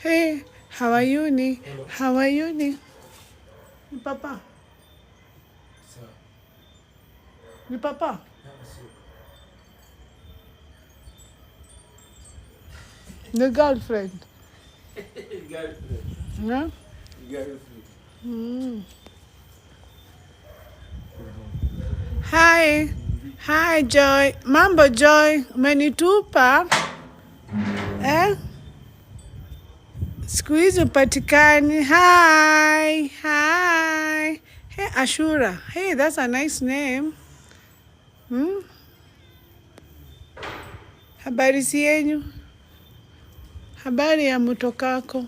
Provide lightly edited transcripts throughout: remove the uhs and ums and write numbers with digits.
Hey, how are you, ni? Hello. How are you, ni? Papa. Sir. Ni papa. The girlfriend. Girlfriend. Yeah? Girlfriend. Hi. Hi, Joy. Mambo, Joy. Umenitupa? Siku hizi upatikani. Hi. Hi. Hey, Ashura. Hey, that's a nice name. Habari sienyu? Habari ya mutokako?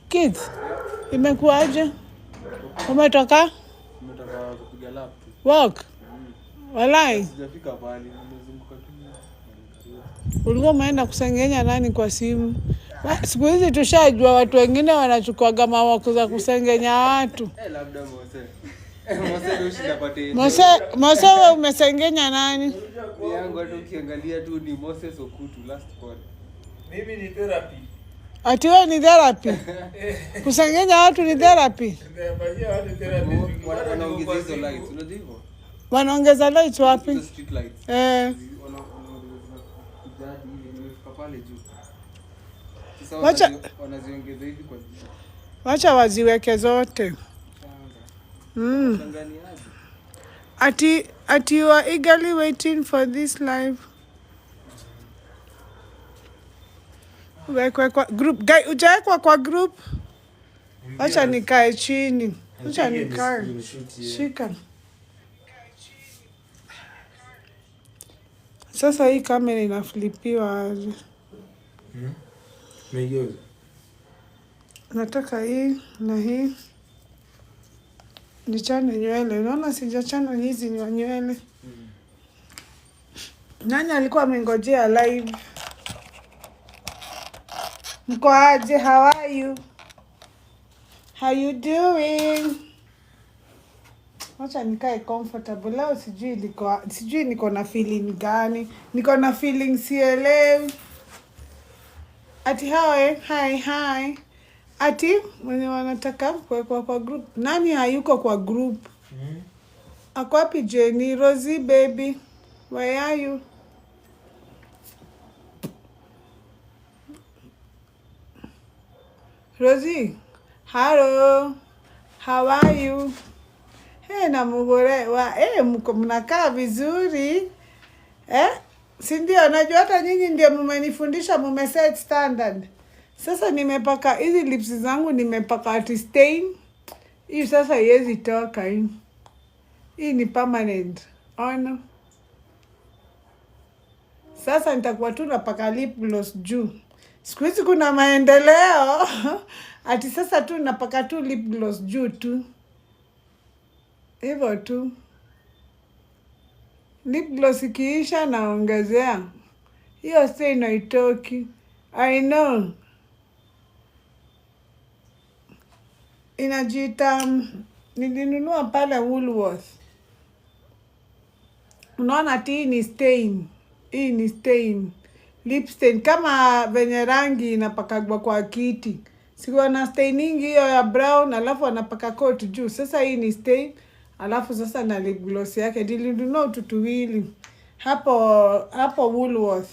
Kids, imekuaje? Umetoka? Umetoka kupiga lap tu. Walk? Walai? Sijafika pale, nimezunguka tu. Ulikuwa umeenda kusengenya nani kwa simu? Siku hizi tushajua watu wengine wanachukuaga mawako za kusengenya watu. Labda Mose. Mose ndio ushinda pate. Mose wewe umesengenya nani? Yangu hata ukiangalia tu ni Moses Okutu last call. Mimi ni therapy. Ati wewe ni therapy? Kusengenya watu ni therapy? Nafanyia watu therapy. Wanaongeza hizo lights, unajua hivyo? Wanaongeza lights wapi? Street lights. Eh. Pale juu. Wacha wanaziongeza hivi kwa juu. Wacha waziweke zote. Ati you are eagerly waiting for this live. Wekwe kwa group. Guy, ujawekwa kwa group? Wacha nikae chini. Wacha nikae. Shika. Sasa hii kamera inaflipiwa aje? Megeuza. Nataka hii na hii. Nichane nywele. Unaona sijachana hizi ni nywele. Nani alikuwa amengojea live? Mko aje? How are you? How you doing? Wacha nikae comfortable. Leo sijui niko na feeling gani. Niko na feeling sielewi. Ati hi. Ati mwenye wanataka kwa group. Nani hayuko kwa group? Ako wapi Jenny? Rosie baby. Where are you? Rosie. Hello. How are you? Hey, na mugore wa mko mnakaa vizuri. Si ndio, najua hata nyinyi ndio mmenifundisha, mmeset standard. Sasa nimepaka hizi lips zangu, nimepaka ati stain. Hii sasa haiwezi toka hii. Hii ni permanent. Ona. Sasa nitakuwa tu napaka lip gloss juu. Siku hizi kuna maendeleo. Ati sasa tu napaka tu lip gloss juu tu. Hivyo tu. Lip gloss ikiisha naongezea. Hiyo stain haitoki. I know. Inajiita nilinunua pale Woolworth. Unaona ati hii ni stain. Hii ni stain. Lip stain. Kama venye rangi inapakagwa kwa kiti. Sikuwa na stainingi hiyo ya brown, alafu anapaka coat juu. Sasa hii ni stain. Alafu sasa na lip gloss yake. Nilinunua tutuwili. Hapo Woolworth.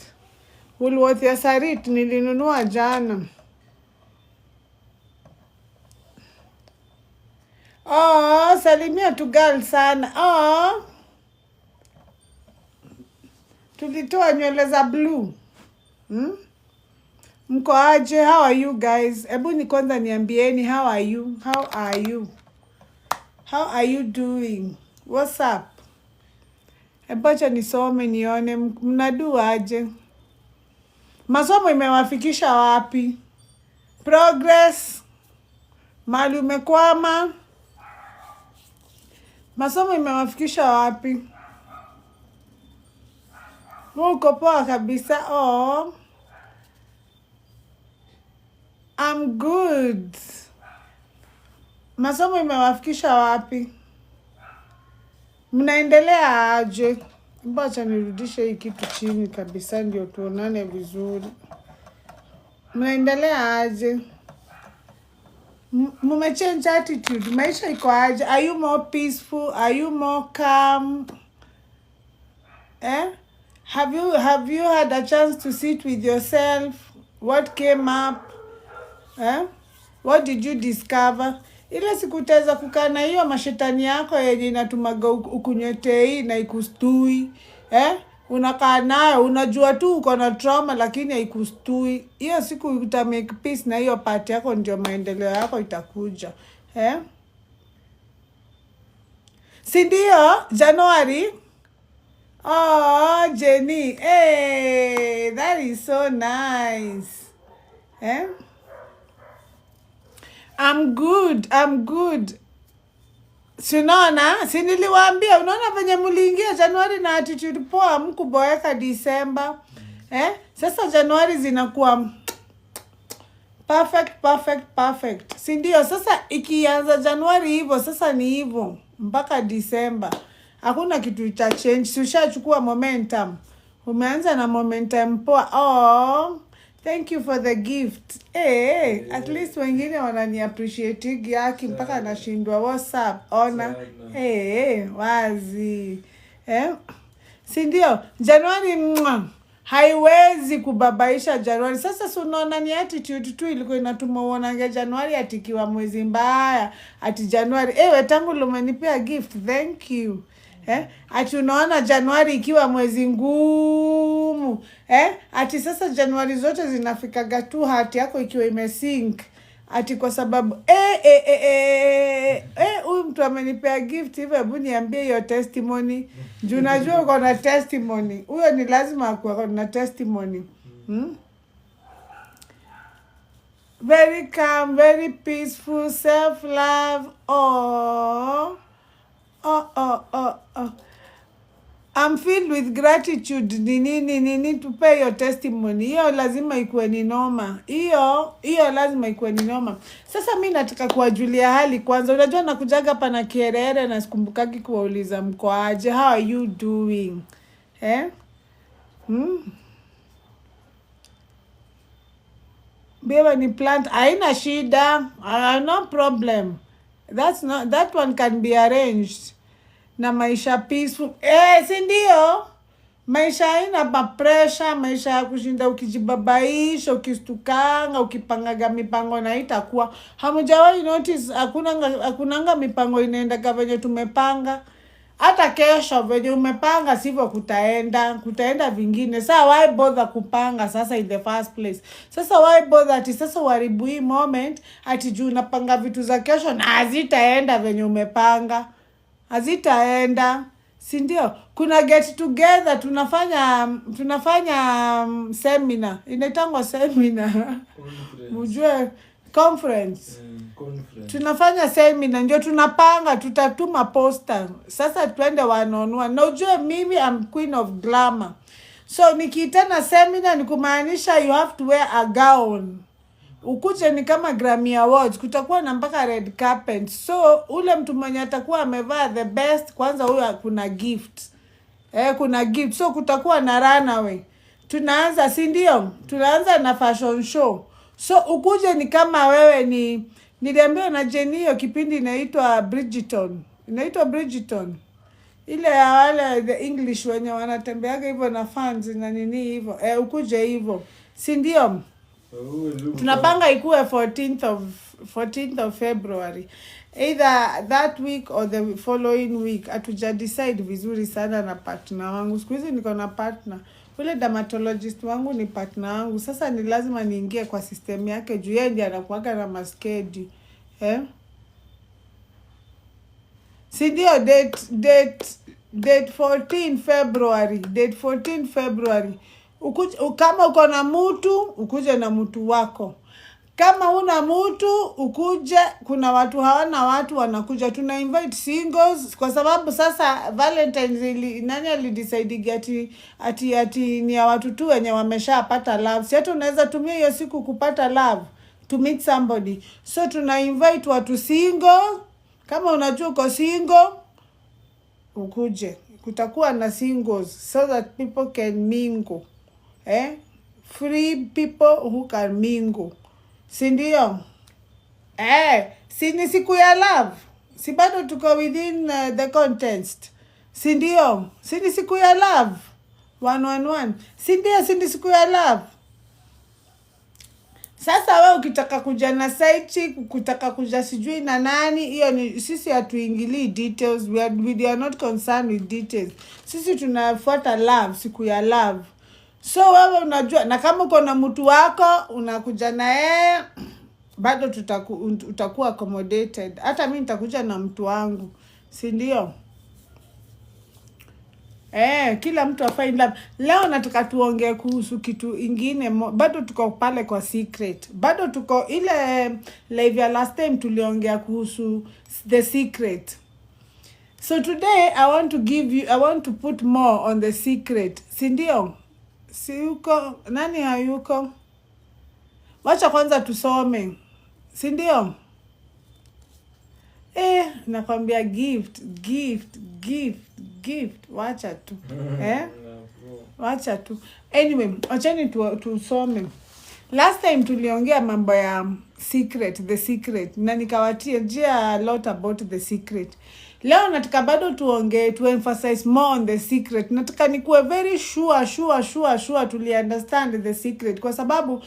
Woolworth ya Sarit nilinunua jana. Salimia tu girl sana. Tulitoa nywele za blue. Mko aje? How are you guys? Ebu ni kwanza niambieni, how are you? How are you? How are you doing? What's up? Ebacha nisome nione mnadu aje. Masomo imewafikisha wapi? Progress? Mali umekwama? Masomo imewafikisha wapi? Uko poa kabisa? I'm good. Masomo imewafikisha wapi? Mnaendelea aje? Bacha nirudishe hii kitu chini kabisa ndio tuonane vizuri. Mnaendelea aje? Mmechange attitude. Maisha iko aje? Are you more peaceful? Are you more calm? Have you had a chance to sit with yourself? What came up? What did you discover? Ile sikuteza kukaa na hiyo mashetani yako yenye inatumaga ukunyetei na ikustui. Unakaa nayo, unajua tu uko na trauma lakini haikustui. Hiyo siku uta make peace na hiyo part yako, ndio maendeleo yako itakuja. Si ndio? January. Oh, Jenny. Hey, that is so nice. I'm good. Sinaona, si niliwaambia, unaona venye mliingia Januari na attitude poa, mkuboeka December. Sasa Januari zinakuwa perfect. Si ndio? Sasa ikianza Januari hivyo, sasa ni hivyo mpaka December. Hakuna kitu cha change. Si ushachukua momentum. Umeanza na momentum poa. Oh, thank you for the gift. At least wengine wanani appreciate yaki mpaka nashindwa what's up. Ona. Wazi. Si ndio? Januari haiwezi kubabaisha Januari. Sasa si unaona ni attitude tu ilikuwa inatuma uonange Januari atikiwa mwezi mbaya. Ati Januari, tangu umenipea gift, thank you. Ati unaona Januari ikiwa mwezi ngumu. Ati sasa Januari zote zinafikaga tu hati yako ikiwa imesink. Ati kwa sababu huyu mtu amenipea gift hivyo, hebu niambie hiyo testimony. Juu najua uko na testimony. Huyo ni lazima akuwe na testimony. Very calm, very peaceful, self-love. I'm filled with gratitude. Nini to pay your testimony. Hiyo lazima ikuwe ni noma. Hiyo lazima ikuwe ni noma. Sasa mimi nataka kuwajulia hali kwanza. Unajua nakujaga hapa na kierere na sikumbukaki kuwauliza mko aje. How are you doing? Beba ni plant. Haina shida. No problem. That one can be arranged. Na maisha peaceful. Si ndio? Maisha haina pressure, maisha ya kushinda ukijibabaisha, ukistukanga, ukipangaga mipango na itakuwa. Hamujawahi notice hakunanga mipango inaenda venye tumepanga. Hata kesho venye umepanga sivyo kutaenda vingine. Sasa why bother kupanga sasa in the first place? Sasa why bother ati sasa uharibu hii moment ati juu unapanga vitu za kesho na hazitaenda venye umepanga. Hazitaenda. Si ndio? Kuna get together, tunafanya seminar. Inaitangwa seminar. Mjue conference. Tunafanya seminar, ndio tunapanga, tutatuma poster. Sasa tuende one-on-one. Na ujue mimi I'm queen of glamour. So nikiitana seminar ni kumaanisha you have to wear a gown. Ukuje ni kama Grammy Awards, kutakuwa na mpaka red carpet. So ule mtu mwenye atakuwa amevaa the best, kwanza huyo kuna gift. Kuna gift. So kutakuwa na runaway. Tunaanza, si ndio? Tunaanza na fashion show. So ukuje ni kama wewe niliambiwa na Jenny hiyo kipindi inaitwa Bridgerton. Inaitwa Bridgerton. Ile ya wale the English wenye wanatembeaga hivyo na fans na nini hivyo. Ukuje hivyo. Si ndio? Tunapanga ikuwe 14th of February. Either that week or the following week. Hatuja decide vizuri sana na partner wangu. Siku hizi niko na partner. Ule dermatologist wangu ni partner wangu. Sasa ni lazima niingie kwa system yake juu yeye ndiye anakuaga na maskedi. Si ndio date 14 February. Date 14 February. Kama uko na mtu, ukuje na mtu wako. Kama una mtu, ukuje, kuna watu hawana watu wanakuja. Tuna invite singles kwa sababu sasa Valentine's nani alidecide ati ni ya watu tu wenye wameshapata love. Si hata unaweza tumia hiyo siku kupata love, to meet somebody. So tuna invite watu single. Kama unajua uko single, ukuje. Kutakuwa na singles so that people can mingle. free people who can mingle. Si ndio? Si ni siku ya love. Si bado tuko within the context. Si ndio? Si ni siku ya love. 111. Si ndio, si ni siku ya love. Sasa wewe ukitaka kuja na side chick, ukitaka kuja sijui na nani, hiyo ni sisi hatuingilii details. We are not concerned with details. Sisi tunafuata love, siku ya love. So wewe unajua, na kama uko na mtu wako unakuja na yeye, bado utakuwa accommodated. Hata mimi nitakuja na mtu wangu, si ndio? Kila mtu afind love. Leo nataka tuongee kuhusu kitu ingine. Bado tuko pale kwa secret. Bado tuko ile live ya last time tuliongea kuhusu the secret. So today I want to put more on the secret. Si ndio? Si uko nani hayuko? Wacha kwanza tusome. Si ndio? Nakwambia gift. Wacha tu. Wacha tu. Anyway, wachani tusome. Last time tuliongea mambo ya the secret. Na nikawatia a lot about the secret. Leo nataka bado tuongee, to emphasize more on the secret. Nataka nikuwe very sure tuli understand the secret. Kwa sababu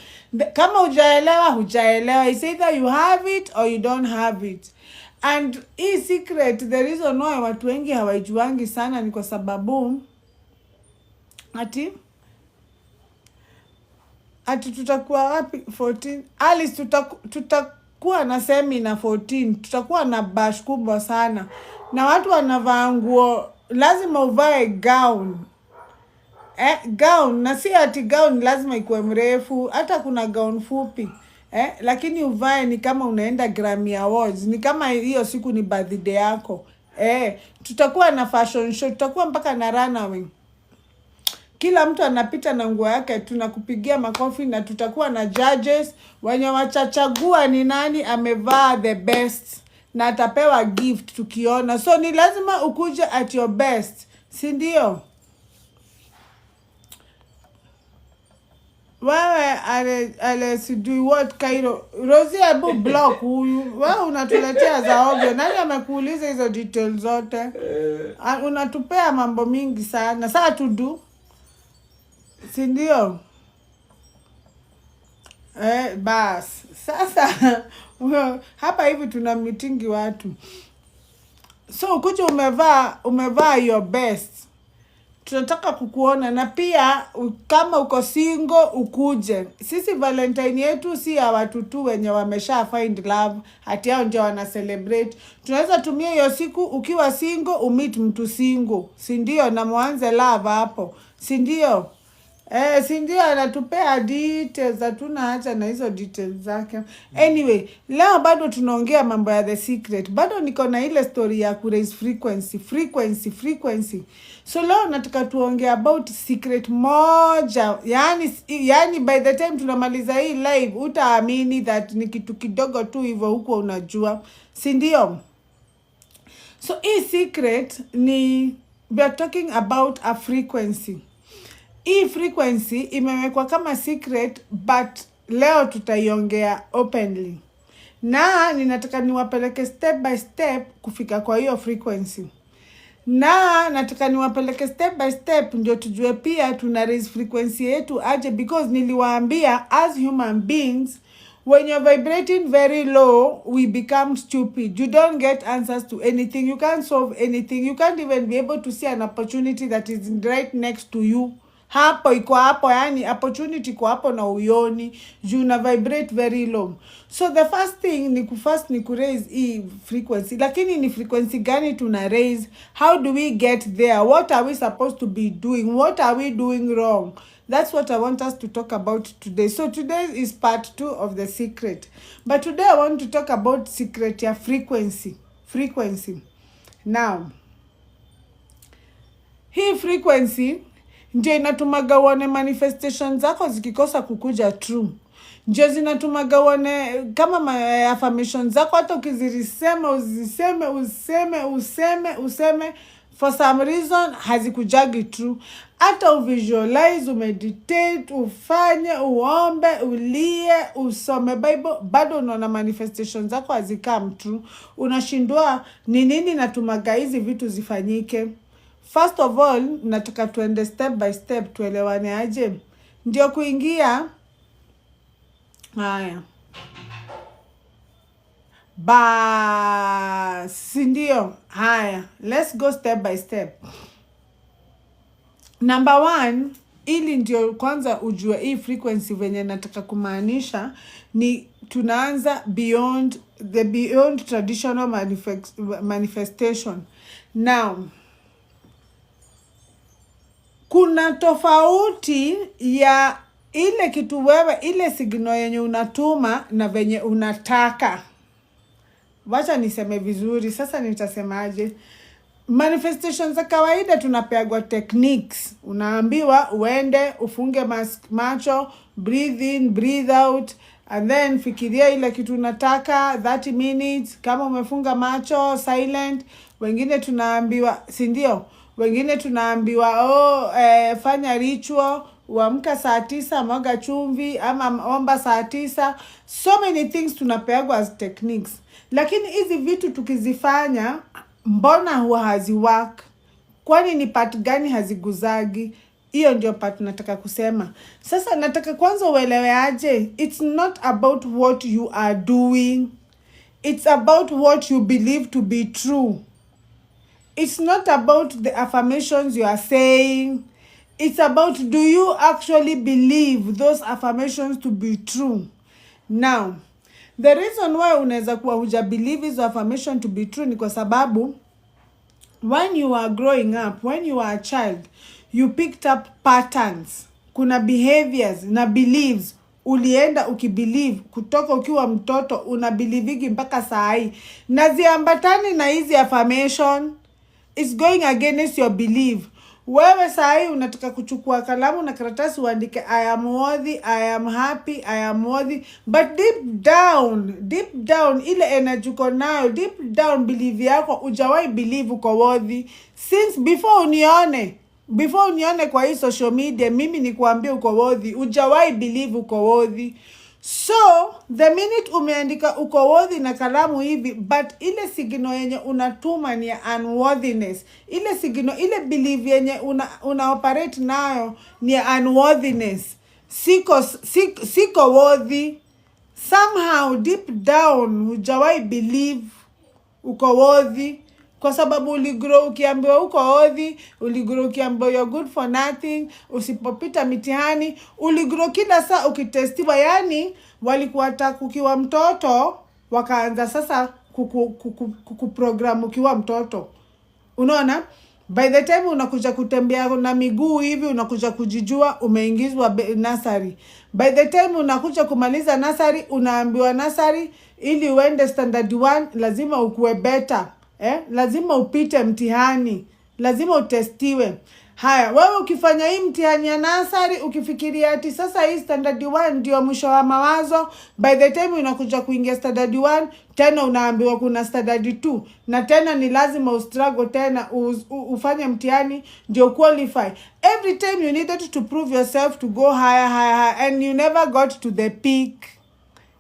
kama hujaelewa. It's either you have it or you don't have it. And hii secret, the reason why watu wengi hawaijuangi sana ni kwa sababu ati tutakuwa wapi 14 Alice, tutakuwa na seminar 14, tutakuwa na bash kubwa sana na watu wanavaa nguo, lazima uvae gown. Gown, na si ati gown lazima ikuwe mrefu, hata kuna gown fupi. Lakini uvae ni kama unaenda Grammy Awards, ni kama hiyo siku ni birthday yako. Tutakuwa na fashion show, tutakuwa mpaka na runway. Kila mtu anapita na nguo yake, tunakupigia makofi, na tutakuwa na judges wenye wachachagua ni nani amevaa the best na atapewa gift tukiona. So ni lazima ukuje at your best, si ndio? Wewe ale sijui what Cairo. Rosie abu block huyu. Wewe unatuletea za ovyo. Nani amekuuliza hizo details zote? Unatupea mambo mingi sana. Sasa tudu. Si ndio? Bas. Sasa hapa hivi tuna meetingi watu. So ukuje umevaa your best. Tunataka kukuona, na pia kama uko single ukuje. Sisi Valentine yetu si ya watu tu wenye wamesha find love, hati hao ndio wana celebrate. Tunaweza tumia hiyo siku ukiwa single umeet mtu single, si ndio, na muanze love hapo, si ndio? Si ndio, anatupea details, hatuna acha na hizo details zake. Anyway, leo bado tunaongea mambo ya the secret. Bado niko na ile story ya ku raise frequency. So leo nataka tuongee about secret moja. Yani by the time tunamaliza hii live utaamini that ni kitu kidogo tu hivyo huko unajua. Si ndio? So hii secret ni, we are talking about a frequency. Hii frequency imewekwa kama secret, but leo tutaiongea openly. Na ninataka niwapeleke step by step kufika kwa hiyo frequency. Na nataka niwapeleke step by step ndio tujue pia tuna raise frequency yetu aje, because niliwaambia as human beings, when you're vibrating very low, we become stupid. You don't get answers to anything. You can't solve anything. You can't even be able to see an opportunity that is right next to you. Hapo iko hapo, yani opportunity iko hapo na uyoni, you na vibrate very low. So the first thing ni ku raise hii frequency. Lakini ni frequency gani tuna raise? How do we get there? What are we supposed to be doing? What are we doing wrong? That's what I want us to talk about today. So today is part 2 of the secret. But today I want to talk about secret ya frequency. Now, hii frequency ndio inatumaga uone manifestation zako zikikosa kukuja true. Ndio zinatumaga uone kama affirmation zako hata ukizirisema useme for some reason hazikujagi true. Hata uvisualize, umeditate, ufanye, uombe, ulie, usome Bible, bado unaona manifestations zako hazikam true. Unashindwa ni nini natumaga hizi vitu zifanyike. First of all, nataka tuende step by step, tuelewane aje. Ndio kuingia haya. Ndio haya, let's go step by step. Number 1, ili ndio kwanza ujue hii frequency venye nataka kumaanisha, ni tunaanza beyond traditional manifestation. Now, kuna tofauti ya ile kitu wewe, ile signal yenye unatuma na venye unataka. Wacha niseme vizuri, sasa nitasemaje? Manifestations za kawaida tunapeagwa techniques. Unaambiwa uende, ufunge macho, breathe in, breathe out, and then fikiria ile kitu unataka 30 minutes. Kama umefunga macho, silent. Wengine tunaambiwa, si ndio? Wengine tunaambiwa fanya ritual, uamka saa 9, mwaga chumvi, ama omba saa 9. So many things tunapeagwa as techniques. Lakini hizi vitu tukizifanya, mbona huwa haziwork? Kwani ni part gani haziguzagi? Hiyo ndio part nataka kusema. Sasa nataka kwanza uelewe aje, it's not about what you are doing. It's about what you believe to be true. It's not about the affirmations you are saying. It's about, do you actually believe those affirmations to be true? Now, the reason why unaweza kuwa hujabelieve hizo affirmation to be true ni kwa sababu when you are growing up, when you are a child, you picked up patterns. Kuna behaviors na beliefs ulienda ukibelieve kutoka ukiwa mtoto, unabelievigi mpaka saa hii. Na ziambatani na hizi affirmation, it's going against your belief. Wewe saa hii unataka kuchukua kalamu na karatasi uandike I am worthy, I am happy, I am worthy, but deep down ile energy uko nayo, deep down belief yako hujawahi believe uko worthy. Since before unione kwa hii social media mimi nikuambia uko worthy, hujawahi believe uko worthy. So the minute umeandika uko worthy na kalamu hivi, but ile signal yenye unatuma ni unworthiness. Ile signal, ile belief yenye una operate nayo ni unworthiness. Siko worthy. Somehow deep down hujawahi believe uko worthy. Kwa sababu uligrow ukiambiwa uko worthy, uligrow ukiambiwa you're good for nothing, usipopita mitihani, uligrow kila saa ukitestiwa. Yani walikuwa ukiwa mtoto, wakaanza sasa kukuprogram ukiwa mtoto. Unaona? By the time unakuja kutembea na miguu hivi, unakuja kujijua, umeingizwa nursery. By the time unakuja kumaliza nursery, unaambiwa nursery ili uende standard 1 lazima ukuwe better. Lazima upite mtihani, lazima utestiwe. Haya, wewe ukifanya hii mtihani ya nursery, ukifikiria ati sasa hii standard 1 ndio mwisho wa mawazo, by the time unakuja kuingia standard 1, tena unaambiwa kuna standard 2, na tena ni lazima ustruggle tena ufanye mtihani ndio qualify. Every time you needed to prove yourself to go higher, and you never got to the peak.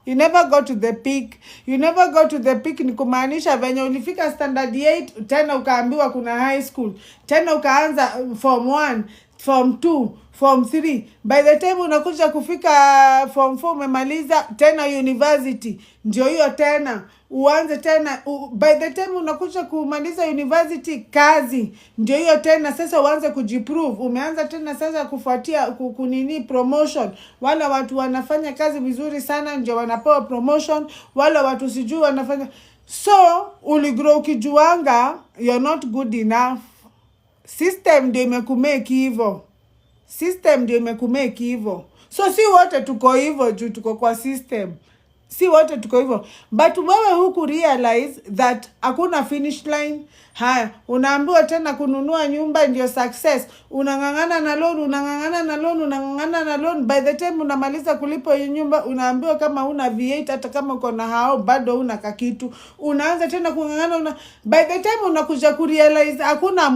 You never go to the peak. You never go to the peak ni kumaanisha venye ulifika standard 8, tena ukaambiwa kuna high school. Tena ukaanza form 1, form 2, form 3. By the time unakuja kufika form 4 umemaliza, tena university. Ndio hiyo tena. Uanze tena. By the time unakuja kumaliza university, kazi. Ndio hiyo tena. Sasa uanze kujiprove. Umeanza tena sasa kufuatia kunini promotion. Wala watu wanafanya kazi vizuri sana ndio wanapewa promotion. Wala watu sijui wanafanya. So, uligrow ukijuanga, you're not good enough. System ndio imekumake hivyo. So si wote tuko hivyo juu tuko kwa system. si wote tuko hivyo, but wewe huku realize that hakuna finish line. Haya, unaambiwa tena kununua nyumba ndio success, unang'ang'ana na loan. By the time unamaliza kulipa hiyo nyumba, unaambiwa kama una V8, hata kama uko na hao bado una kakitu, unaanza tena kung'ang'ana. By the time unakuja kurealize hakuna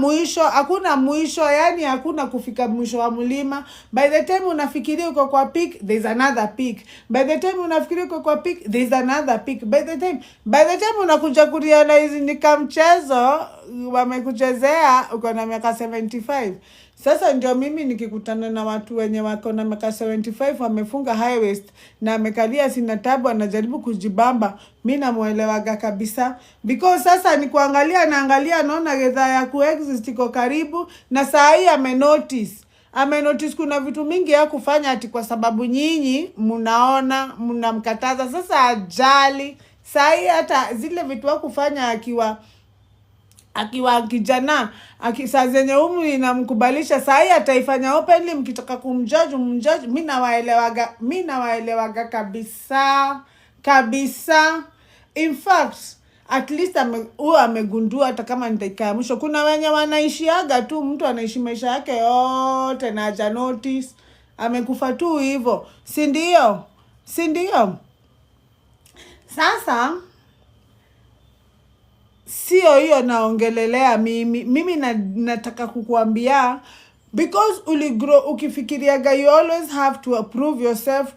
mwisho, yani hakuna kufika mwisho wa mlima. By the time unafikiria uko kwa peak, there's another peak. By the time unafikiria uko kwa peak, there's another peak. By the time unakuja kurealize ni kamchezo wamekuchezea, uko na miaka 75. Sasa ndio mimi nikikutana na watu wenye wako na miaka 75 wamefunga high waist na amekalia sina tabu, anajaribu kujibamba, mimi namuelewaga kabisa, because sasa ni kuangalia naona gedha ya kuexist iko karibu, na saa hii amenotice kuna vitu mingi ya kufanya, ati kwa sababu nyinyi mnaona mnamkataza. Sasa ajali saa hii hata zile vitu wa kufanya akiwa kijana, saa zenye umri inamkubalisha, saa hii ataifanya openly. Mkitaka kumjudge. Mimi nawaelewaga kabisa. In fact, at least amegundua, hata kama ni dakika ya mwisho. Kuna wenye wanaishiaga tu, mtu anaishi maisha yake yote na haja notice, amekufa tu hivyo, si ndio? Sasa sio hiyo naongelelea mimi nataka kukuambia, because ukifikiriaga you always have to approve yourself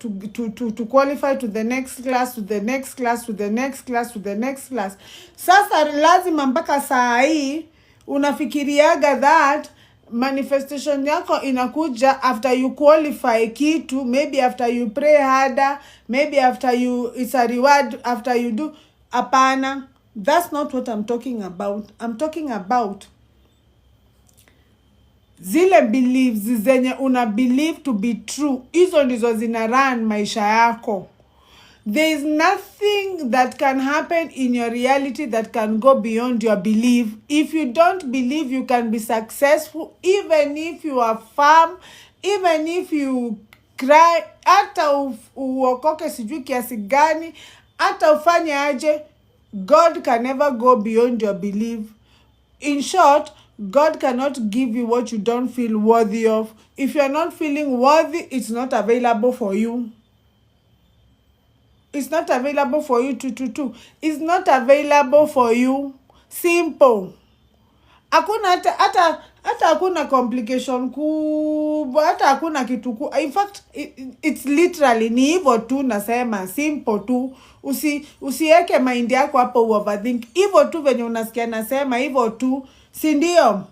to qualify to the next class, to the next class, to the next class, to the next class. Sasa lazima mpaka saa hii unafikiriaga that manifestation yako inakuja after you qualify kitu, maybe after you pray harder, maybe after it's a reward after you do. Hapana, that's not what I'm talking about. I'm talking about zile beliefs zenye una believe to be true. Hizo ndizo zina run maisha yako. There is nothing that can happen in your reality that can go beyond your belief. If you don't believe you can be successful, even if you are firm, even if you cry, hata uokoke sijui kiasi gani, hata ufanye aje, God can never go beyond your belief. In short, God cannot give you what you don't feel worthy of. If you are not feeling worthy, it's not available for you. It's not available for you to. It's not available for you. Simple. Hakuna hata hakuna complication kubwa, hata hakuna kitu in fact it's literally ni hivyo tu, nasema simple tu. Usiweke mind yako hapo overthink. Hivyo tu venye unasikia nasema hivyo tu, si ndio?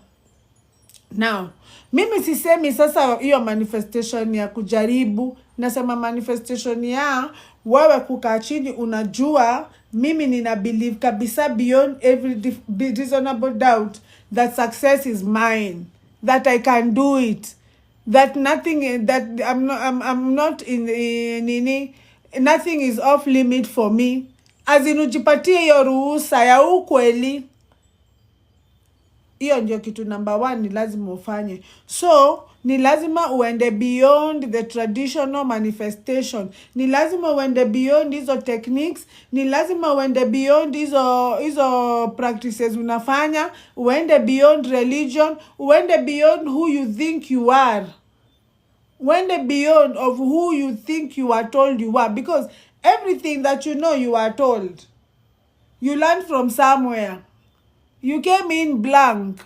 Now, mimi sisemi sasa hiyo manifestation ya kujaribu, nasema manifestation ya wewe kukaa chini unajua mimi nina believe kabisa beyond every reasonable doubt that success is mine, that I can do it, that nothing, that I'm not in nothing is off limit for me. Ujipatie hiyo ruhusa ya ukweli. Hiyo ndio kitu number 1 ni lazima ufanye. So ni lazima uende beyond the traditional manifestation. Ni lazima uende beyond hizo techniques. Ni lazima uende beyond hizo practices unafanya. Uende beyond religion. Uende beyond who you think you are. Uende beyond of who you think you are told you are. Because everything that you know you are told. You learned from somewhere. You came in blank.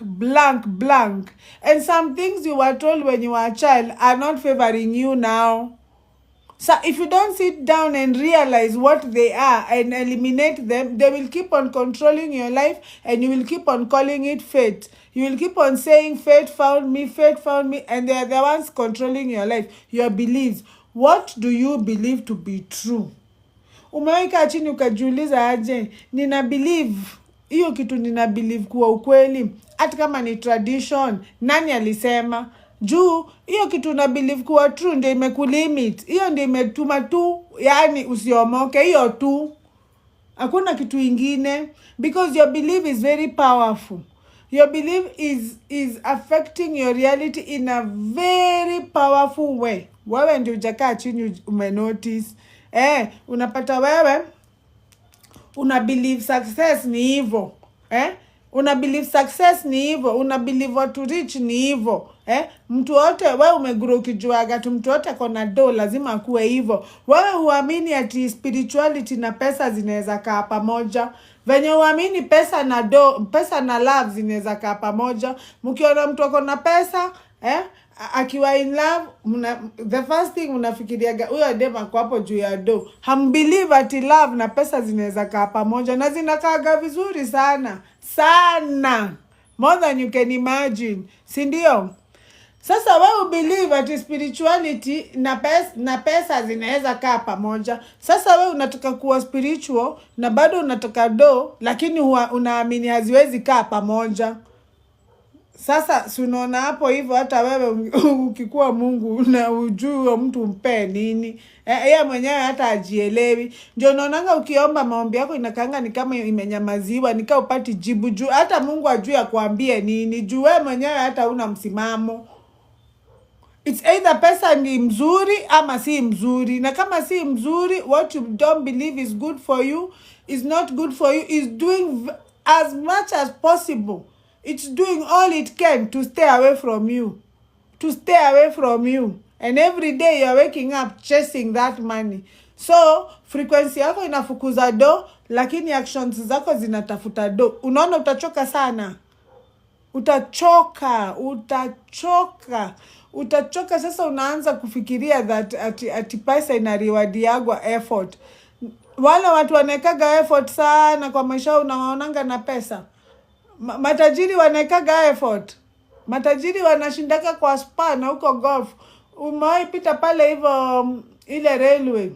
And some things you were told when you were a child are not favoring you now. So if you don't sit down and realize what they are and eliminate them, they will keep on controlling your life and you will keep on calling it fate. You will keep on saying fate found me, and they are the ones controlling your life, your beliefs. What do you believe to be true? Umeweka chini ukajiuliza aje, nina believe hiyo kitu nina believe kuwa ukweli, hata kama ni tradition. Nani alisema? Juu hiyo kitu na believe kuwa true ndio imekulimit. Hiyo ndio imetuma tu, yani usiomoke hiyo tu. Hakuna kitu ingine, because your belief is very powerful. Your belief is affecting your reality in a very powerful way. Wewe ndio ujakaa chini umenotice. unapata wewe una believe success ni hivyo. Una believe success ni hivyo, una believe what to reach ni hivyo. Mtu wote wewe umegrow kijuaga tu mtu wote kona do lazima akuwe hivyo. Wewe huamini ati spirituality na pesa zinaweza kaa pamoja. Venye huamini pesa na love zinaweza kaa pamoja. Mkiona mtu akona pesa, akiwa in love, the first thing unafikiriaga huyo dem ako hapo juu ya do. Hambelieve ati love na pesa zinaweza kaa pamoja, na zinakaaga vizuri sana more than you can imagine, si ndio? Sasa wewe believe ati spirituality na pesa zinaweza kaa pamoja. Sasa wewe unataka kuwa spiritual na bado unataka do, lakini unaamini haziwezi kaa pamoja. Sasa si unaona hapo hivyo, hata wewe ukikuwa Mungu na ujue mtu mpe nini, yeye mwenyewe hata ajielewi. Ndio unaonanga ukiomba maombi yako inakaanga ni kama imenyamaziwa, nika upati jibu juu hata Mungu ajue akwambie nini, juu wewe mwenyewe hata una msimamo. It's either pesa ni mzuri ama si mzuri, na kama si mzuri, what you don't believe is good for you is not good for you, is doing as much as possible. It's doing all it can to stay away from you. And every day you're waking up chasing that money. So, frequency yako inafukuza do, lakini actions zako zinatafuta do. Unaona utachoka sana. Utachoka. Sasa unaanza kufikiria that ati pesa ina reward yagwa effort. Wale watu wanekaga effort sana kwa maisha unawaonanga na pesa. Matajiri wanaekaga effort. Matajiri wanashindaka kwa spa na huko golf. Umewahi pita pale hivyo ile railway.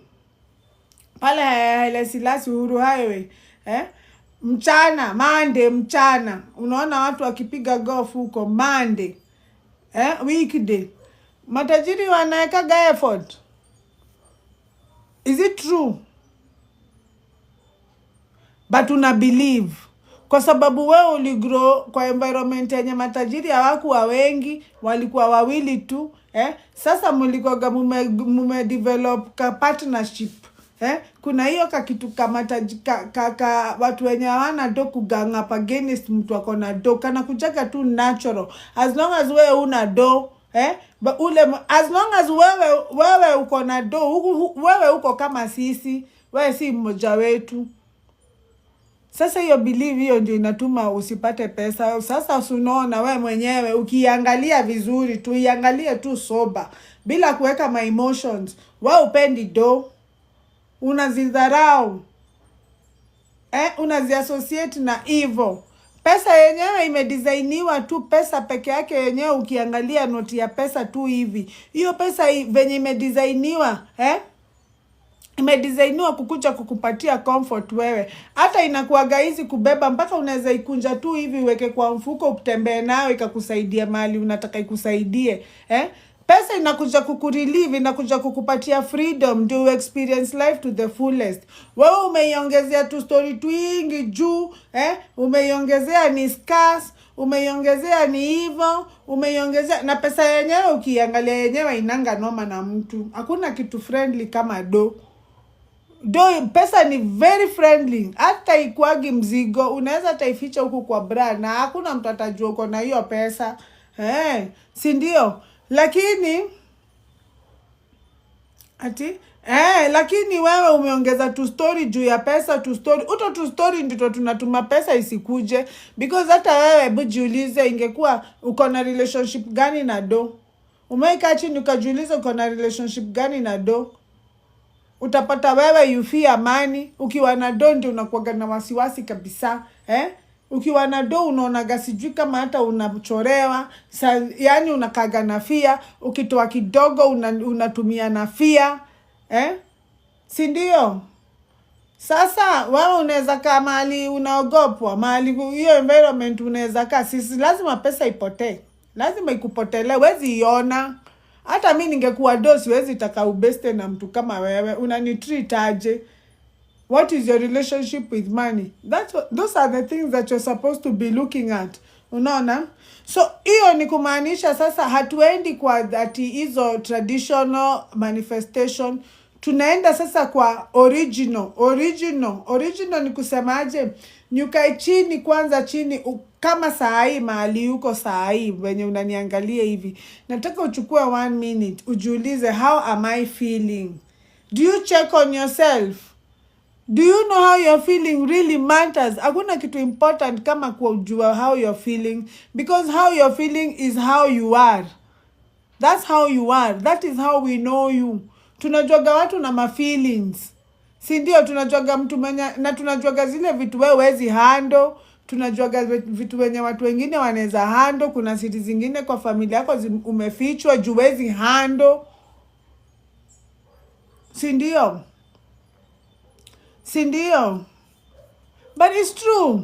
Pale Haile Selassie Uhuru Highway. Mchana. Unaona watu wakipiga golf huko Monday. Weekday. Matajiri wanaekaga effort. Is it true? But una believe. Kwa sababu wewe uligrow kwa environment yenye matajiri hawakuwa wengi, walikuwa wawili tu. Sasa mlikoga mume develop ka partnership. Kuna hiyo kakitu kama watu wenye hawana do kuganga up against mtu wako na do, kana kujaga tu natural. As long as wewe una do, as long as wewe uko na do, wewe uko kama sisi, wewe si mmoja wetu. Sasa hiyo believe hiyo ndio inatuma usipate pesa. Sasa unaona wewe mwenyewe ukiangalia vizuri tu, iangalie tu soba bila kuweka my emotions. Wewe upendi do, unazidharau, unaziassociate na evil. Pesa yenyewe imedesigniwa tu, pesa peke yake yenyewe ukiangalia noti ya pesa tu hivi. Hiyo pesa venye imedesigniwa, imedesigniwa kukuja kukupatia comfort wewe. Hata inakuwaga hizi kubeba, mpaka unaweza ikunja tu hivi uweke kwa mfuko utembee nayo ikakusaidia mahali unataka ikusaidie. Pesa inakuja kukurelieve, inakuja kukupatia freedom, do experience life to the fullest. Wewe umeiongezea tu story twingi juu, umeiongezea ni scarce, umeiongezea ni hivyo, umeiongezea na pesa yenyewe ukiangalia yenyewe inanga noma na mtu. Hakuna kitu friendly kama do. Pesa ni very friendly. Hata ikuagi mzigo, unaweza taificha huku kwa bra na hakuna mtu atajua uko na hiyo pesa. Si ndio? Lakini lakini wewe umeongeza tu story juu ya pesa, tu story. Uto tu story ndito tunatuma pesa isikuje. Because hata wewe bujiulize ingekuwa uko na relationship gani na do. Umeika chini ukajiuliza uko na relationship gani na do. Utapata wewe you fear money. Ukiwa na do ndio unakuwa na wasiwasi kabisa. Ukiwa na do unaonaga sijui kama hata unachorewa. Yani unakaga na fear. Ukitoa kidogo unatumia na fear. Si ndio? Sasa wewe unaweza kaa mahali unaogopwa, mahali hiyo environment unaweza kaa. Sisi lazima pesa ipotee. Lazima ikupotele, wezi iona. Hata mimi ningekuwa do siwezi taka ubeste na mtu kama wewe. Unanitreat aje? What is your relationship with money? Those are the things that you're supposed to be looking at. Unaona? So hiyo ni kumaanisha sasa hatuendi kwa that hizo traditional manifestation. Tunaenda sasa kwa original ni kusemaje? Nyukae chini kwanza, chini kama saa hii mahali yuko saa hii wenye unaniangalia hivi, nataka uchukue 1 minute ujiulize, how am I feeling? Do you check on yourself? Do you know how you're feeling really matters? Hakuna kitu important kama kujua how you're feeling, because how you're feeling is how you are. That's how you are. That is how we know you. Tunajuaga watu na ma-feelings. Si ndio? Tunajuaga mtu mwenye, na tunajuaga zile vitu wewe huwezi handle. Tunajuaga vitu wenye watu wengine wanaweza handle. Kuna siri zingine kwa familia yako umefichwa juu huwezi handle. Si ndio? Si ndio? But it's true.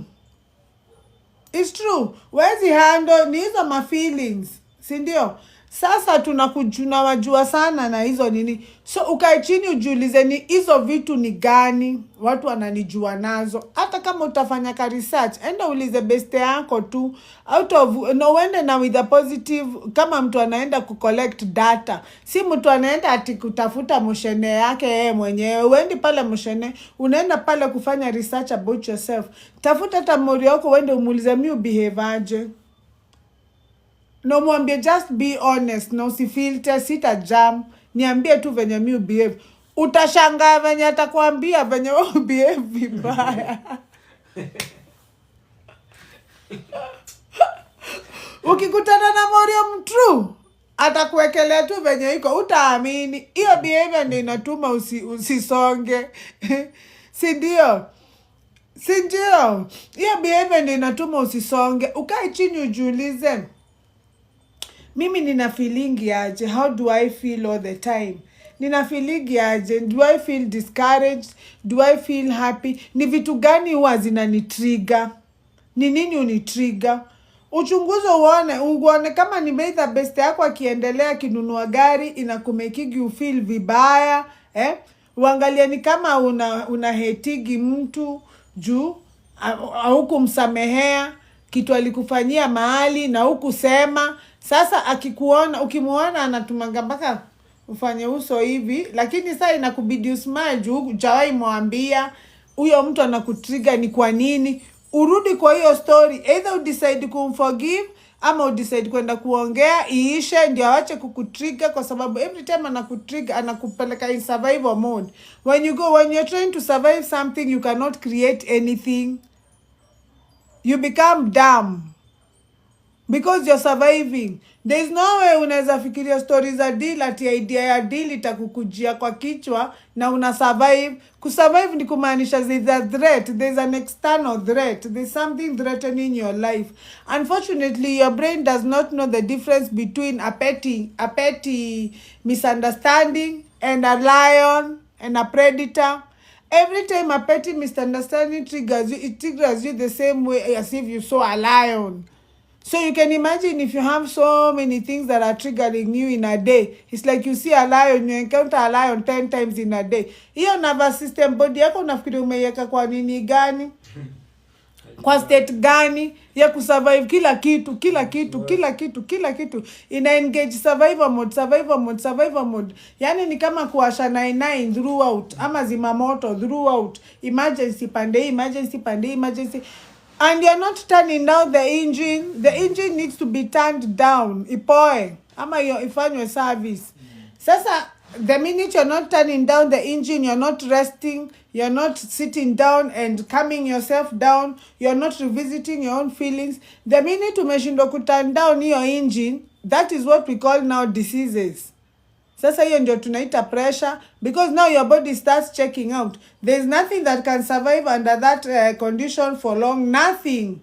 It's true. Huwezi handle ni hizo ma-feelings. Si ndio? Sasa tunawajua sana na hizo nini. So ukae chini ujiulize, ni hizo vitu ni gani watu wananijua nazo. Hata kama utafanya ka research, enda ulize beste yako tu. Out of no, uende na with a positive. Kama mtu anaenda kucollect data, si mtu anaenda ati kutafuta mshene yake yeye mwenyewe. Uendi pale mshene, unaenda pale kufanya research about yourself. Tafuta hata mori yako, uende umuulize, mimi behave aje. No, mwambie just be honest, na usifilter, sita jam. Niambie tu venye mi behave. Utashangaa venye atakwambia venye wewe behave vibaya. Ukikutana na Morio mtrue, atakuwekelea tu venye iko, utaamini. Hiyo behavior ndio inatuma usisonge. Si ndio? Si ndio? Hiyo behavior ndio inatuma usisonge. Ukae chini ujiulize, mimi nina feeling aje? How do I feel all the time? Nina feeling aje? Do I feel discouraged? Do I feel happy? Ni vitu gani huwa zinanitrigger? Ni nini unitrigger? Uchunguze uone kama ni the best yako akiendelea kinunua gari inakumekigi you feel vibaya, Uangalie ni kama una hatigi mtu juu au kumsamehea kitu alikufanyia mahali na hukusema. Sasa akikuona, ukimuona anatumanga mpaka ufanye uso hivi, lakini sasa inakubidi usmile juu hujawahi mwambia. Huyo mtu anakutrigger ni kwa nini? Urudi kwa hiyo story, either udecide kumforgive ama udecide kwenda kuongea iishe, ndio aache kukutrigger, kwa sababu every time anakutrigger anakupeleka in survival mode. When you're trying to survive something, you cannot create anything. You become dumb because you're surviving. There is no way unaweza fikiria stories za deal ati idea ya deal itakukujia kwa kichwa na una survive. Kusurvive ni kumaanisha there's a threat, there's an external threat, there's something threatening your life. Unfortunately, your brain does not know the difference between a petty misunderstanding and a lion and a predator. Every time a petty misunderstanding triggers you, it triggers you the same way as if you saw a lion. So you can imagine if you have so many things that are triggering you in a day. It's like you see a lion, you encounter a lion 10 times in a day. Hiyo nervous system body yako unafikiri umeiweka kwa nini gani? Kwa state gani ya kusurvive kila kitu ina engage survival mode. Yani ni kama kuwasha 99 throughout ama zimamoto throughout, emergency pande emergency. And you're not turning down the engine. The engine needs to be turned down. Ipoe. Ama ifanywe service. Sasa, the minute you're not turning down the engine, you're not resting, you're not sitting down and calming yourself down, you're not revisiting your own feelings. The minute umeshindwa kuturn down your engine, that is what we call now diseases. Sasa hiyo ndio tunaita pressure, because now your body starts checking out. There's nothing that can survive under that condition for long. Nothing.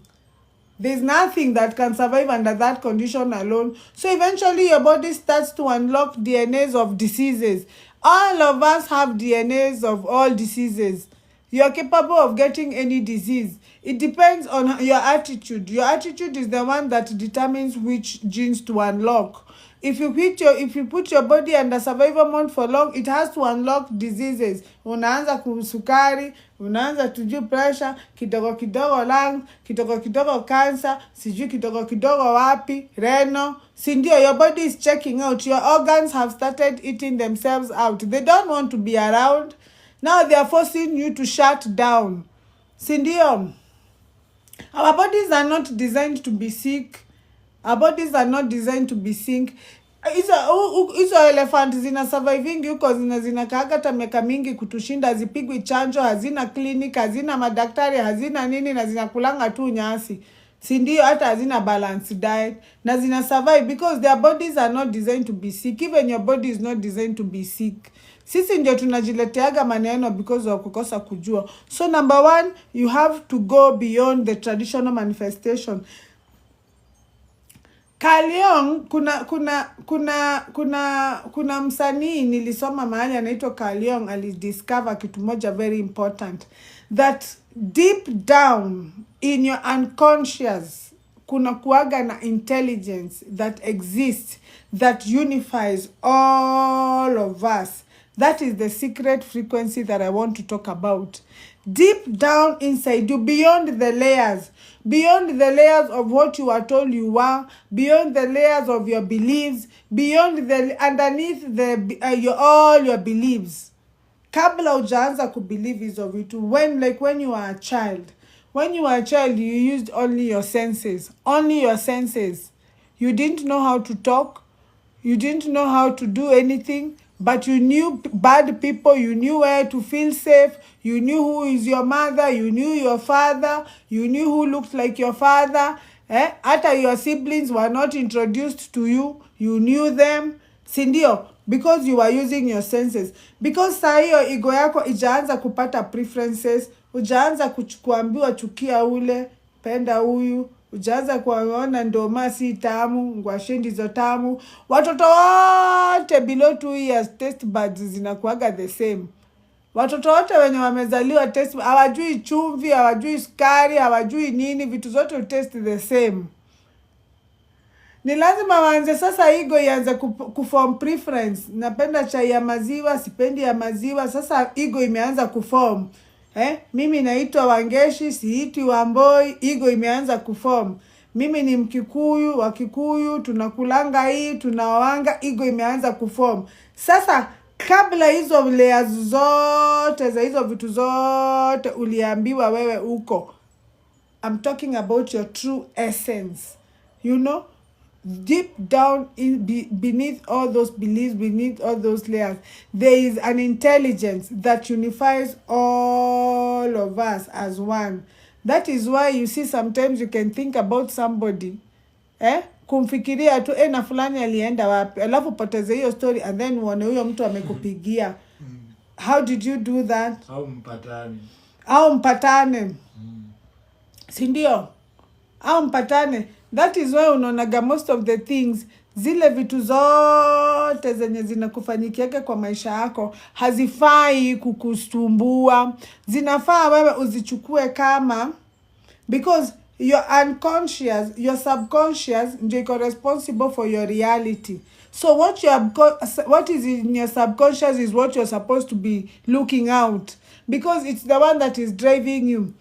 There's nothing that can survive under that condition alone. So eventually your body starts to unlock DNAs of diseases. All of us have DNAs of all diseases. You are capable of getting any disease. It depends on your attitude. Your attitude is the one that determines which genes to unlock. If you put your body under survival mode for long, it has to unlock diseases. Unaanza kusukari, unaanza tujui pressure, kidogo kidogo lung, kidogo kidogo cancer, sijui kidogo kidogo wapi, renal. Sindio, your body is checking out. Your organs have started eating themselves out. They don't want to be around. Now they are forcing you to shut down. Sindio, our bodies are not designed to be sick. Our bodies are not designed to be sick. Hizo elephant zina surviving huko zinakaaga hata miaka mingi kutushinda, hazipigwi chanjo, hazina clinic, hazina madaktari, hazina nini, na zinakulanga tu nyasi. Si ndio? Hata hazina balanced diet na zina survive because their bodies are not designed to be sick. Even your body is not designed to be sick. Sisi ndio tunajileteaga maneno because of kukosa kujua. So number 1, you have to go beyond the traditional manifestation. Carl Jung, kuna msanii nilisoma mahali anaitwa Carl Jung, alidiscover kitu moja very important, that deep down in your unconscious kuna kuaga na intelligence that exists, that unifies all of us. That is the secret frequency that I want to talk about. Deep down inside you, beyond the layers of what you are told you are, beyond the layers of your beliefs, underneath all your beliefs. Kabla hujaanza kubelieve hizo vitu, when you are a child. When you were a child, you used only your senses. Only your senses. You didn't know how to talk. You didn't know how to do anything. But you knew bad people. You knew where to feel safe. You knew who is your mother. You knew your father. You knew who looked like your father. After your siblings were not introduced to you, you knew them. Sindio? Because you were using your senses. Because saa hiyo ego yako ijaanza kupata preferences. Ujaanza kuambiwa chukia ule, penda huyu. Ujaanza kuona ndoma si tamu, ngwashe ndizo tamu. Watoto wote below 2 years taste buds zinakuaga the same. Watoto wote wenye wamezaliwa hawajui chumvi, hawajui sukari, hawajui nini, vitu zote taste the same. Ni lazima waanze sasa ego ianze kuform preference. Napenda chai ya maziwa, sipendi ya maziwa. Sasa ego imeanza kuform. Mimi naitwa Wangeshi, siitwi Wamboi. Ego imeanza kuform. Mimi ni Mkikuyu, Wakikuyu, tunakulanga hii, tunawanga. Ego imeanza kuform. Sasa kabla hizo layers zote za hizo vitu zote uliambiwa wewe uko. I'm talking about your true essence. You know? Deep down beneath all those beliefs, beneath all those layers, there is an intelligence that unifies all of us as one. That is why you see sometimes you can think about somebody, kumfikiria tu na fulani alienda wapi, alafu poteze hiyo story and then uone huyo mtu amekupigia. How did you do that? Au mpatane. Sindio? Au mpatane. That is why unaonaga most of the things, zile vitu zote zenye zinakufanyikiaga kwa maisha yako hazifai kukusumbua. Zinafaa wewe uzichukue kama, because your unconscious, your subconscious ndio iko responsible for your reality. So what is in your subconscious is what you're supposed to be looking out, because it's the one that is driving you.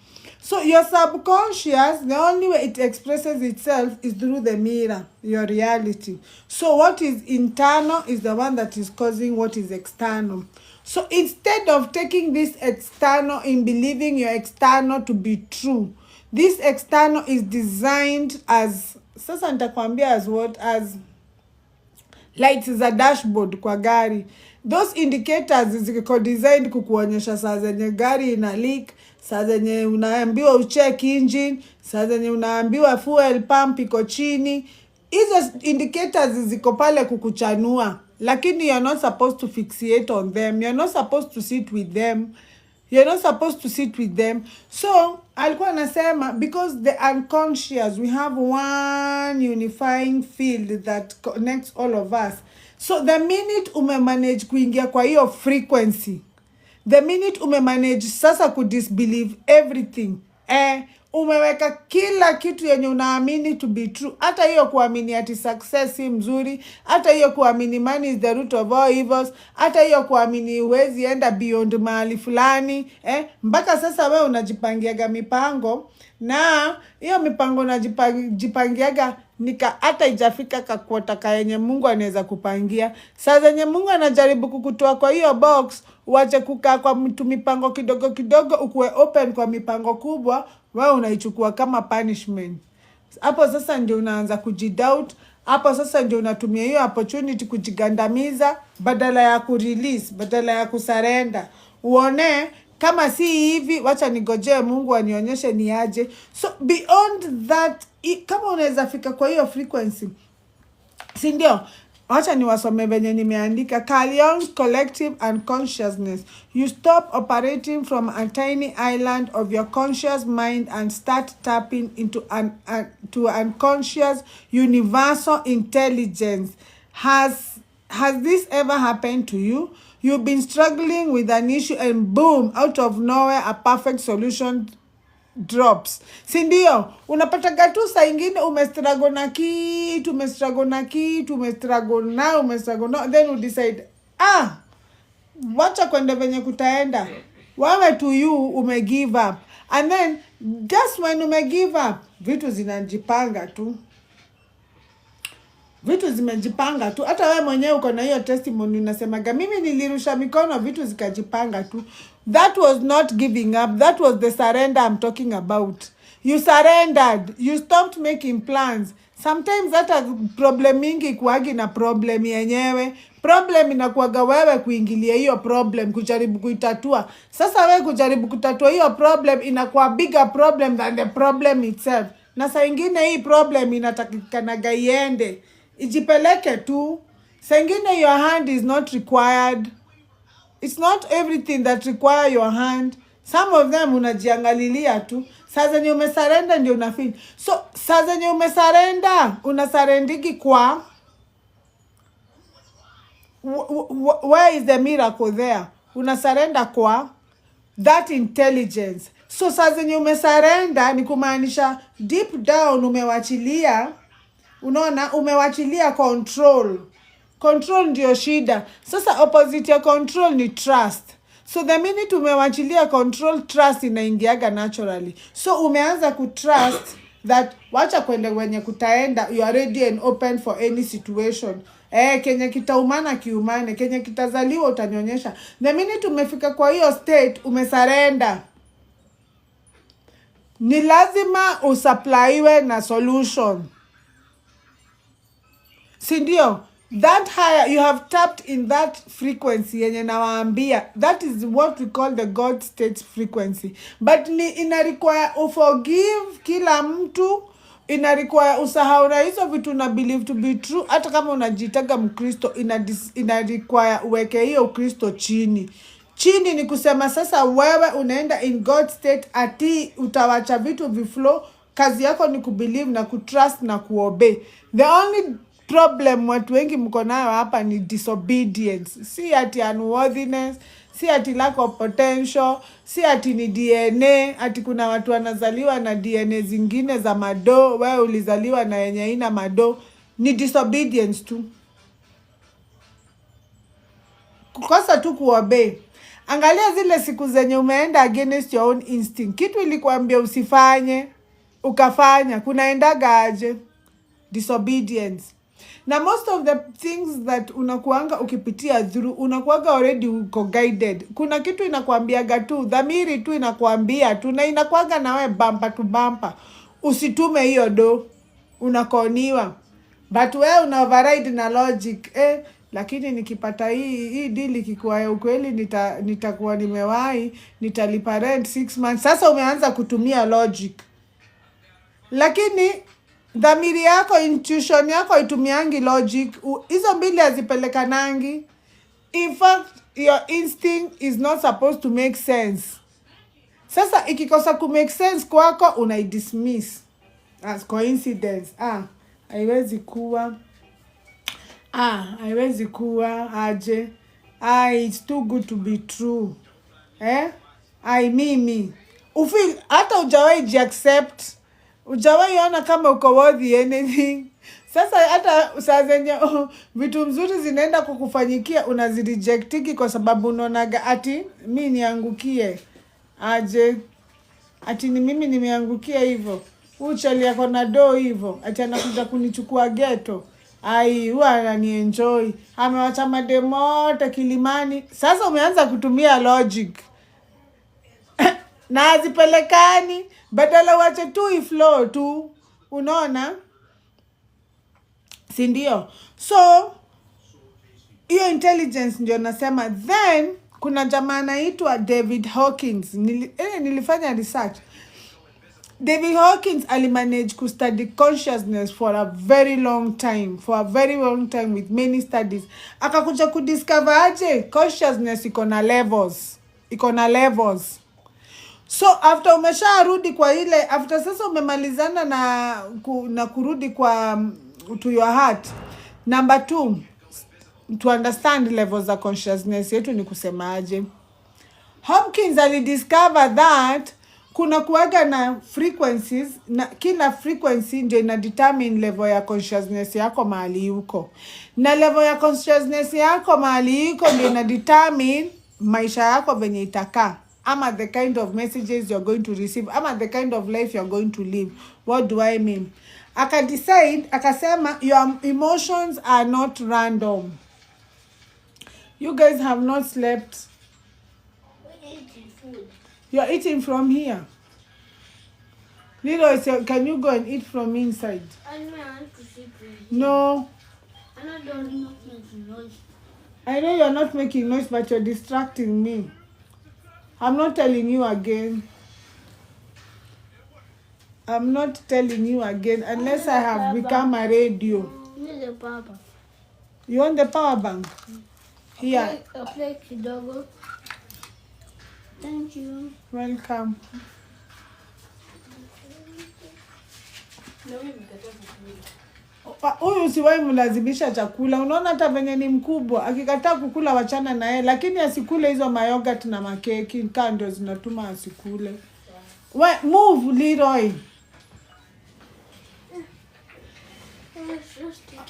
So your subconscious, the only way it expresses itself is through the mirror, your reality. So what is internal is the one that is causing what is external. So instead of taking this external and believing your external to be true, this external is designed as, sasa nitakwambia as what? As lights za dashboard kwa gari. Those indicators ziko designed kukuonyesha saa zenye gari ina leak, saa zenye unaambiwa ucheck engine, saa zenye unaambiwa fuel pump iko chini. Hizo indicators ziko pale kukuchanua, lakini you're not supposed to fixate on them. You're not supposed to sit with them. You're not supposed to sit with them. So, alikuwa nasema, because the unconscious, we have one unifying field that connects all of us. So, the minute umemanage kuingia kwa hiyo frequency, the minute umemanage sasa kudisbelieve everything, umeweka kila kitu yenye unaamini to be true. Hata hiyo kuamini ati success si mzuri, hata hiyo kuamini money is the root of all evils, hata hiyo kuamini huwezi enda beyond mahali fulani, mpaka sasa wewe unajipangiaga mipango, na hiyo mipango unajipangiaga hata ijafika kakuota yenye Mungu anaweza kupangia. Saa zenye Mungu anajaribu kukutoa kwa hiyo box, uache kukaa kwa mtu mipango kidogo kidogo, ukuwe open kwa mipango kubwa, wewe unaichukua kama punishment. Hapo sasa ndio unaanza kujidoubt. Hapo sasa ndio unatumia hiyo opportunity kujigandamiza badala ya kurelease, badala ya kusurrender. Uone kama si hivi, wacha nigojee Mungu anionyeshe ni aje. So beyond that, kama unaweza fika kwa hiyo frequency, si ndio? Wacha niwasome venye nimeandika. Carl Jung's collective unconsciousness. You stop operating from a tiny island of your conscious mind and start tapping into to unconscious universal intelligence. Has this ever happened to you? You've been struggling with an issue and boom, out of nowhere a perfect solution drops. Si ndio? Unapata gatu saa ingine umestruggle na kitu, then you decide, wacha kwenda venye kutaenda. Wewe to you umegive up. And then just when umegive up, vitu zinajipanga tu. Vitu zimejipanga tu. Hata wewe mwenyewe uko na hiyo testimony unasemaga mimi nilirusha mikono vitu zikajipanga tu. That was not giving up. That was the surrender I'm talking about. You surrendered. You stopped making plans. Sometimes hata problem mingi kuagi na problem yenyewe. Problem inakuaga wewe kuingilia hiyo problem, kujaribu kuitatua. Sasa wewe kujaribu kutatua hiyo problem inakuwa bigger problem than the problem itself. Na saa ingine hii problem inatakikanaga iende. Ijipeleke tu. Saa ingine your hand is not required. It's not everything that require your hand. Some of them unajiangalilia tu. Saa zenye umesurrender ndio unafeel. So saa zenye umesurrender, unasarendiki kwa where is the miracle there? Unasurrender kwa that intelligence. So saa zenye umesurrender ni kumaanisha deep down umewachilia. Unaona, umewachilia control. Control ndio shida. Sasa opposite ya control ni trust. So the minute umewachilia control, trust inaingiaga naturally. So umeanza kutrust that wacha kwende wenye kutaenda, you are ready and open for any situation. Kenye kitaumana kiumane, kenye kitazaliwa utanyonyesha. The minute umefika kwa hiyo state, umesurrender. Ni lazima usupplywe na solution. Si ndio? That higher, you have tapped in that frequency yenye nawaambia. That is what we call the God state frequency. But ina require uforgive kila mtu. Ina require usahau na hizo vitu na believe to be true. Hata kama unajitaga Mkristo, ina require uweke hiyo Ukristo chini. Chini ni kusema sasa wewe unaenda in God state, ati utawacha vitu viflow. Kazi yako ni kubelieve na kutrust na kuobey. The only problem watu wengi mko nayo hapa ni disobedience. Si ati unworthiness, si ati lack of potential, si ati ni DNA, ati kuna watu wanazaliwa na DNA zingine za mado, wewe ulizaliwa na yenye haina mado. Ni disobedience tu. Kukosa tu kuobey. Angalia zile siku zenye umeenda against your own instinct. Kitu ilikuambia usifanye, ukafanya. Kunaendaga aje? Disobedience. Na most of the things that unakuanga ukipitia through, unakuanga already uko guided. Kuna kitu inakuambiaga tu, dhamiri tu inakuambia tu, na inakuanga na we bumper to bumper. Usitume hiyo do, unakoniwa. But we una override na logic. Lakini nikipata hii deal ikikuwa ya ukweli nitakuwa nimewahi, nitalipa rent 6 months. Sasa umeanza kutumia logic. Lakini dhamiri yako, intuition yako itumiangi logic. Hizo mbili hazipelekanangi. In fact, your instinct is not supposed to make sense. Sasa ikikosa ku make sense kwako, unaidismiss as coincidence. Haiwezi kuwa. Haiwezi kuwa aje. It's too good to be true. Mimi. ufeel hata hujawahi accept, hujawahi ona kama uko worthy anything. Sasa hata saa zenye vitu mzuri zinaenda kukufanyikia unazirejectiki kwa sababu unaonaga ati mimi niangukie aje, ati ni mimi nimeangukia hivyo. Uchali yako na do hivyo, ati anakuja kunichukua ghetto. Ai, huwa ananienjoy. Amewacha mademote Kilimani. Sasa umeanza kutumia logic. Na hazipelekani, badala wache tu iflow tu. Unaona? Si ndio? So, hiyo intelligence ndio nasema. Then, kuna jamaa anaitwa David Hawkins. Nilifanya research. David Hawkins alimanage to study consciousness for a very long time. For a very long time with many studies. Akakuja kudiscover aje consciousness iko na levels. Iko na levels. So after umesharudi kwa ile, after sasa umemalizana na kurudi kwa to your heart. Number 2, to understand levels of consciousness yetu ni kusema aje. Hopkins alidiscover that kuna kuwaga na frequencies, na kila frequency ndio ina determine level ya consciousness yako mahali yuko. Na level ya consciousness yako mahali yuko ndio ina determine maisha yako venye itakaa. Ama the kind of messages you're going to receive. Ama the kind of life you're going to live. What do I mean? Akasema, your emotions are not random. You guys have not slept. We're eating food. You're eating from here. Leroy, can you go and eat from inside? I want to sleep with you. No. I'm not doing noise. I know you're not making noise, but you're distracting me. I'm not telling you again. I'm not telling you again unless I have become a radio. Need the power bank. You want the power bank? Here. I'll play kidogo. Thank you. Welcome. Huyu usiwahi mlazimisha chakula. Unaona hata venye ni mkubwa. Akikataa kukula wachana na yeye. Lakini asikule hizo mayogurt na makeki. Kaa ndio zinatuma asikule. Move, Leroy.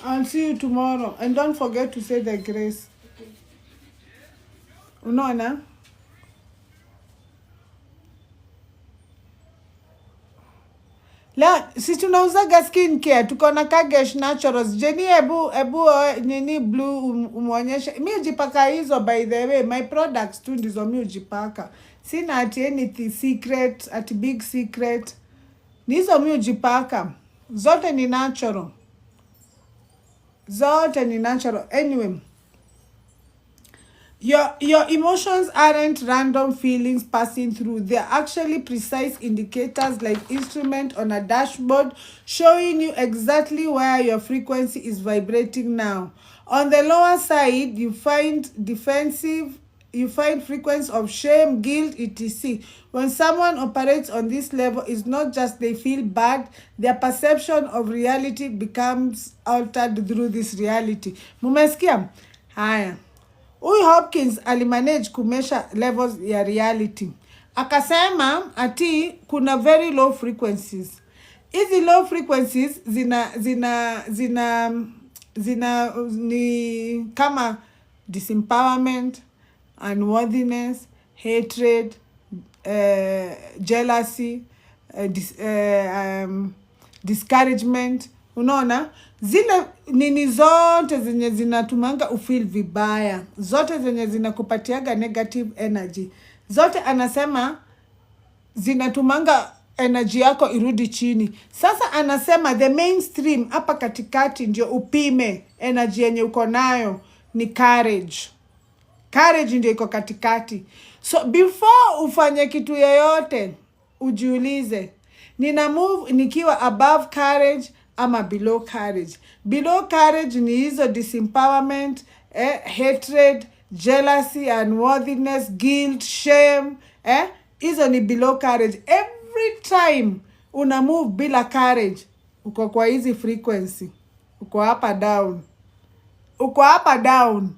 I'll see you tomorrow. And don't forget to say the grace. Unaona? La, si tunauzaga skin care, tuko na Kagesh Naturals. Jenny, ebu nini blue umuonyeshe. Mi ujipaka hizo, by the way. My products tu ndizo mi ujipaka. Sina ati anything secret, ati big secret. Nizo mi ujipaka. Zote ni natural. Zote ni natural. Anyway. Your emotions aren't random feelings passing through. They're actually precise indicators like instrument on a dashboard showing you exactly where your frequency is vibrating now. On the lower side, you find frequency of shame, guilt, etc. When someone operates on this level, it's not just they feel bad, their perception of reality becomes altered through this reality. Mumesikia? Haya. Huyu Hopkins alimanage kumesha levels ya reality. Akasema ati kuna very low frequencies. Hizi low frequencies ni kama disempowerment, unworthiness, hatred, jealousy, discouragement. Unaona? Zile nini zote zenye zinatumanga ufeel vibaya. Zote zenye zinakupatiaga negative energy. Zote anasema zinatumanga energy yako irudi chini. Sasa anasema the mainstream hapa katikati ndio upime energy yenye uko nayo ni courage. Courage ndio iko katikati. So before ufanye kitu yoyote ujiulize, nina move nikiwa above courage ama below courage. Below courage ni hizo disempowerment, hatred, jealousy, unworthiness, guilt, shame. Hizo ni below courage. Every time una move bila courage, uko kwa hizi frequency. Uko hapa down. Uko hapa down.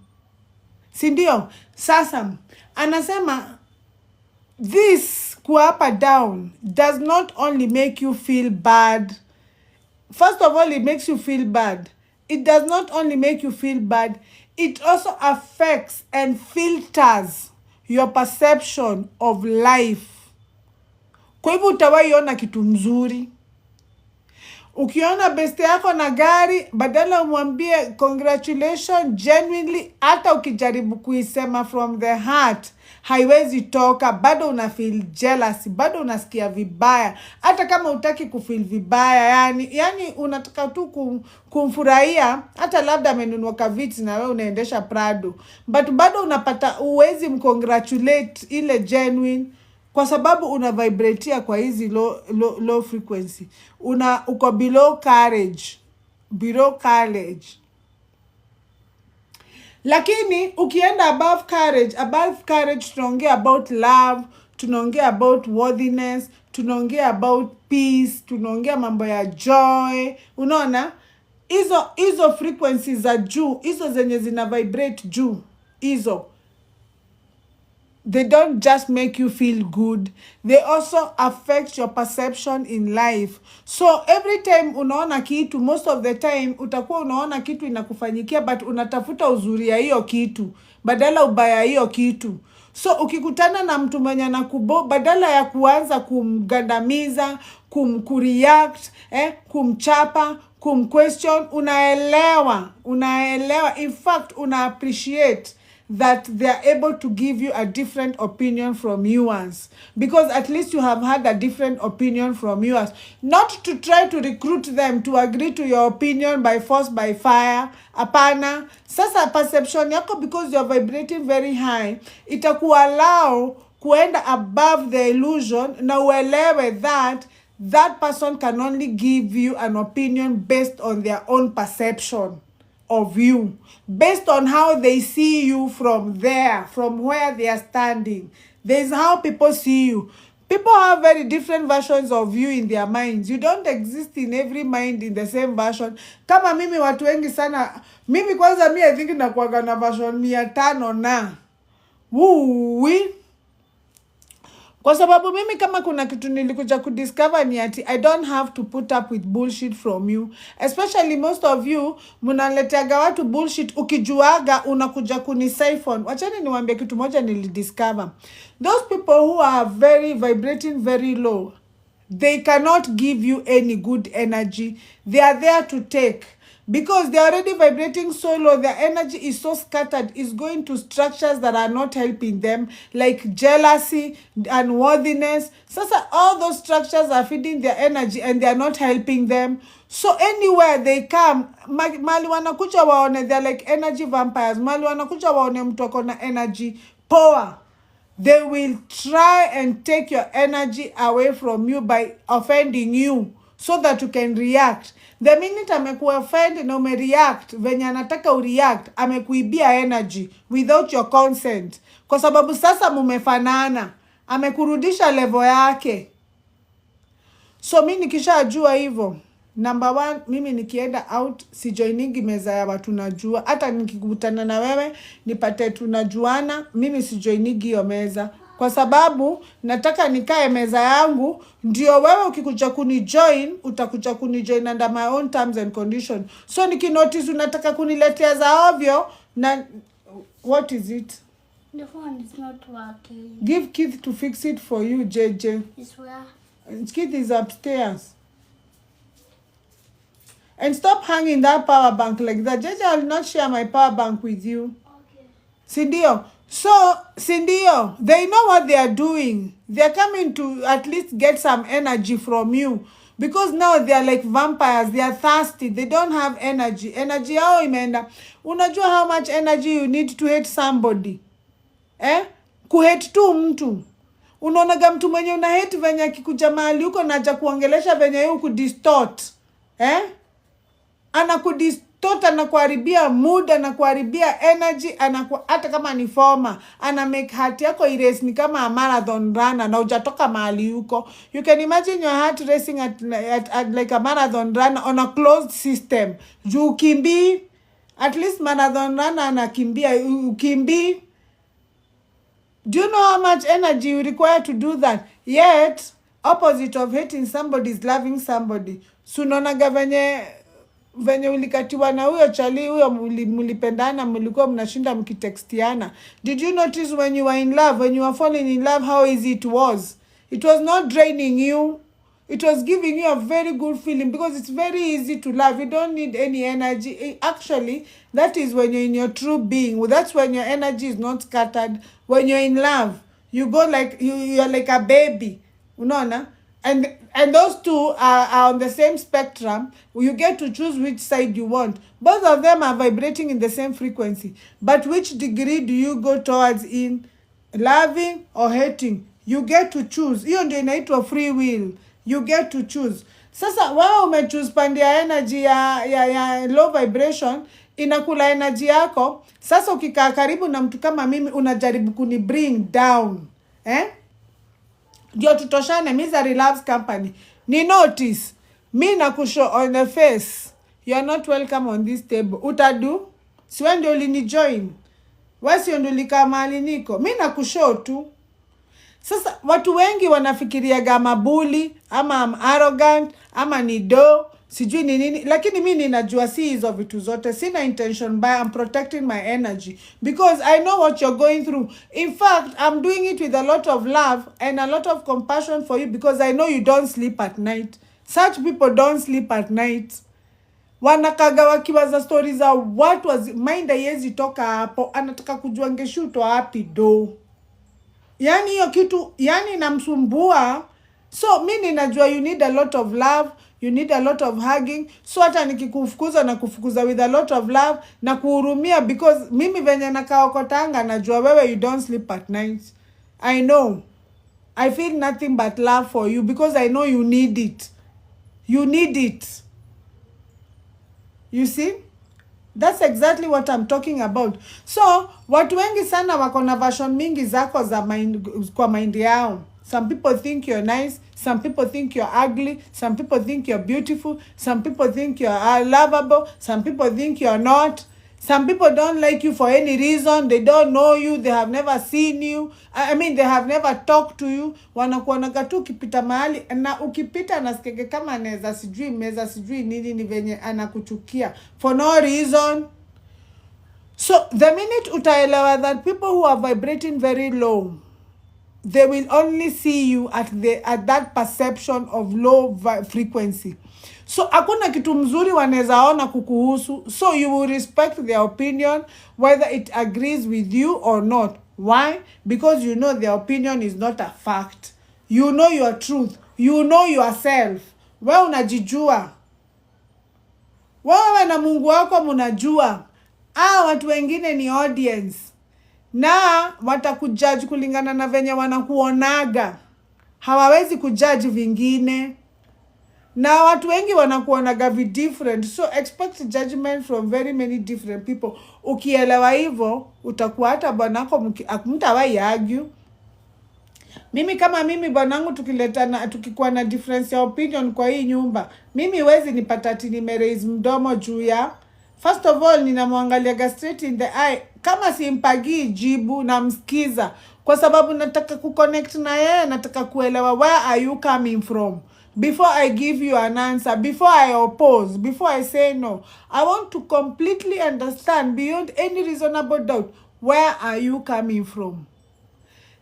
Si ndio? Sasa, anasema, this kuwa up and down does not only make you feel bad. First of all, it makes you feel bad. It does not only make you feel bad, it also affects and filters your perception of life. Kwa hivyo utawaiona kitu mzuri. Ukiona beste yako na gari, badala umwambie congratulations genuinely, hata ukijaribu kuisema from the heart, haiwezi toka, bado una feel jealous, bado unasikia vibaya. Hata kama utaki kufeel vibaya, yani unataka tu kumfurahia, hata labda amenunua kaviti na wewe unaendesha Prado. But bado unapata uwezi mcongratulate ile genuine, kwa sababu una vibratea kwa hizi low frequency. Uko below courage. Lakini ukienda above courage tunaongea about love, tunaongea about worthiness, tunaongea about peace, tunaongea mambo ya joy. Unaona? Hizo frequencies za juu, hizo zenye zina vibrate juu, hizo they don't just make you feel good, they also affect your perception in life. So every time unaona kitu, most of the time utakuwa unaona kitu inakufanyikia, but unatafuta uzuri ya hiyo kitu badala ubaya hiyo kitu. So ukikutana na mtu mwenye anakubo, badala ya kuanza kumgandamiza, kumreact, kumchapa, kumquestion, unaelewa, in fact una appreciate that they are able to give you a different opinion from yours, because at least you have had a different opinion from yours. Not to try to recruit them to agree to your opinion by force, by fire. Apana. Sasa perception yako, because you are vibrating very high, itakuallow kuenda above the illusion na uelewe that person can only give you an opinion based on their own perception of you, based on how they see you from where they are standing. There's how people see you. People have very different versions of you in their minds. You don't exist in every mind in the same version. Kama mimi watu wengi sana, mimi kwanza I think nakuwaga na version 500 na. Kwa sababu mimi kama kuna kitu nilikuja kudiscover ni ati I don't have to put up with bullshit from you. Especially most of you, mnaleteaga watu bullshit, ukijuaga unakuja kunisiphon. Wachani niwaambie kitu moja nilidiscover. Those people who are vibrating very low, they cannot give you any good energy. They are there to take. Because they are already vibrating so low, their energy is so scattered, is going to structures that are not helping them, like jealousy, unworthiness. Sasa all those structures are feeding their energy and they are not helping them. So anywhere they come, mali wanakuja waone, they're like energy vampires. Mali wanakuja waone mtu ako na energy power, they will try and take your energy away from you by offending you, so that you can react. The minute amekuoffend na umereact venye anataka ureact, amekuibia energy without your consent. Kwa sababu sasa mumefanana, amekurudisha level yake. So mimi nikishajua hivyo, number 1, mimi nikienda out sijoiningi meza ya watu najua. Hata nikikutana na wewe nipate tunajuana, mimi sijoiningi hiyo meza. Kwa sababu nataka nikae meza yangu, ndio wewe ukikuja kunijoin, utakuja kunijoin under my own terms and conditions. So nikinotice unataka kuniletea za ovyo, na what is it? The phone is not working. Give Keith to fix it for you, JJ. It's where? Keith is upstairs. And stop hanging that power bank like that. JJ, I will not share my power bank with you. Okay. Sindio? So, Sindio, they know what they are doing. They are coming to at least get some energy from you. Because now they are like vampires. They are thirsty. They don't have energy. Energy yao imeenda. Unajua how much energy you need to hate somebody? Kuhate tu mtu. Unaonaga mtu mwenye unahate venye akikuja mahali huko naja kuongelesha venye yeye kudistort. Anakudistort, anakuharibia mood, anakuharibia energy, hata kama ni former, ana make heart yako irace ni kama a marathon runner na hujatoka mahali huko. You can imagine your heart racing at like a marathon runner on a closed system. Juu kimbi, at least marathon runner anakimbia, ukimbi. Do you know how much energy you require to do that? Yet, opposite of hating somebody is loving somebody. Sunonaga venye ulikatiwa na huyo chali huyo mulipendana, mulikuwa mnashinda mkitextiana. Did you notice when you were in love, when you were falling in love, how easy it was? It was not draining you. It was giving you a very good feeling because it's very easy to love. You don't need any energy. Actually, that is when you're in your true being. That's when your energy is not scattered. When you're in love, you go like you're like a baby. Unaona? And those two are on the same spectrum. You get to choose which side you want. Both of them are vibrating in the same frequency. But which degree do you go towards in loving or hating? You get to choose. Hiyo ndio inaitwa free will. You get to choose. Sasa wewe umechoose pande ya energy ya low vibration, inakula energy yako. Sasa ukikaa karibu na mtu kama mimi unajaribu kuni bring down. Ndio tutoshane. Misery loves company. Ni notice. Mi nakushow on the face. You are not welcome on this table. Utadu? Siwe ndio ulinijoin. Wasi ndio ulikaa mahali niko. Mi nakushow tu. Sasa watu wengi wanafikiriaga mabuli ama I'm arrogant ama ni sijui ni nini, lakini mimi ninajua si hizo vitu zote. Sina intention by I'm protecting my energy because I know what you're going through. In fact, I'm doing it with a lot of love and a lot of compassion for you because I know you don't sleep at night. Such people don't sleep at night. Wanakaga wakiwaza stories za watu mind haiwezi toka hapo, anataka kujua ngeshuto wapi Yani hiyo kitu, yani namsumbua. So mimi ninajua you need a lot of love, you need a lot of hugging. So hata nikikufukuza na kufukuza with a lot of love na kuhurumia because mimi venye nakaokotanga najua wewe you don't sleep at night. I know. I feel nothing but love for you because I know you need it. You need it. You see? That's exactly what I'm talking about. So, watu wengi sana wako na version mingi zako za kwa mind yao. Some people think you're nice. Some people think you're ugly. Some people think you're beautiful. Some people think you're lovable. Some people think you're not. Some people don't like you for any reason. They don't know you. They have never seen you. I mean, they have never talked to you. Wanakuonaga tu ukipita mahali. Na ukipita nasikeke kama anaweza sijui meza sijui nini ni venye anakuchukia. For no reason. So, the minute utaelewa that people who are vibrating very low, they will only see you at that perception of low frequency. So hakuna kitu mzuri wanaweza ona kukuhusu. So you will respect their opinion whether it agrees with you or not. Why? Because you know their opinion is not a fact. You know your truth. You know yourself. Wewe unajijua. Wewe na Mungu wako mnajua. Watu wengine ni audience. Na watakujudge kulingana na venye wanakuonaga. Hawawezi kujudge vingine. Na watu wengi wanakuonaga different. So expect judgment from very many different people. Ukielewa hivyo, utakuwa hata bwanako mtawahi argue. Mimi kama mimi bwanangu tukikuwa na difference ya opinion kwa hii nyumba, mimi huwezi nipata ati nimeraise mdomo juu ya. First of all, ninamwangalia straight in the eye. Kama simpagii jibu na msikiza. Kwa sababu nataka kuconnect na yeye, nataka kuelewa where are you coming from. Before I give you an answer, before I oppose, before I say no, I want to completely understand beyond any reasonable doubt, where are you coming from?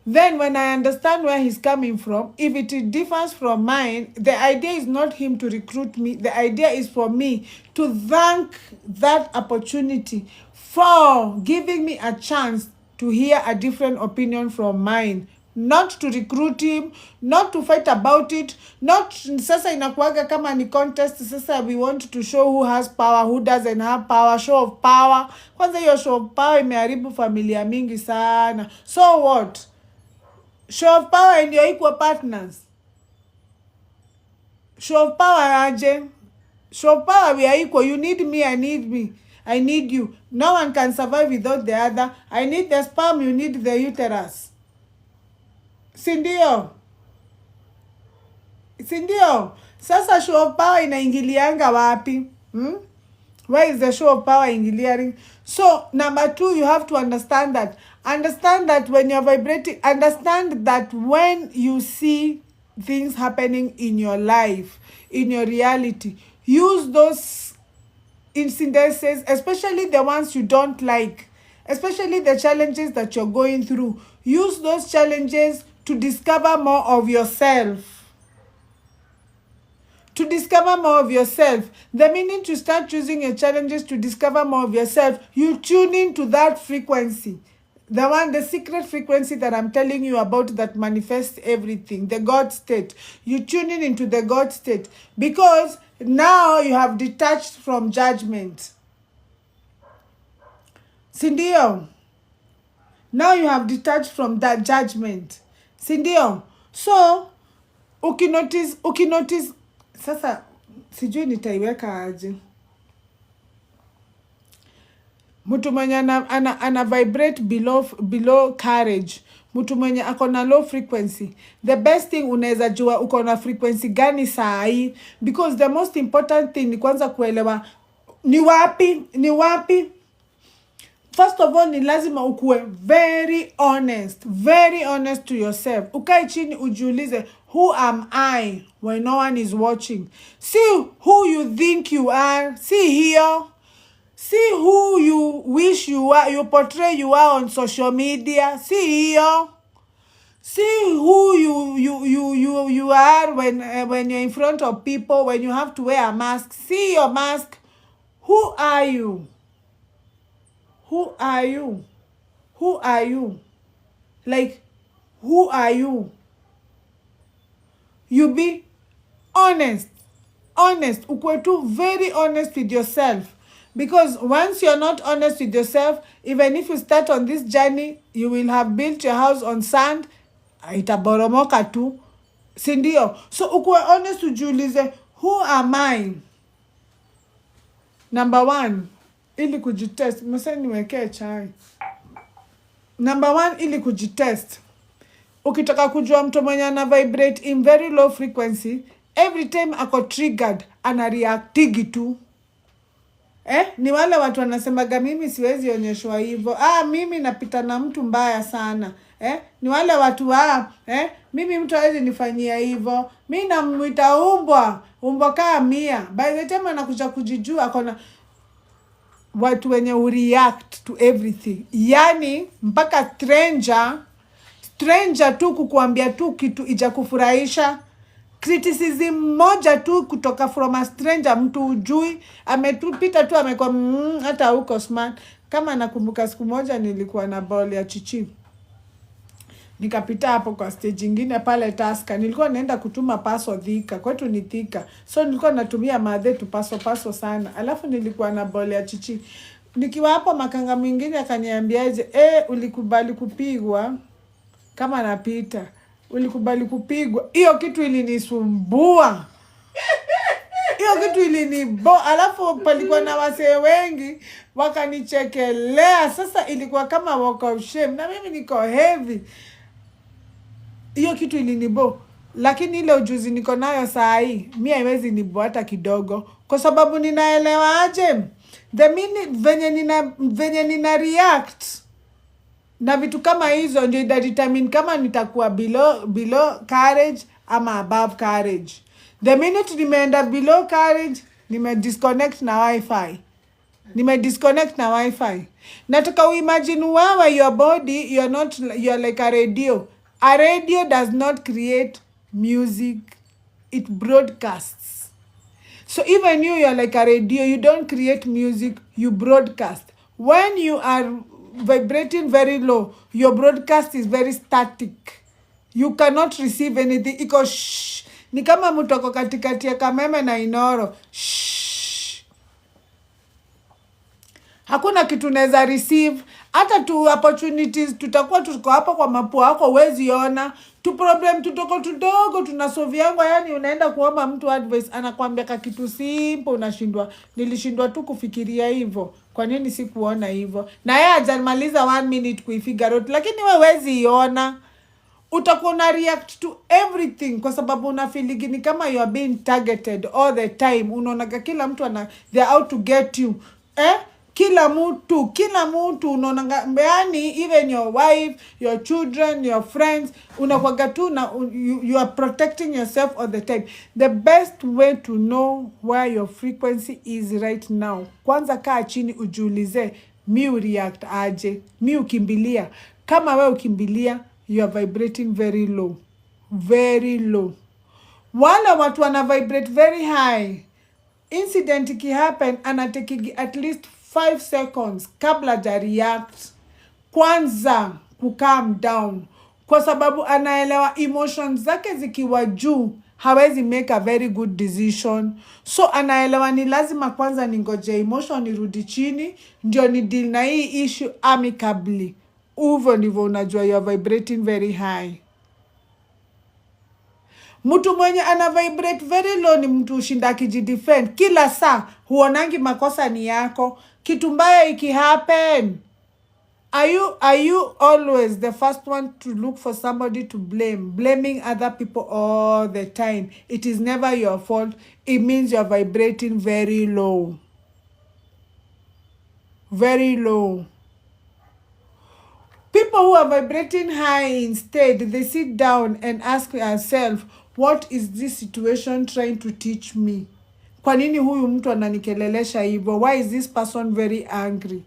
Then when I understand where he's coming from, if it differs from mine, the idea is not him to recruit me. The idea is for me to thank that opportunity for giving me a chance to hear a different opinion from mine. Not to recruit him, not to fight about it, not sasa inakuaga kama ni contest. Sasa we want to show who has power, who doesn't have power, show of power. Kwanza hiyo show of power imeharibu familia mingi sana. So what? Show of power and your equal partners. Show of power aje. Show of power we are equal. You need me, I need me. I need you. No one can survive without the other. I need the sperm, you need the uterus. Sindio? Sasa show of power inaingilianga wapi? Where is the show of power ingiliaring? So, number 2, you have to understand that understand that when you're vibrating, understand that when you see things happening in your life, in your reality, use those incidences, especially the ones you don't like, especially the challenges that you're going through. Use those challenges to discover more of yourself. To discover more of yourself. The minute you start choosing your challenges to discover more of yourself, you tune into that frequency. The secret frequency that I'm telling you about that manifests everything, the God state. You tune into the God state because now you have detached from judgment. Sindio? Now you have detached from that judgment. Sindio? So, ukinotice, sasa, sijui nitaiweka aje. Mtu mwenye ana vibrate below courage. Mtu mwenye akona low frequency. The best thing unaweza jua uko na frequency gani saa hii. Because the most important thing ni kwanza kuelewa ni wapi. First of all, ni lazima ukue very honest to yourself. Ukae chini ujiulize, who am I when no one is watching? See who you think you are. See here. See who you wish you are, you portray you are on social media. See here. See who you are when you're in front of people, when you have to wear a mask. See your mask. Who are you? Who are you? Who are you? Like, who are you? You be honest. Ukwe tu very honest with yourself. Because once you're not honest with yourself, even if you start on this journey, you will have built your house on sand, itaboromoka tu. Sindio? So ukwe honest ujiulize, who am I? Number 1, ili kujitest. Mse niwekee chai. Number 1, ili kujitest. Ukitaka kujua mtu mwenye ana vibrate in very low frequency, every time ako triggered, ana reactigi tu. Ni wale watu wanasemaga mimi siwezi onyeshwa hivyo. Mimi napita na mtu mbaya sana. Ni wale watu mimi mtu hawezi nifanyia hivyo. Mimi namuita umbwa kaa 100. By the time anakuja kujijua akona watu wenye react to everything. Yani mpaka stranger tu kukuambia tu kitu ijakufurahisha. Criticism moja tu kutoka from a stranger, mtu ujui, ametupita tu amekuwa hata huko smart. Kama nakumbuka siku moja nilikuwa na ball ya chichi. Nikapita hapo kwa stage nyingine pale Taska. Nilikuwa naenda kutuma paso Thika. Kwetu ni Thika. So nilikuwa natumia madhe tu paso sana. Alafu nilikuwa na ball ya chichi. Nikiwa hapo makanga mwingine akaniambiaje, ulikubali kupigwa kama napita. Ulikubali kupigwa. Hiyo kitu ilinisumbua. Alafu palikuwa na wasee wengi wakanichekelea. Sasa ilikuwa kama walk of shame. Na mimi niko heavy. Hiyo kitu ilinibo. Lakini ile ujuzi niko nayo saa hii, mimi haiwezi nibo hata kidogo. Kwa sababu ninaelewa aje. The minute venye nina react na vitu kama hizo ndio determine kama nitakuwa below courage ama above courage. The minute nimeenda below courage, disconnect na wifi. Nataka uimagine wewe, your body, you're like a radio. A radio does not create music, it broadcasts. So even you're like a radio, you don't create music, you broadcast. When you are vibrating very low, your broadcast is very static. You cannot receive anything. Iko shh. Ni kama mutoko katikati ya Kameme na Inoro. Shh. Hakuna kitu neza receive. Hata tu opportunities tutakuwa tuko hapa kwa mapua yako huwezi ona. Tu problem tudogo tunasolviangwa. Yani unaenda kuomba mtu advice, anakuambia kitu simple, unashindwa. Nilishindwa tu kufikiria hivyo. Kwa nini sikuona hivyo? Na yeye hajamaliza 1 minute kuifigure out, lakini wewe huwezi iona. Utakuwa na react to everything kwa sababu una feeling ni kama you are being targeted all the time. Unaona kila mtu they are out to get you. kila mtu unaona, yani even your wife, your children, your friends, unakuwaga tu na you are protecting yourself all the time. The best way to know where your frequency is right now, kwanza kaa chini ujiulize, mi react aje, mi ukimbilia. Kama we ukimbilia, you are vibrating very low, very low. Wale watu wana vibrate very high, incident ki happen, anateki at least 5 seconds kabla ja react, kwanza ku calm down, kwa sababu anaelewa emotions zake zikiwa juu hawezi make a very good decision. So anaelewa ni lazima kwanza ningoje emotion irudi chini ndio ni deal na hii issue amicably. Uvo ndivyo unajua you are vibrating very high. Mtu mwenye ana vibrate very low ni mtu ushinda akijidefend kila saa, huonangi makosa ni yako. Kitu mbaya iki happen, are you always the first one to look for somebody to blame, blaming other people all the time? It is never your fault. It means you are vibrating very low, very low. People who are vibrating high, instead they sit down and ask yourself, what is this situation trying to teach me? Kwa nini huyu mtu ananikelelesha hivyo? Why is this person very angry?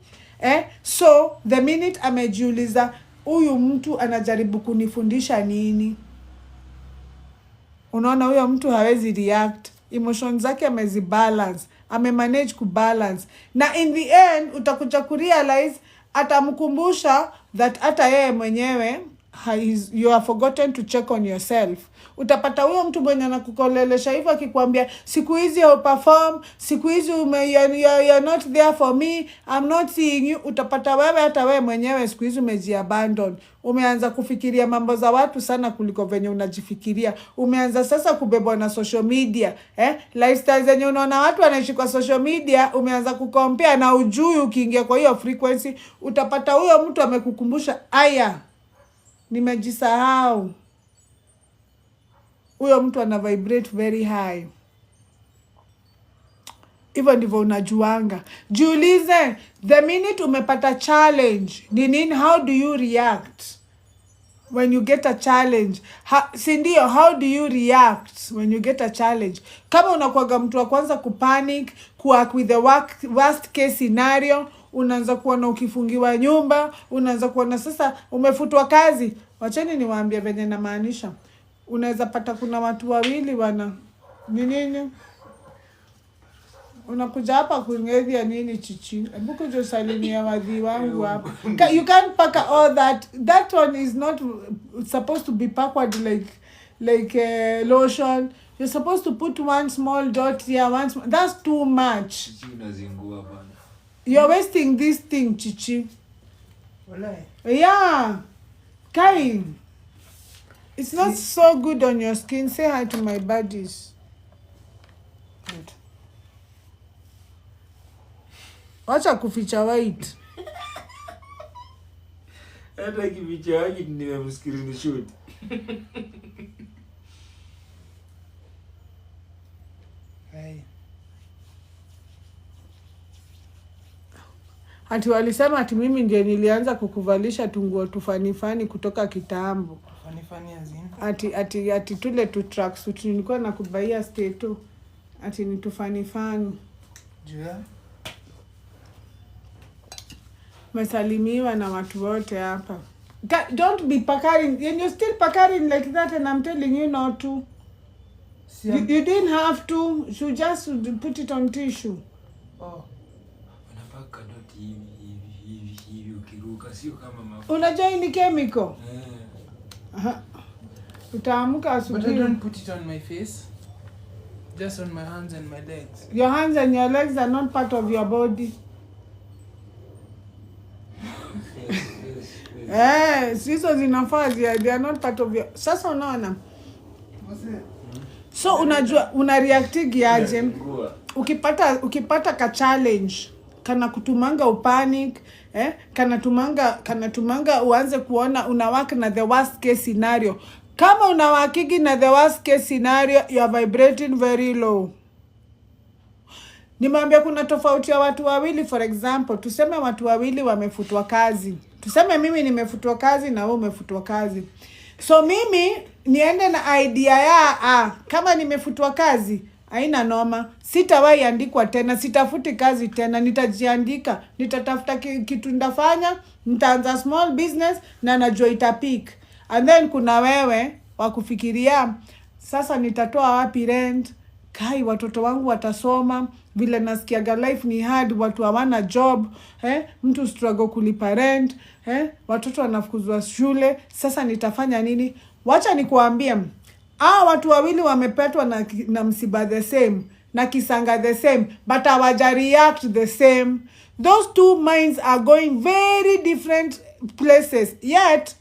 So the minute amejiuliza huyu mtu anajaribu kunifundisha nini, unaona huyo mtu hawezi react, emotions zake amezibalance, amemanage kubalance, na in the end utakuja kurealize atamkumbusha that hata yeye mwenyewe you have forgotten to check on yourself. Utapata huyo mtu mwenye anakukolelesha hivyo akikwambia siku hizi you perform, siku hizi you're not there for me, I'm not seeing you. Utapata wewe hata wewe mwenyewe siku hizi umejiabandon. Umeanza kufikiria mambo za watu sana kuliko venye unajifikiria. Umeanza sasa kubebwa na social media. Lifestyle zenye unaona watu wanaishi kwa social media, umeanza kukompea na ujui ukiingia kwa hiyo frequency. Utapata huyo mtu amekukumbusha, aya, nimejisahau. Huyo mtu ana vibrate very high. Hivyo ndivyo unajuanga. Jiulize, the minute umepata challenge, ni nini, how do you react when you get a challenge? Sindio, how do you react when you get a challenge? Kama unakuwaga mtu wa kwanza kupanic, kuact with the worst case scenario, unaanza kuona ukifungiwa nyumba, unaanza kuona sasa umefutwa kazi. Wacheni niwaambie venye na maanisha. Unaweza pata kuna watu wawili wana nini, unakuja hapa kungevia nini chichi, hebu kuja salimia wadhi wangu hapa. You can't pack all that one is not supposed to be backward like lotion. You're supposed to put one small dot here, that's too much. Chichi unazingua bana. You're wasting this thing, chichi. Walai. Yeah. Kai. It's not so good on your skin. Say hi to my buddies. Good. Wacha kuficha white. Hata kificha white nimemscreenshot. Hai. Ati walisema ati mimi ndiye nilianza kukuvalisha tunguo tufanifani kutoka kitambo. Fanifani azin. Ati tule tu tracksuit nilikuwa nakubaia steto. Ati ni tufanifani. Jua. Mesalimiwa na watu wote hapa. Don't be pakaring. And you're still pakaring like that, and I'm telling you not to. You didn't have to. You just put it on tissue. Oh. Unapaka dot hivi ukiruka sio kama mafuta. Unajua ni chemical. Utaamka asubuhi. But I don't put it on my face. Just on my hands and my legs. Your hands and your legs are not part of your body. Sizo zinafaa, they are not part of your. Sasa unaona? So unajua unareactigi aje? Ukipata ka challenge kana kutumanga upanic, kana tumanga uanze kuona unawak na the worst case scenario. Kama unawakigi na the worst case scenario, you are vibrating very low. Nimwambia kuna tofauti ya watu wawili. For example, tuseme watu wawili wamefutwa kazi. Tuseme mimi nimefutwa kazi na wewe umefutwa kazi. So mimi niende na idea ya kama nimefutwa kazi, haina noma. Sitawahi andikwa tena, sitafuti kazi tena, nitajiandika, nitatafuta kitu ndafanya, nitaanza small business na najua itapik. And then kuna wewe wa kufikiria sasa nitatoa wapi rent? Kai, watoto wangu watasoma, vile nasikiaga life ni hard, watu hawana job, mtu struggle kulipa rent, watoto wanafukuzwa shule, sasa nitafanya nini? Wacha nikuambie, watu wawili wamepetwa na msiba the same, na kisanga the same, but hawaja react the same. Those two minds are going very different places, yet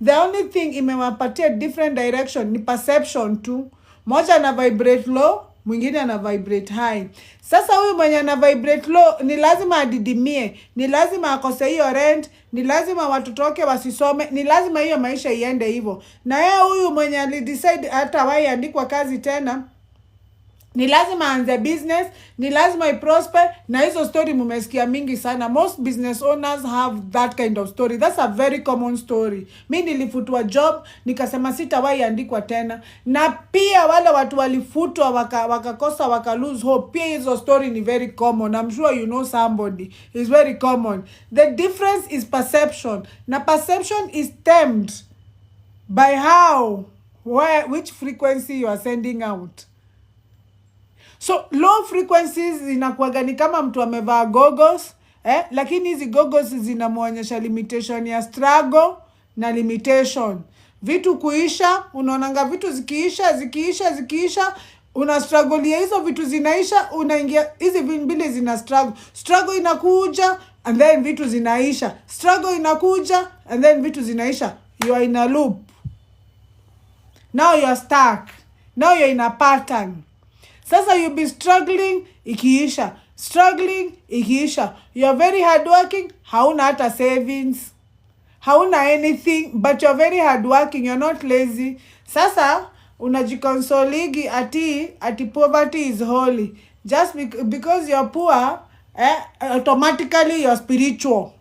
the only thing imewapatia different direction ni perception tu. Moja ana vibrate low, mwingine ana vibrate high. Sasa huyu mwenye ana vibrate low ni lazima adidimie, ni lazima akose hiyo rent, ni lazima watoto wake wasisome, ni lazima hiyo maisha iende hivyo. Na yeye huyu mwenye alidecide hata wahi andikwa kazi tena, ni lazima aanze business, ni lazima iprosper. Na hizo story mumesikia mingi sana. Most business owners have that kind of story. That's a very common story. Mimi nilifutwa job, nikasema sitawahi andikwa tena. Na pia wale watu walifutwa wakakosa waka lose hope. Pia hizo story ni very common. I'm sure you know somebody. It's very common. The difference is perception. Na perception is tempered by which frequency you are sending out. So low frequencies zinakuwaga ni kama mtu amevaa goggles, lakini hizi goggles zinamuonyesha limitation ya struggle na limitation. Vitu kuisha, unaonanga vitu zikiisha, una struggle ya hizo vitu zinaisha, unaingia hizi mbili zina struggle. Struggle inakuja and then vitu zinaisha. Struggle inakuja and then vitu zinaisha. You are in a loop. Now you are stuck. Now you are in a pattern. Sasa you be struggling, ikiisha. Struggling, ikiisha. You are very hardworking, hauna hata savings. Hauna anything, but you are very hardworking, you are not lazy. Sasa, unajikonsoligi ati poverty is holy. Just because you are poor, automatically you are spiritual.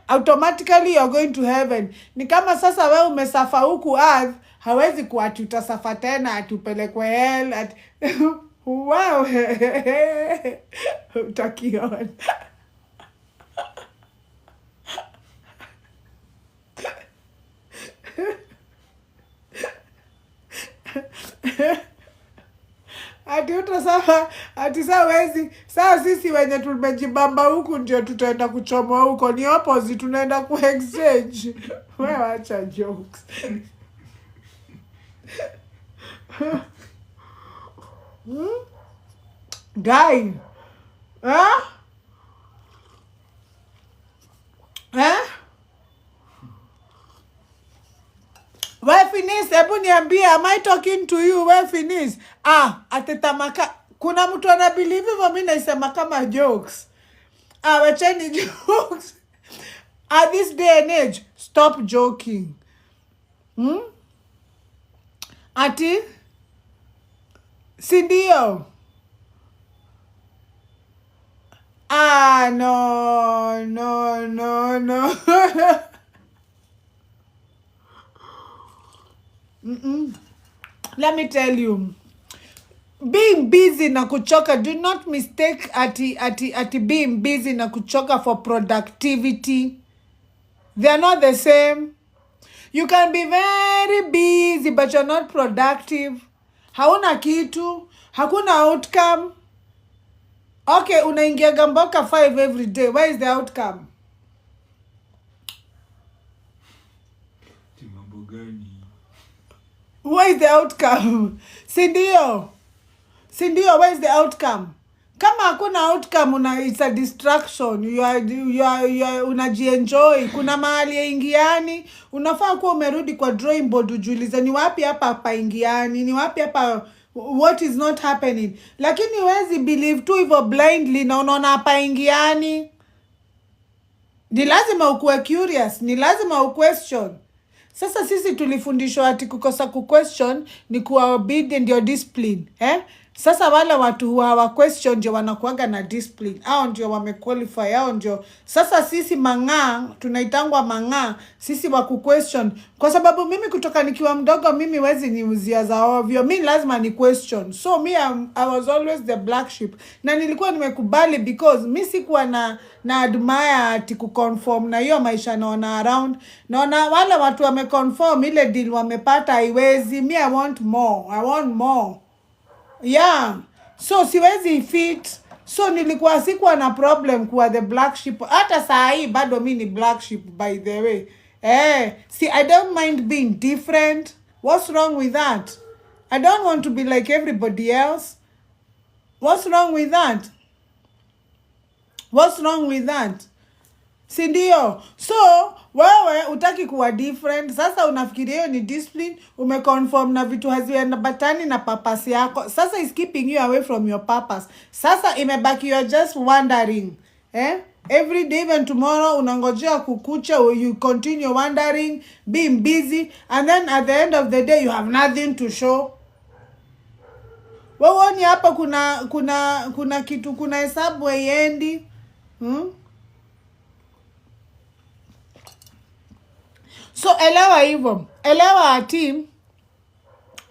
Automatically you are going to heaven. Ni kama sasa wewe umesafa huku earth, hawezi kuwa tutasafa tena atupelekwe hell wow. Utakiona. Ati saa wezi. Saa sisi wenye tumejibamba huku ndio tutaenda kuchomwa huko. Ni opposite, tunaenda ku-exchange. Wewe acha jokes. Guy. Where Finis, hebu niambie, am I talking to you? Where Finis? Atetamaka. Kuna mtu anabelieve hivyo, mimi naisema kama jokes. Wacheni jokes. At this day and age, stop joking. Ati? Sindio? No. Let me tell you, being busy na kuchoka, do not mistake ati being busy na kuchoka for productivity. They are not the same. You can be very busy but you're not productive. Hauna kitu, hakuna outcome. Okay, unaingia gamboka 5 every day. Where is the outcome? Where is the outcome? Sindio, where is the outcome? Kama hakuna outcome, it's a distraction. You are unajienjoy. Kuna mahali ya ingiani, unafaa kuwa umerudi kwa drawing board ujiulize ni wapi hapa ingiani, ni wapi hapa, what is not happening. Lakini huwezi believe tu hivyo blindly na unaona hapa ingiani. Ni lazima ukuwe curious, ni lazima uquestion. Sasa sisi tulifundishwa ati kukosa kuquestion ni kuwa obedient, your discipline. Sasa wale watu hawa question ndio wanakuaga na discipline. Hao ndio wamequalify, hao ndio. Sasa sisi mang'aa, tunaitangwa mang'aa, sisi wa question. Kwa sababu mimi kutoka nikiwa mdogo mimi wezi niuzia za ovyo. Mimi lazima ni question. So I was always the black sheep. Na nilikuwa nimekubali because mimi sikuwa na admire ati kuconform na hiyo maisha naona around. Naona wale watu wameconform ile deal wamepata haiwezi. Me I want more. Yeah, so siwezi fit. So nilikuwa sikuwa na problem kuwa the black sheep. Hata saa hii bado mi ni black sheep by the way. See, I don't mind being different. What's wrong with that? I don't want to be like everybody else. What's wrong with that? What's wrong with that? Si ndio? So, wewe utaki kuwa different. Sasa unafikiria hiyo ni discipline. Umeconform na vitu haziambatani na purpose yako. Sasa is keeping you away from your purpose. Sasa imebaki you are just wandering. Every day, even tomorrow, unangojea kukucha, you continue wandering, being busy, and then at the end of the day, you have nothing to show. Wewe ni hapa kuna kitu, kuna hesabu haiendi. So elewa hivyo. Elewa team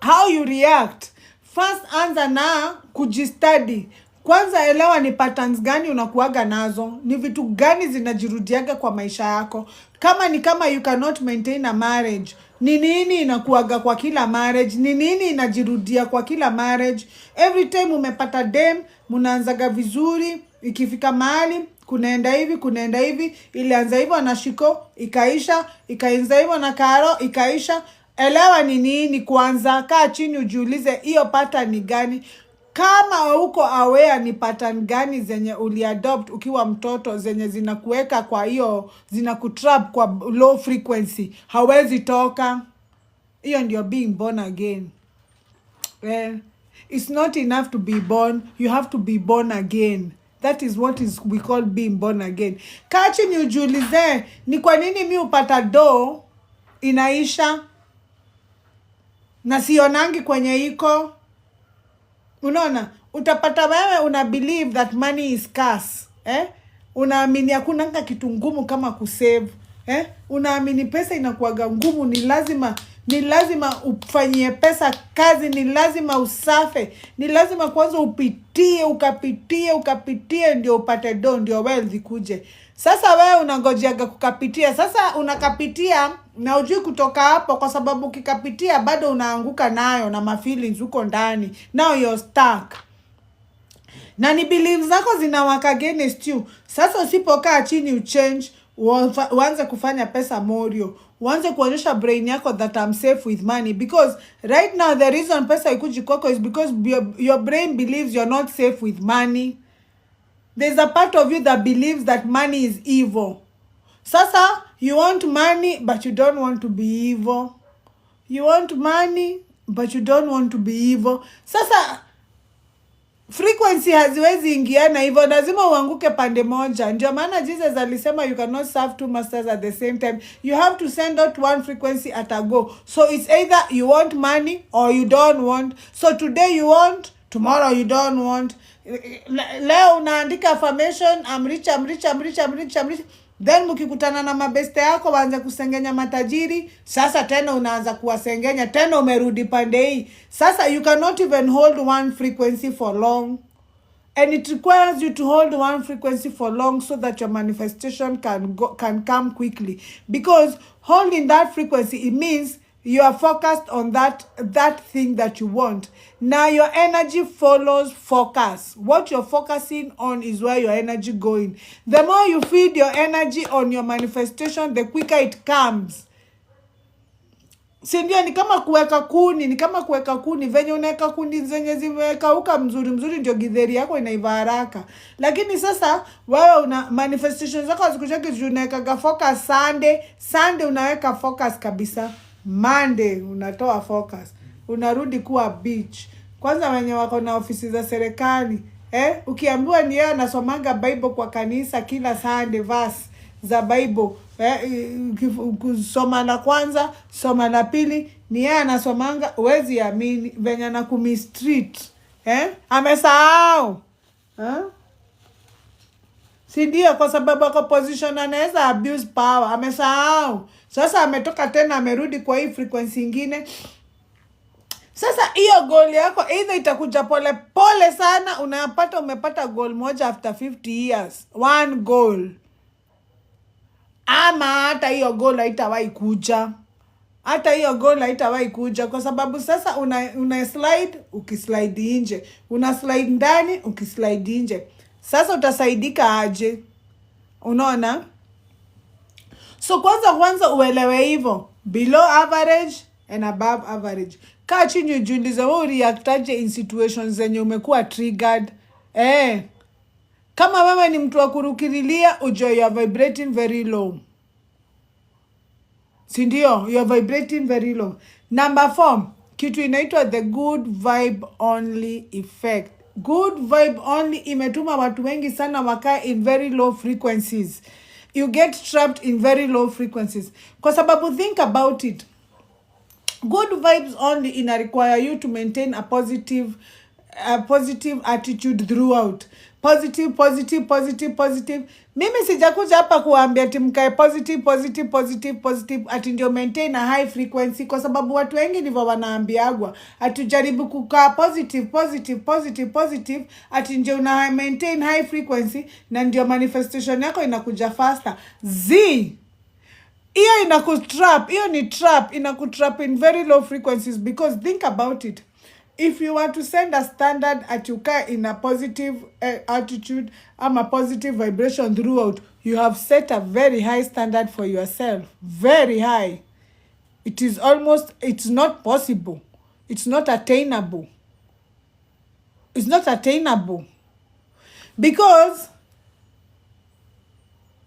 how you react. First anza na kujistudy. Kwanza elewa ni patterns gani unakuaga nazo. Ni vitu gani zinajirudiaga kwa maisha yako. Kama you cannot maintain a marriage. Ni nini inakuaga kwa kila marriage? Ni nini inajirudia kwa kila marriage? Every time umepata dem, mnaanzaga vizuri, ikifika mahali kunaenda hivi, ilianza hivyo na Shiko, ikaisha, ikaanza hivyo na Karo, ikaisha. Elewa ni nini kwanza, kaa chini ujiulize hiyo pattern ni gani. Kama uko aware ni pattern gani zenye uliadopt ukiwa mtoto zenye zinakuweka kwa hiyo, zinakutrap kwa low frequency, hawezi toka. Hiyo ndio being born again. It's not enough to be born, you have to be born again. That is what we call being born again. Kaa chini ujiulize, ni kwa nini mi upata do inaisha na sionangi kwenye iko? Unaona, utapata wewe una believe that money is scarce. Unaamini hakuna kitu ngumu kama kusave. Unaamini pesa inakuwaga ngumu, ni lazima ufanyie pesa kazi, ni lazima usafe, ni lazima kwanza ukapitie ndio upate do, ndio wealth kuje. Sasa wewe unangojeaga kukapitia. Sasa unakapitia na ujui kutoka hapo, kwa sababu ukikapitia bado unaanguka nayo na mafeelings uko ndani. Now you're stuck. Na ni beliefs zako zinawaka against you. Sasa usipokaa chini uchange, uanze kufanya pesa morio, uanze kuonyesha brain yako that I'm safe with money, because right now the reason pesa ikuji kwako is because your brain believes you're not safe with money. There's a part of you that believes that money is evil. Sasa you want money but you don't want to be evil. You want money but you don't want to be evil. Sasa frequency haziwezi ingiana hivyo, lazima uanguke pande moja. Ndio maana Jesus alisema you cannot serve two masters at the same time. You have to send out one frequency at a go. So it's either you want money or you don't want. So today you want, tomorrow you don't want. Leo unaandika affirmation, I'm rich. Then mkikutana na mabeste yako waanze kusengenya matajiri, sasa tena unaanza kuwasengenya, tena umerudi pande hii. Sasa you cannot even hold one frequency for long. And it requires you to hold one frequency for long so that your manifestation can come quickly. Because holding that frequency, it means you are focused on that thing that you want. Now your energy follows focus. What you're focusing on is where your energy going. The more you feed your energy on your manifestation, the quicker it comes. Sindio, ni kama kuweka kuni, venye unaweka kuni zenye zimekauka mzuri ndio githeri yako inaiva haraka. Lakini sasa wewe una manifestation zako zikucheki, unaweka focus Sunday unaweka focus kabisa. Monday unatoa focus, unarudi kuwa beach. Kwanza wenye wako na ofisi za serikali, ukiambiwa ni yeye anasomanga Bible kwa kanisa kila Sunday, verse za Bible, soma la kwanza, soma la pili, ni yeye anasomanga, huwezi amini venye na kumistreat Amesahau. Si ndio? Kwa sababu ako position anaweza abuse power. Amesahau. Sasa ametoka tena amerudi kwa hii frequency ingine. Sasa hiyo goal yako either itakuja pole pole sana, unapata umepata goal moja after 50 years. One goal. Ama hata hiyo goal haitawahi kuja. Hata hiyo goal haitawahi kuja kwa sababu sasa una slide ukislide nje. Una slide ndani ukislide nje. Sasa utasaidika aje? Unaona? So kwanza uelewe hivyo. Below average and above average. Kaa chini ujiulize wewe reactaje in situations zenye umekuwa triggered. Kama wewe ni mtu wa kurukirilia, ujue you are vibrating very low. Si ndio? You are vibrating very low. Number 4, kitu inaitwa the good vibe only effect. Good vibe only imetuma watu wengi sana wakae in very low frequencies. You get trapped in very low frequencies. Kwa sababu think about it. Good vibes only ina require you to maintain a positive attitude throughout. Positive. Mimi sijakuja hapa kuambia ati mkae positive ati ndio maintain a high frequency, kwa sababu watu wengi ndivyo wanaambiagwa. Atujaribu kukaa positive ati ndio una maintain high frequency na ndio manifestation yako inakuja faster. Hiyo inakutrap, hiyo ni trap, inakutrap in very low frequencies because think about it. If you want to send a standard at you in a positive attitude, a positive vibration throughout, you have set a very high standard for yourself. Very high. It's not possible. It's not attainable. It's not attainable. Because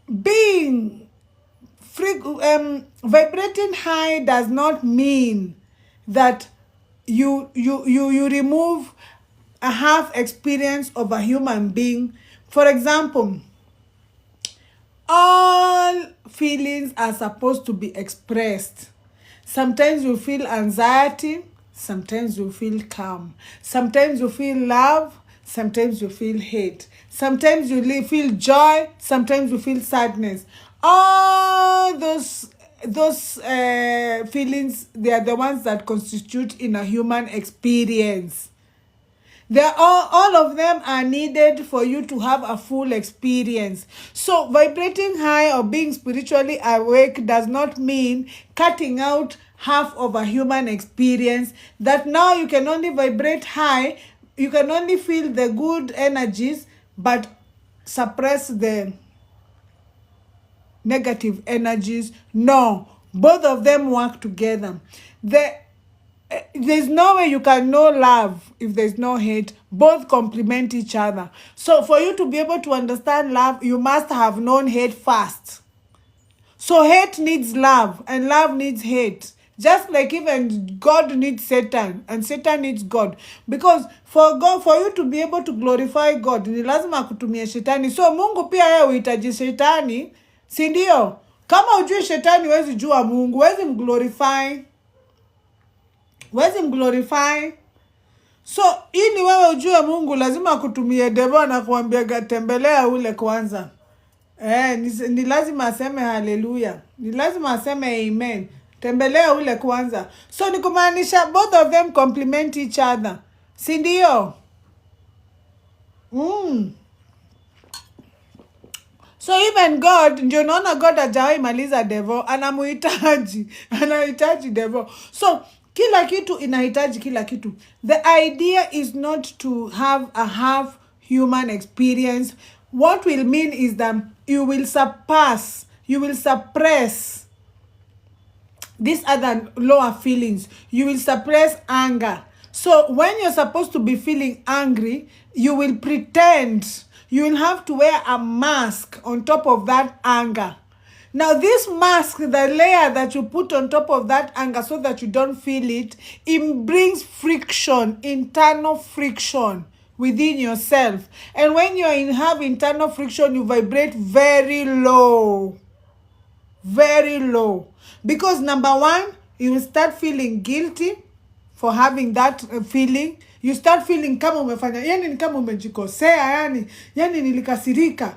being vibrating high does not mean that you remove a half experience of a human being. For example, all feelings are supposed to be expressed. Sometimes you feel anxiety, sometimes you feel calm, sometimes you feel love, sometimes you feel hate, sometimes you feel joy, sometimes you feel sadness. All those feelings, they are the ones that constitute in a human experience. All of them are needed for you to have a full experience. So vibrating high or being spiritually awake does not mean cutting out half of a human experience, that now you can only vibrate high, you can only feel the good energies but suppress the negative energies. No, both of them work together. There's no way you can know love if there's no hate. Both complement each other. So for you to be able to understand love, you must have known hate first. So hate needs love and love needs hate. Just like even God needs Satan and Satan needs God. Because for you to be able to glorify God, ni lazima kutumia shetani. So Mungu pia yeye uhitaji shetani. Si ndio? Kama ujui shetani huwezi jua Mungu, huwezi mglorify. So ili wewe ujue Mungu lazima akutumie devil na kuambia tembelea ule kwanza. Ni lazima aseme haleluya. Ni lazima aseme amen. Tembelea ule kwanza. So ni kumaanisha both of them complement each other. Si ndio? So even God, ndio naona God hajawahi maliza devil, anahitaji devil. So kila kitu inahitaji kila kitu. The idea is not to have a half human experience. What will mean is that you will suppress these other lower feelings. You will suppress anger. So when you're supposed to be feeling angry, you will pretend. You will have to wear a mask on top of that anger. Now this mask, the layer that you put on top of that anger so that you don't feel it, it brings friction, internal friction within yourself. And when you have internal friction, you vibrate very low. Very low. Because number one, you will start feeling guilty for having that feeling. you start feeling kama umefanya, yani ni kama umejikosea, yani nilikasirika.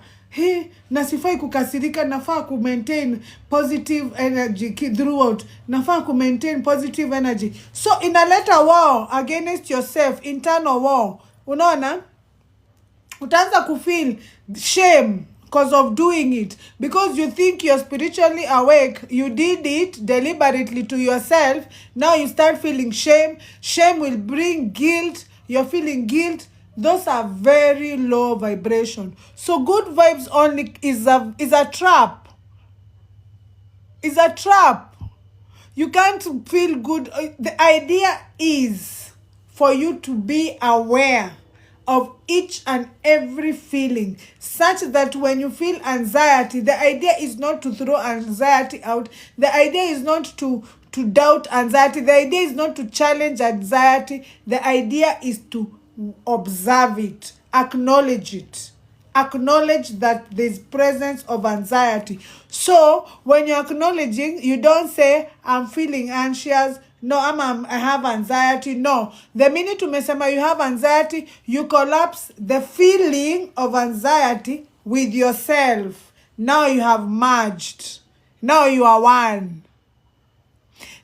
Na sifai kukasirika, nafaa ku maintain positive energy throughout. Nafaa ku maintain positive energy. So inaleta war against yourself, internal war. Unaona? Utaanza kufeel shame because of doing it, because you think you're spiritually awake, you did it deliberately to yourself. Now you start feeling shame. Shame will bring guilt. You're feeling guilt. Those are very low vibration. So good vibes only is a trap. Is a trap. You can't feel good. The idea is for you to be aware of each and every feeling, such that when you feel anxiety, the idea is not to throw anxiety out. The idea is not to doubt anxiety. The idea is not to challenge anxiety. The idea is to observe it, acknowledge it. Acknowledge that there's presence of anxiety. So when you're acknowledging, you don't say, I'm feeling anxious. No, I have anxiety. No. The minute umesema you have anxiety, you collapse the feeling of anxiety with yourself. Now you have merged. Now you are one.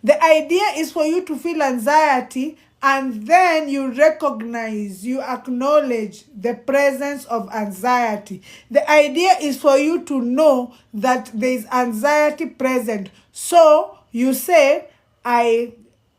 The idea is for you to feel anxiety, and then you recognize, you acknowledge the presence of anxiety. The idea is for you to know that there is anxiety present. So you say, I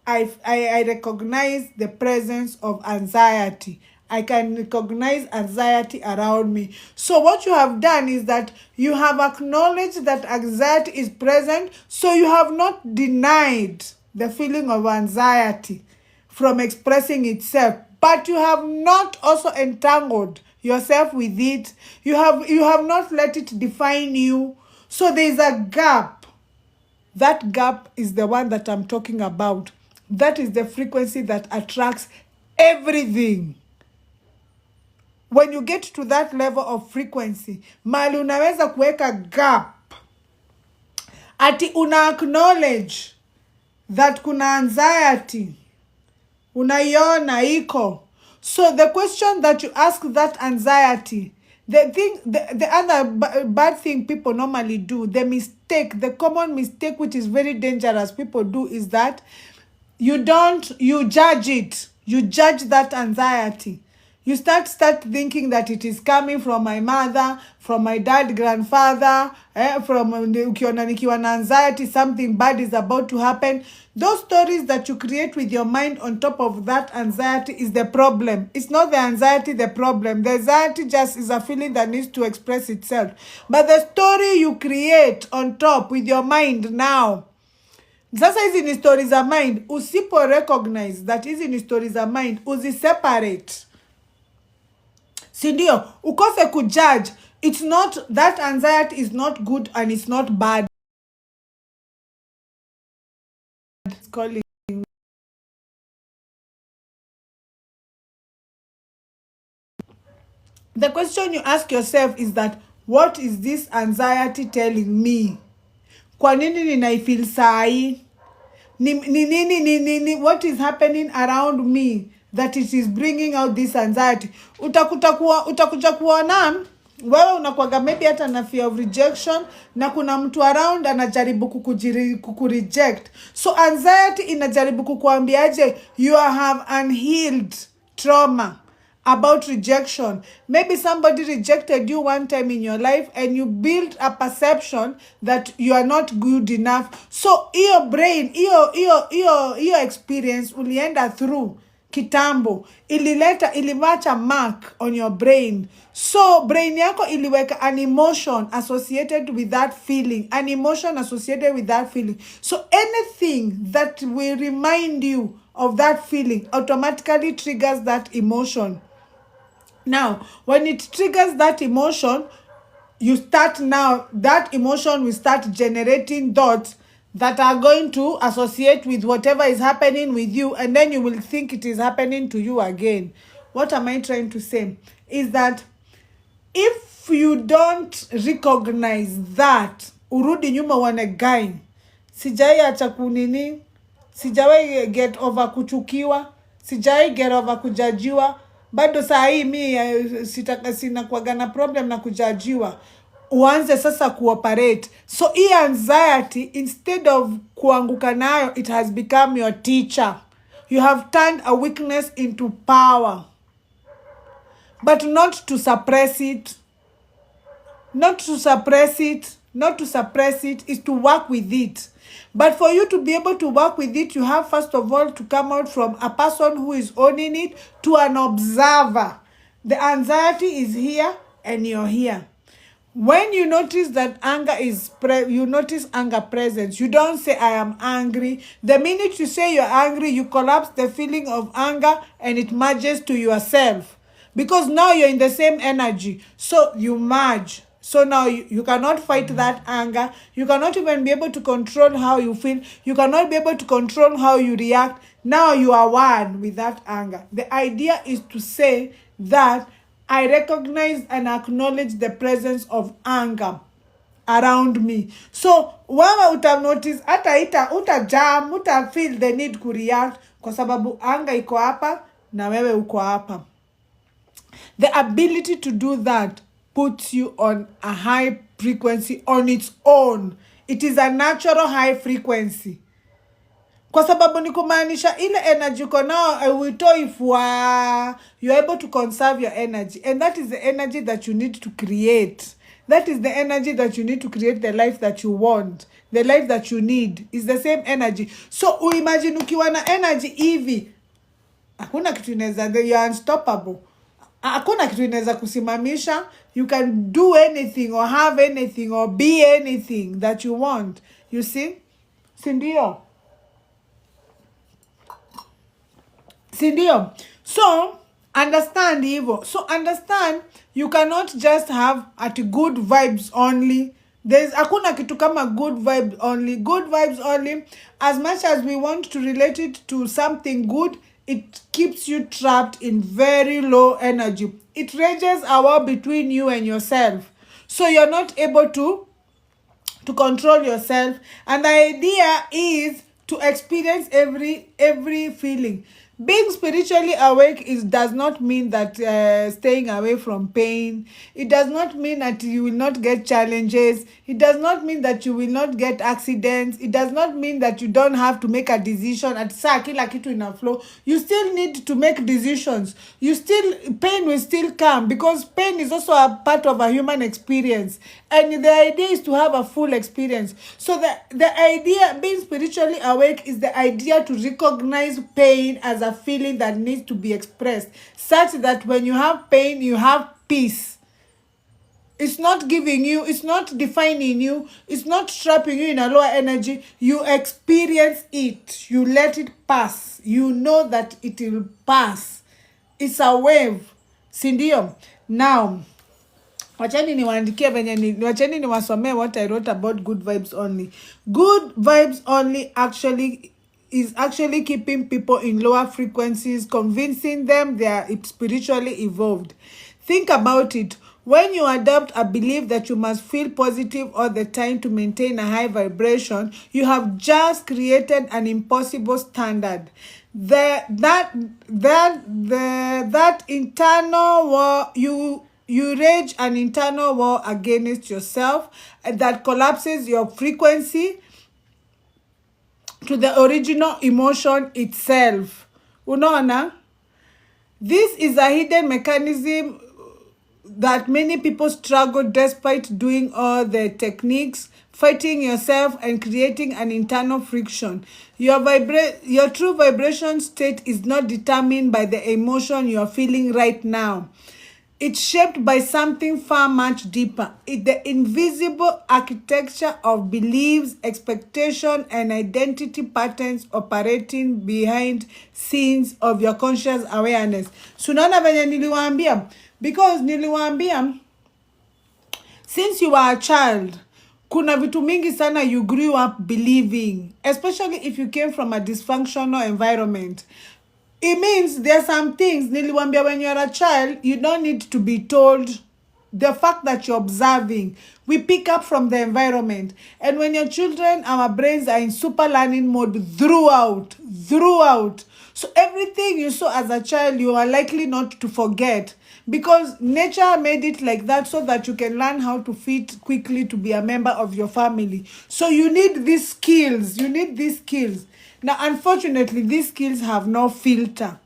recognize the presence of anxiety. I can recognize anxiety around me. So what you have done is that you have acknowledged that anxiety is present. So you have not denied the feeling of anxiety from expressing itself, but you have not also entangled yourself with it. You have not let it define you. So there is a gap. That gap is the one that I'm talking about. That is the frequency that attracts everything. When you get to that level of frequency, mali unaweza kuweka gap. Ati una acknowledge that kuna anxiety. Unaiona iko. So the question that you ask that anxiety, the other bad thing people normally do, the common mistake which is very dangerous people do is that you judge it. You judge that anxiety. You start thinking that it is coming from my mother, from my dad, grandfather, from ukiona nikiwa na anxiety, something bad is about to happen. Those stories that you create with your mind on top of that anxiety is the problem. It's not the anxiety the problem. The anxiety just is a feeling that needs to express itself. But the story you create on top with your mind now, sasa hizi ni stories za mind. Usipo recognize that hizi ni stories za mind, uziseparate. Sindio, ukose kujudge. It's not, that anxiety is not good and it's not bad. It's calling. The question you ask yourself is that, what is this anxiety telling me? Kwa nini ninaifeel sai? What is happening around me that it is bringing out this anxiety? Utakuja kuona wewe unakuwaga maybe hata na fear of rejection, na kuna mtu around anajaribu kukureject. So anxiety inajaribu kukuambiaje, you have unhealed trauma about rejection. Maybe somebody rejected you one time in your life and you build a perception that you are not good enough. So your brain, your experience ulienda through kitambo, iliwacha mark on your brain. So brain yako iliweka an emotion associated with that feeling, an emotion associated with that feeling. So anything that will remind you of that feeling automatically triggers that emotion. Now, when it triggers that emotion, that emotion will start generating thoughts that are going to associate with whatever is happening with you, and then you will think it is happening to you again. What am I trying to say? Is that if you don't recognize that, urudi nyuma wane gain, sijai acha kunini, sijawai get over kuchukiwa, Sijai get over kujajiwa. Bado saa hii mi sina kuwaga na problem na kujajiwa. Uanze sasa cooperate. So hii anxiety, instead of kuanguka nayo, it has become your teacher. You have turned a weakness into power. But not to suppress it. Not to suppress it. Not to suppress it is to work with it. But for you to be able to work with it, you have first of all to come out from a person who is owning it to an observer. The anxiety is here and you're here. When you notice that anger is you notice anger presence, you don't say I am angry. The minute you say you're angry, you collapse the feeling of anger and it merges to yourself. Because now you're in the same energy. So you merge. So now you cannot fight that anger. You cannot even be able to control how you feel. You cannot be able to control how you react. Now you are one with that anger. The idea is to say that I recognize and acknowledge the presence of anger around me. So wewe uta notice hata uta feel the need to react kwa sababu anger iko hapa na wewe uko hapa. The ability to do that puts you on a high frequency on its own. It is a natural high frequency. Kwa sababu ni kumaanisha ile energy uko nao uitoifua. You're able to conserve your energy. And that is the energy that you need to create. That is the energy that you need to create the life that you want. The life that you need is the same energy. So uimagine ukiwa na energy hivi. Hakuna kitu inaweza, you're unstoppable. Hakuna kitu inaweza kusimamisha. You can do anything or have anything or be anything that you want. You see? Sindio? Sindio? So, understand hivyo. So, understand you cannot just have at good vibes only. There's hakuna kitu kama good vibes only. Good vibes only, as much as we want to relate it to something good, it keeps you trapped in very low energy. It rages a war between you and yourself. So you're not able to control yourself. And the idea is to experience every feeling. Being spiritually awake does not mean that staying away from pain. It does not mean that you will not get challenges. It does not mean that you will not get accidents. It does not mean that you don't have to make a decision. At saa kila kitu ina flow. You still need to make decisions. Pain will still come because pain is also a part of a human experience. And the idea is to have a full experience. So the idea, being spiritually awake, is the idea to recognize pain as a feeling that needs to be expressed, such that when you have pain, you have peace. It's not giving you, it's not defining you, it's not trapping you in a lower energy. You experience it, you let it pass. You know that it will pass. It's a wave. Sindio? Now, wacheni niwasomee what I wrote about good vibes only. Good vibes only is actually keeping people in lower frequencies, convincing them they are spiritually evolved. Think about it. When you adopt a belief that you must feel positive all the time to maintain a high vibration, you have just created an impossible standard. That internal war, you rage an internal war against yourself that collapses your frequency to the original emotion itself. Unaona? This is a hidden mechanism that many people struggle despite doing all the techniques, fighting yourself and creating an internal friction. Your true vibration state is not determined by the emotion you are feeling right now. It's shaped by something far much deeper. It's the invisible architecture of beliefs, expectation, and identity patterns operating behind scenes of your conscious awareness. Sunaona venye niliwaambia? Because niliwaambia, since you were a child, kuna vitu mingi sana you grew up believing, especially if you came from a dysfunctional environment. It means there are some things, niliwambia, when you're a child, you don't need to be told. The fact that you're observing, we pick up from the environment. And when you're children, our brains are in super learning mode throughout. So everything you saw as a child, you are likely not to forget, because nature made it like that so that you can learn how to fit quickly to be a member of your family. So you need these skills. You need these skills. Now, unfortunately, these skills have no filter.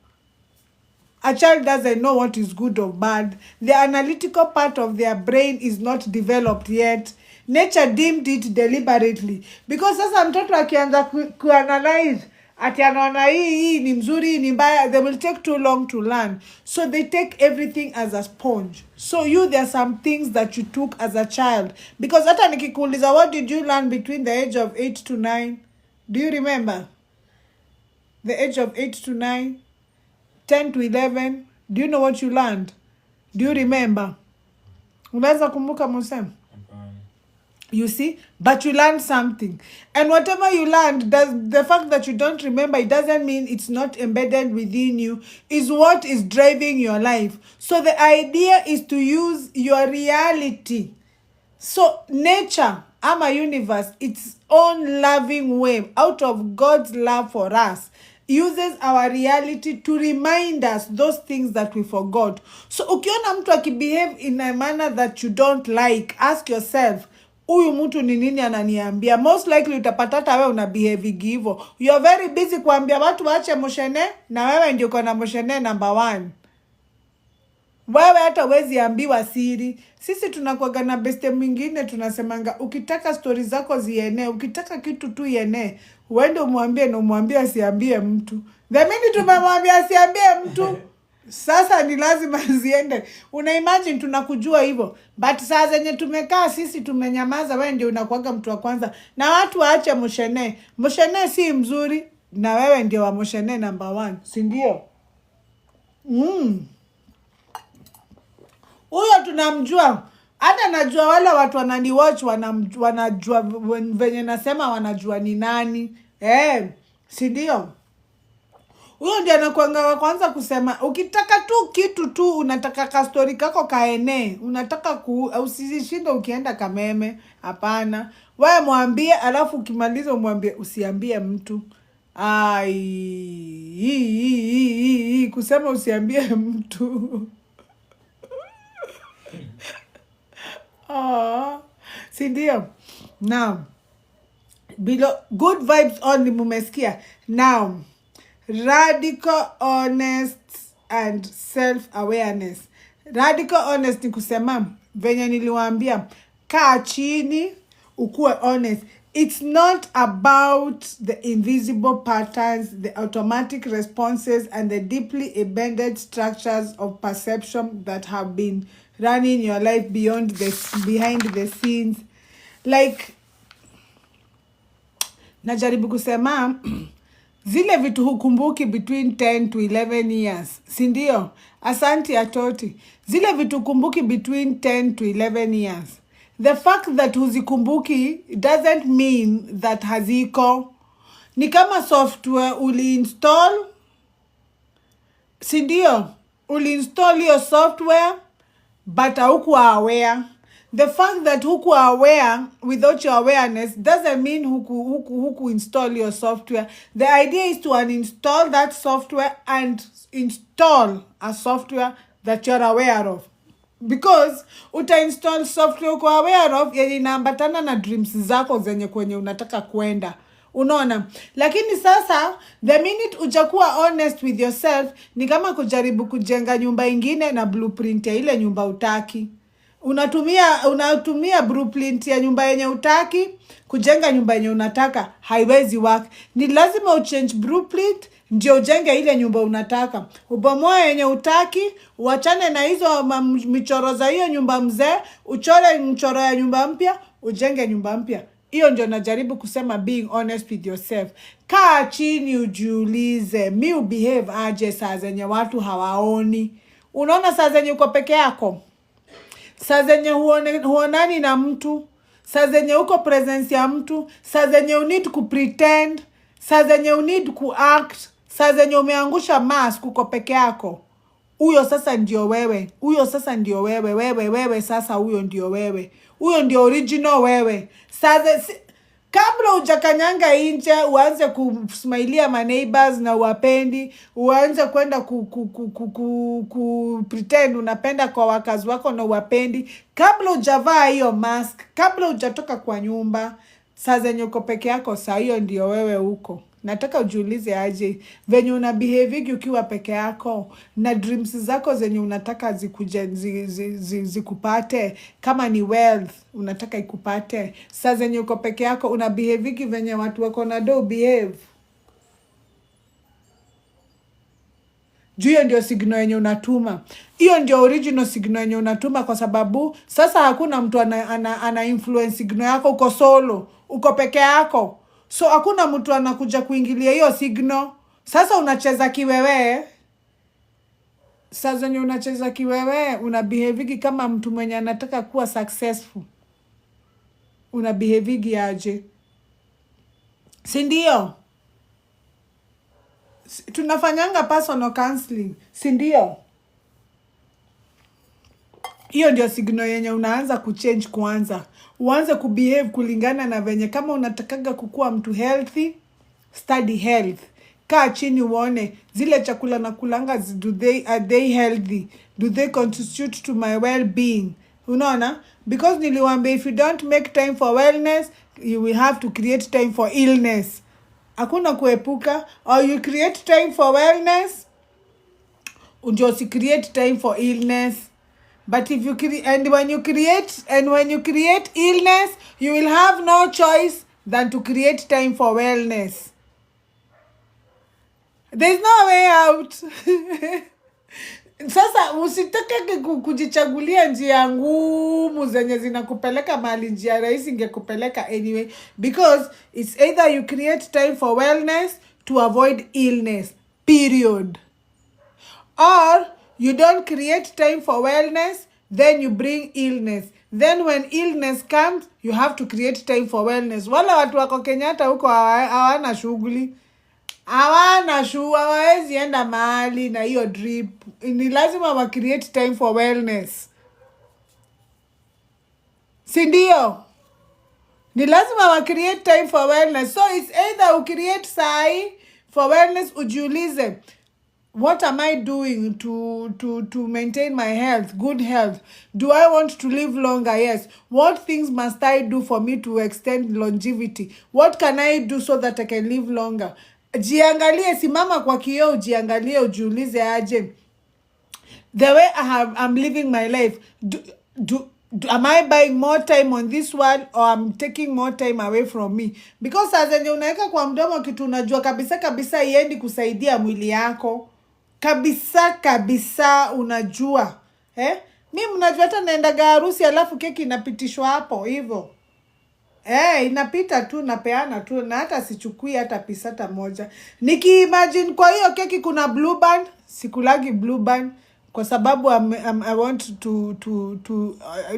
A child doesn't know what is good or bad. The analytical part of their brain is not developed yet. Nature deemed it deliberately. Because sasa mtoto akianza kuanalyze, ati anaona hii ni mzuri, hii ni mbaya, they will take too long to learn. So they take everything as a sponge. So there are some things that you took as a child. Because hata nikikuuliza, what did you learn between the age of 8 to 9? Do you remember? The age of 8 to 9? 10 to 11, do you know what you learned? Do you remember? Unaweza kumbuka Musem? You see? But you learned something. And whatever you learned, the fact that you don't remember, it doesn't mean it's not embedded within you, is what is driving your life. So the idea is to use your reality. So nature, ama universe, its own loving way, out of God's love for us, uses our reality to remind us those things that we forgot. So ukiona mtu akibehave in a manner that you don't like, ask yourself, huyu mtu ni nini ananiambia? Most likely utapata hata wewe una behave hivyo. You are very busy kuambia watu waache moshene, na wewe ndio uko na moshene number 1. Wewe hata wezi ambiwa siri. Sisi tunakuwaga na beste mwingine, tunasemanga ukitaka stories zako ziene, ukitaka kitu tu iene, uende umwambie na umwambie asiambie mtu. The minute tumemwambia asiambie mtu, sasa ni lazima ziende. Una imagine tunakujua hivyo. But saa zenye tumekaa sisi tumenyamaza, wewe ndio unakuwaga mtu wa kwanza. Na watu waache moshene. Moshene si mzuri, na wewe ndio wa moshene number 1. Si ndio? Huyo tunamjua. Hata najua wale watu wananiwatch wanajua venye nasema, wanajua ni nani. Si ndio? Huyo ndiye anakuanga wa kwanza kusema ukitaka tu kitu tu, unataka ka story kako kaene, unataka usishinde ukienda Kameme. Hapana. Wewe mwambie, alafu ukimaliza umwambie usiambie mtu. Kusema usiambie mtu. Si ndio? Now, below, good vibes only, mumesikia. Now, radical honest and self-awareness. Radical honest ni kusema venye niliwaambia, kaa chini ukuwe honest. It's not about the invisible patterns, the automatic responses, and the deeply embedded structures of perception that have been running your life behind the scenes. Like, najaribu kusema zile vitu hukumbuki between 10 to 11 years. Si ndio? Asanti Atoti. Zile vitu hukumbuki between 10 to 11 years. The fact that huzikumbuki doesn't mean that haziko. Ni kama software uliinstall. Si ndio? Uliinstall your software, but haukuwa aware. The fact that huku aware without your awareness doesn't mean huku install your software. The idea is to uninstall that software and install a software that you're aware of. Because uta-install software uko aware of yenye inaambatana na dreams zako zenye kwenye unataka kwenda. Unaona? Lakini sasa, the minute ujakuwa honest with yourself, ni kama kujaribu kujenga nyumba ingine na blueprint ya ile nyumba utaki. Unatumia blueprint ya nyumba yenye utaki kujenga nyumba yenye unataka, haiwezi work. Ni lazima uchange blueprint ndio ujenge ile nyumba unataka. Ubomoe yenye utaki, uachane na hizo michoro za hiyo nyumba mzee, uchore mchoro ya nyumba mpya, ujenge nyumba mpya. Hiyo ndio najaribu kusema being honest with yourself. Kaa chini ujiulize, mi ubehave aje saa zenye watu hawaoni. Unaona saa zenye uko peke yako? Saa zenye huonani na mtu, saa zenye uko presence ya mtu, saa zenye you need ku pretend, saa zenye you need ku act, saa zenye umeangusha mask uko peke yako. Huyo sasa ndio wewe. Huyo sasa ndio wewe. Wewe sasa huyo ndio wewe. Huyo ndio original wewe. Kabla hujakanyanga nje, uanze kusmailia ma neighbors na uwapendi, uanze kwenda ku pretend unapenda kwa wakazi wako na uwapendi. Kabla hujavaa hiyo mask, kabla hujatoka kwa nyumba, saa zenye uko peke yako, saa hiyo ndio wewe uko. Nataka ujiulize aje venye una behave ukiwa peke yako, na dreams zako zenye unataka zikupate, kama ni wealth unataka ikupate, saa zenye uko peke yako una behave venye watu wako na do behave. Juu hiyo ndio signal yenye unatuma. Hiyo ndio original signal yenye unatuma, kwa sababu sasa hakuna mtu ana influence signal yako. Uko solo, uko peke yako. So hakuna mtu anakuja kuingilia hiyo signal. Sasa unacheza kiwewe. Sasa zenye unacheza kiwewe, una behave kama mtu mwenye anataka kuwa successful. Una behave aje? Si ndio? Tunafanyanga personal counseling, si ndio? Hiyo ndio signal yenye unaanza kuchange kwanza. Uanze kubehave kulingana na venye, kama unatakaga kukua mtu healthy, study health. Kaa chini uone zile chakula na kulanga, are they healthy? Do they contribute to my well-being? Unaona? Because niliwaambia, if you don't make time for wellness, you will have to create time for illness. Hakuna kuepuka. Or you create time for wellness, ndio si create time for illness. But if you when you create illness, you will have no choice than to create time for wellness. There's no way out. Sasa usitake kujichagulia njia ngumu zenye zinakupeleka mahali njia rahisi ingekupeleka anyway, because it's either you create time for wellness to avoid illness, period. Or you don't create time for wellness, then you bring illness. Then when illness comes, you have to create time for wellness. Wala watu wako Kenyatta huko hawana shughuli. Hawawezi enda mahali na hiyo drip. Ni lazima wa create time for wellness. Si ndio? Ni lazima wa create time for wellness. So it's either you create sai for wellness, ujiulize, what am I doing to maintain my health, good health? Do I want to live longer? Yes. What things must I do for me to extend longevity? What can I do so that I can live longer? Jiangalie, simama kwa kioo, jiangalie, ujiulize aje, the way I'm living my life, am I buying more time on this one, or I'm taking more time away from me? Because saa zenye unaweka kwa mdomo kitu unajua kabisa iendi kusaidia mwili yako. Kabisa unajua. Mimi mnajua hata naendaga harusi alafu keki inapitishwa hapo hivyo. Inapita tu, napeana tu, na hata sichukui hata pisata moja. Nikiimagine kwa hiyo keki kuna blue band, sikulagi blue band kwa sababu I want to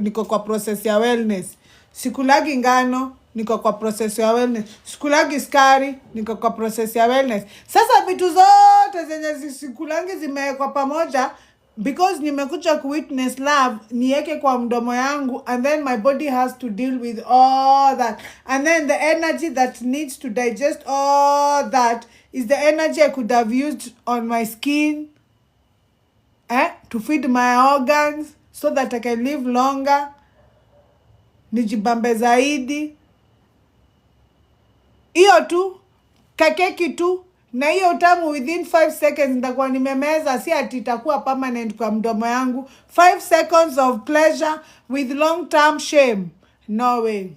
niko kwa process ya wellness. Sikulagi ngano, niko kwa process ya wellness. Sikulagi skari, niko kwa process ya wellness. Sasa vitu zote zenye sikulangi zimewekwa pamoja, because nimekuja kuwitness love, niweke kwa mdomo yangu, and then my body has to deal with all that. And then the energy that needs to digest all that is the energy I could have used on my skin, to feed my organs so that I can live longer, nijibambe zaidi. Iyo tu, kakeki tu, na hiyo utamu within 5 seconds nitakuwa nimemeza, si ati itakuwa permanent kwa mdomo yangu. 5 seconds of pleasure with long term shame. No way.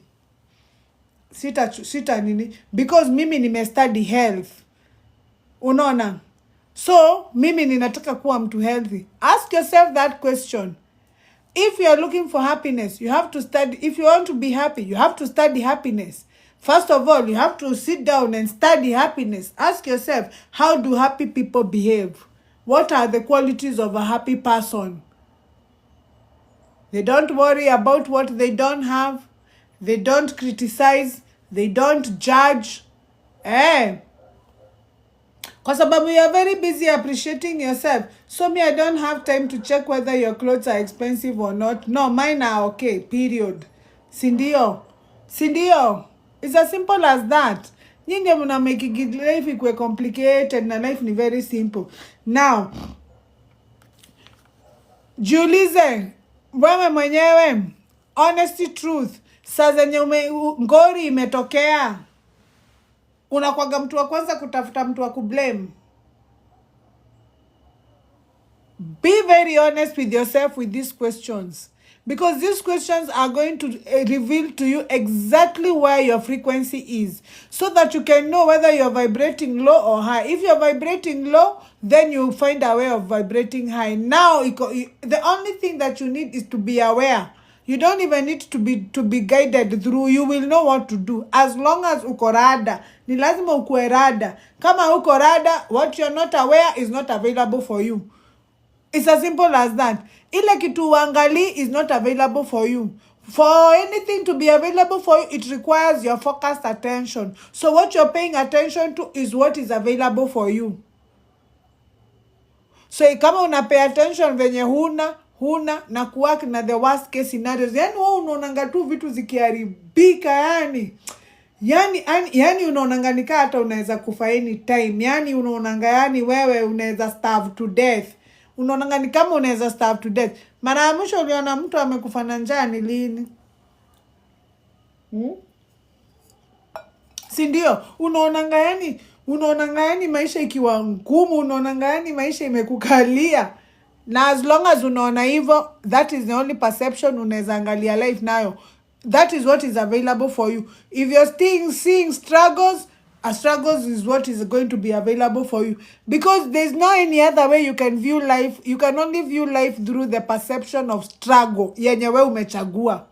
Sita nini? Because mimi nimestudy health. Unaona? So, mimi ninataka kuwa mtu healthy. Ask yourself that question. If you are looking for happiness, you have to study. If you want to be happy, you have to study happiness. First of all, you have to sit down and study happiness. Ask yourself, how do happy people behave? What are the qualities of a happy person? They don't worry about what they don't have. They don't criticize. They don't judge. Kwa sababu you are very busy appreciating yourself. So me, I don't have time to check whether your clothes are expensive or not. No, mine are okay, period. Sindio? It's as simple as that. Nyinyi mna make life ikuwe complicated na life ni very simple. Now, jiulize wewe mwenyewe, honesty truth, saa zenye ngori imetokea, unakwaga mtu wa kwanza kutafuta mtu wa kublame? Be very honest with yourself with these questions, because these questions are going to reveal to you exactly where your frequency is, so that you can know whether you're vibrating low or high. If you're vibrating low, then you find a way of vibrating high. Now, the only thing that you need is to be aware. You don't even need to be guided through. You will know what to do as long as uko rada. Ni lazima ukue rada. Kama uko rada, what you're not aware is not available for you. It's as simple as that. Ile kitu uangali is not available for you. For anything to be available for you, it requires your focused attention. So what you're paying attention to is what is available for you. So kama una pay attention venye huna na kuwork na the worst case scenarios, yani wewe unaonanga tu vitu zikiharibika, yani unaonanga nika hata unaweza kufa any time. Yani unaonanga yani wewe unaweza starve to death. Unaonanga ni kama unaweza starve to death. Mara ya mwisho uliona mtu amekufa na njaa ni lini? Si ndio? Unaonanga yani maisha ikiwa ngumu, unaonanga yani maisha imekukalia. Na as long as unaona hivyo, that is the only perception unaweza angalia life nayo. That is what is available for you. If you're still seeing struggles is what is going to be available for you. Because there's no any other way you can view life. You can only view life through the perception of struggle yenye we umechagua.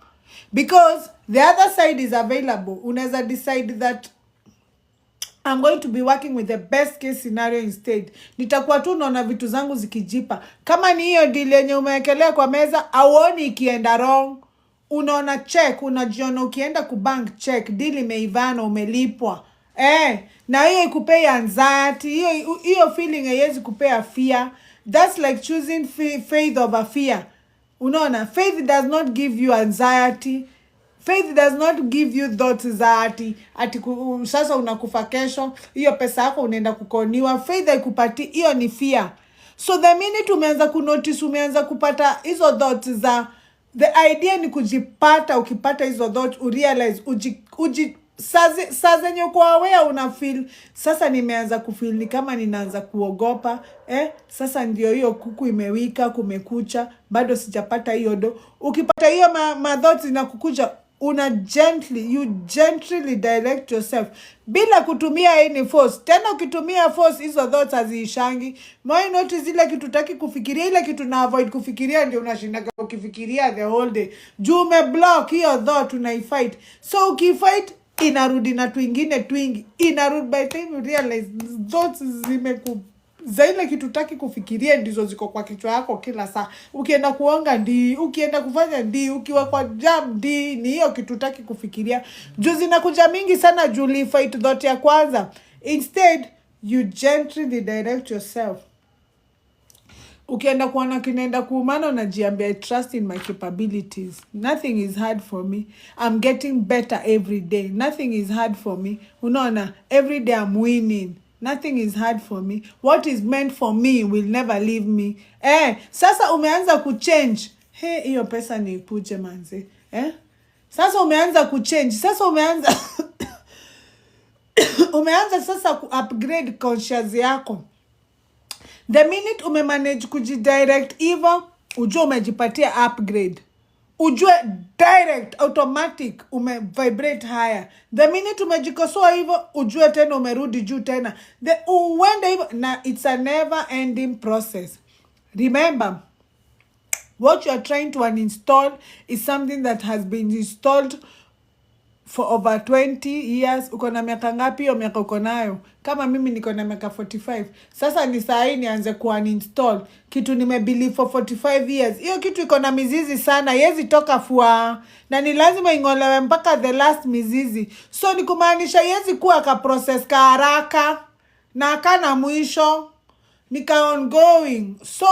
Because the other side is available. Unaweza decide that I'm going to be working with the best case scenario instead. Nitakuwa tu naona vitu zangu zikijipa. Kama ni hiyo deal yenye umewekelea kwa meza, auoni ikienda wrong. Unaona check, unajiona ukienda kubank check, deal imeivana, umelipwa. Na hiyo ikupei anxiety, hiyo feeling haiwezi kupea fear. That's like choosing faith over fear. Unaona, faith does not give you anxiety. Faith does not give you thoughts za ati sasa unakufa kesho, hiyo pesa yako unaenda kukoniwa. Faith haikupati, hiyo ni fear. So the minute umeanza kunotice, umeanza kupata hizo thoughts za, the idea ni kujipata. Ukipata hizo thoughts, urealize, saa zenye uko aware una feel, sasa nimeanza kufeel ni kama ninaanza kuogopa. Sasa ndio hiyo kuku imewika, kumekucha, bado sijapata hiyo do. Ukipata hiyo thoughts inakukuja, you gently direct yourself bila kutumia any force. Tena ukitumia force, hizo thoughts haziishangi. Why not zile kitu taki kufikiria, ile kitu na avoid kufikiria ndio unashinda ukifikiria the whole day. Juu umeblock hiyo thought, unaifight. So ukifight, inarudi na twingine twingi. Inarudi by time you realize thoughts za ile kitu taki kufikiria ndizo ziko kwa kichwa yako kila saa. Ukienda kuonga ukienda kufanya ukiwa kwa jam ni hiyo kitu taki kufikiria. Juu zinakuja mingi sana juu fight thought ya kwanza. Instead, you gently direct yourself. Ukienda kuona kinaenda kuumana, unajiambia I trust in my capabilities. Nothing is hard for me. I'm getting better every day. Nothing is hard for me. Unaona, every day I'm winning. Nothing is hard for me. What is meant for me will never leave me. Sasa umeanza kuchange. Hiyo pesa ni ikuje manze. Sasa umeanza kuchange. Sasa umeanza sasa ku-upgrade conscious yako. The minute umemanage kujidirect hivyo, ujue umejipatia upgrade. Ujue direct, automatic, vibrate higher. The minute umejikosoa hivyo, ujue tena umerudi juu tena. Uende hivyo, na it's a never ending process. Remember, what you are trying to uninstall is something that has been installed for over 20 years. Uko na miaka ngapi? Hiyo miaka uko nayo. Kama mimi niko na miaka 45. Sasa ni saa hii nianze ku-uninstall kitu nimebelieve for 45 years. Hiyo kitu iko na mizizi sana. Haiwezi toka fua. Na ni lazima ing'olewe mpaka the last mizizi. So ni kumaanisha haiwezi kuwa ka process ka haraka na kana mwisho. Nika ongoing. So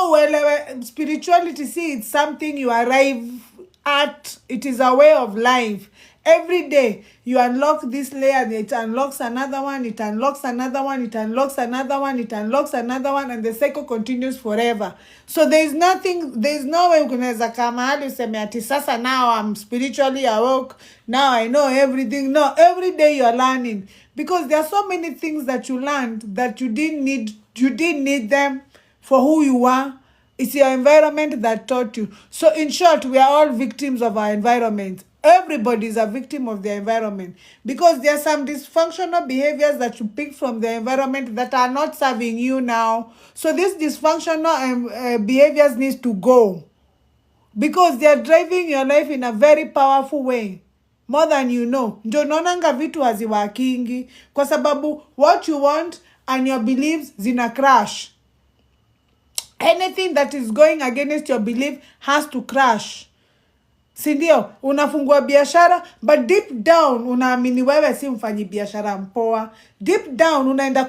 spirituality, see, it's something you arrive at. It is a way of life. Every day you unlock this layer, it unlocks another one, it unlocks another one, it unlocks another one, it unlocks another one, and the cycle continues forever. So there's no way unaweza kama mahali useme ati sasa now I'm spiritually awoke, now I know everything. No, every day you are learning, because there are so many things that you learned that you didn't need them for who you are. It's your environment that taught you. So in short, we are all victims of our environment. Everybody is a victim of their environment, because there are some dysfunctional behaviors that you pick from the environment that are not serving you now. So these dysfunctional behaviors need to go, because they are driving your life in a very powerful way, more than you know. Ndio naonanga vitu haziwakingi kwa sababu what you want and your beliefs zina crash. Anything that is going against your belief has to crash. Sindio, unafungua biashara, but deep down unaamini wewe si mfanyi biashara mpoa. Deep down unaenda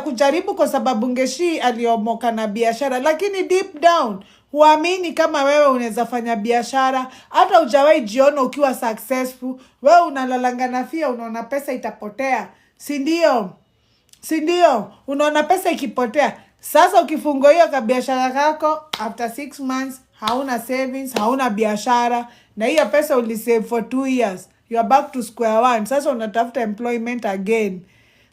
kujaribu kwa sababu Ngeshi aliomoka na biashara, lakini deep down huamini kama wewe unaweza fanya biashara. Hata hujawahi jiona ukiwa successful. Wewe unalalanga na fear, unaona pesa itapotea. Sindio, unaona pesa ikipotea. Sasa ukifungua hiyo biashara kako, after 6 months hauna savings, hauna biashara, na hiyo pesa ulisave for 2 years, you are back to square one. Sasa unatafuta employment again.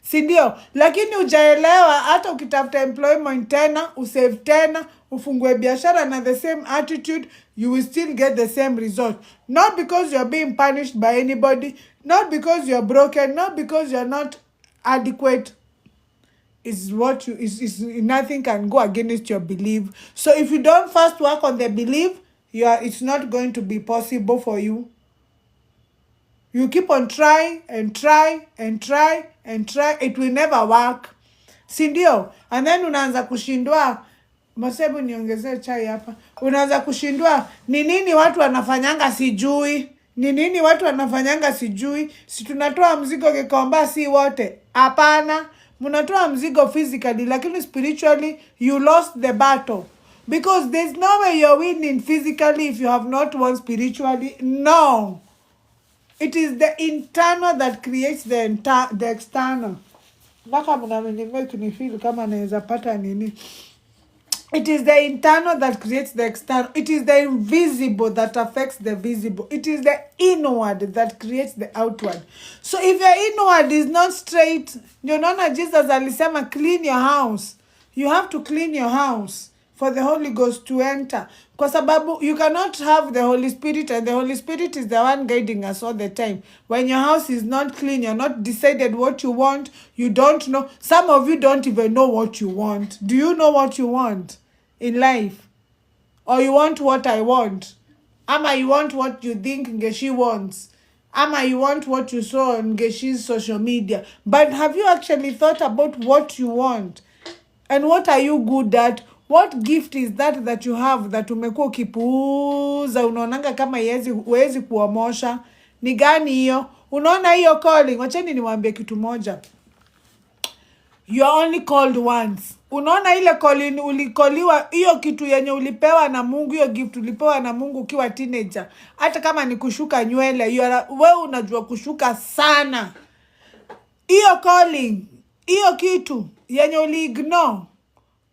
Sindio? Lakini hujaelewa hata ukitafuta employment tena, usave tena, ufungue biashara na the same attitude, you will still get the same result. Not because you are being punished by anybody, not because you are broken, not because you are not adequate. Is what you is nothing can go against your belief. So if you don't first work on the belief, it's not going to be possible for you. You keep on trying and try and try and try, it will never work. Sindio? And then unaanza kushindwa. Masebu niongezee chai hapa. Unaanza kushindwa ni nini watu wanafanyanga sijui. Si tunatoa mzigo Gikomba si wote. Hapana. Munatoa mzigo physically, lakini spiritually you lost the battle, because there's no way you're winning physically if you have not won spiritually. No, it is the internal that creates the external. Baka mnameniweka ni feel kama naweza pata nini. It is the internal that creates the external. It is the invisible that affects the visible. It is the inward that creates the outward. So if your inward is not straight, you know, Jesus alisema clean your house. You have to clean your house for the Holy Ghost to enter. Kwa sababu you cannot have the Holy Spirit, and the Holy Spirit is the one guiding us all the time. When your house is not clean, you're not decided what you want, you don't know. Some of you don't even know what you want. Do you know what you want in life? Or you want what I want? Ama you want what you think Ngeshi wants? Ama you want what you saw on Ngeshi's social media? But have you actually thought about what you want? And what are you good at? What gift is that you have that umekuwa ukipuuza, unaonanga kama huwezi kuomosha? Ni gani hiyo? Unaona hiyo calling? Wacheni niwaambie kitu moja. You are only called once. Unaona ile calling ulikoliwa, hiyo kitu yenye ulipewa na Mungu, hiyo gift ulipewa na Mungu ukiwa teenager. Hata kama ni kushuka nywele, wewe unajua kushuka sana. Hiyo calling, hiyo kitu yenye uliignore,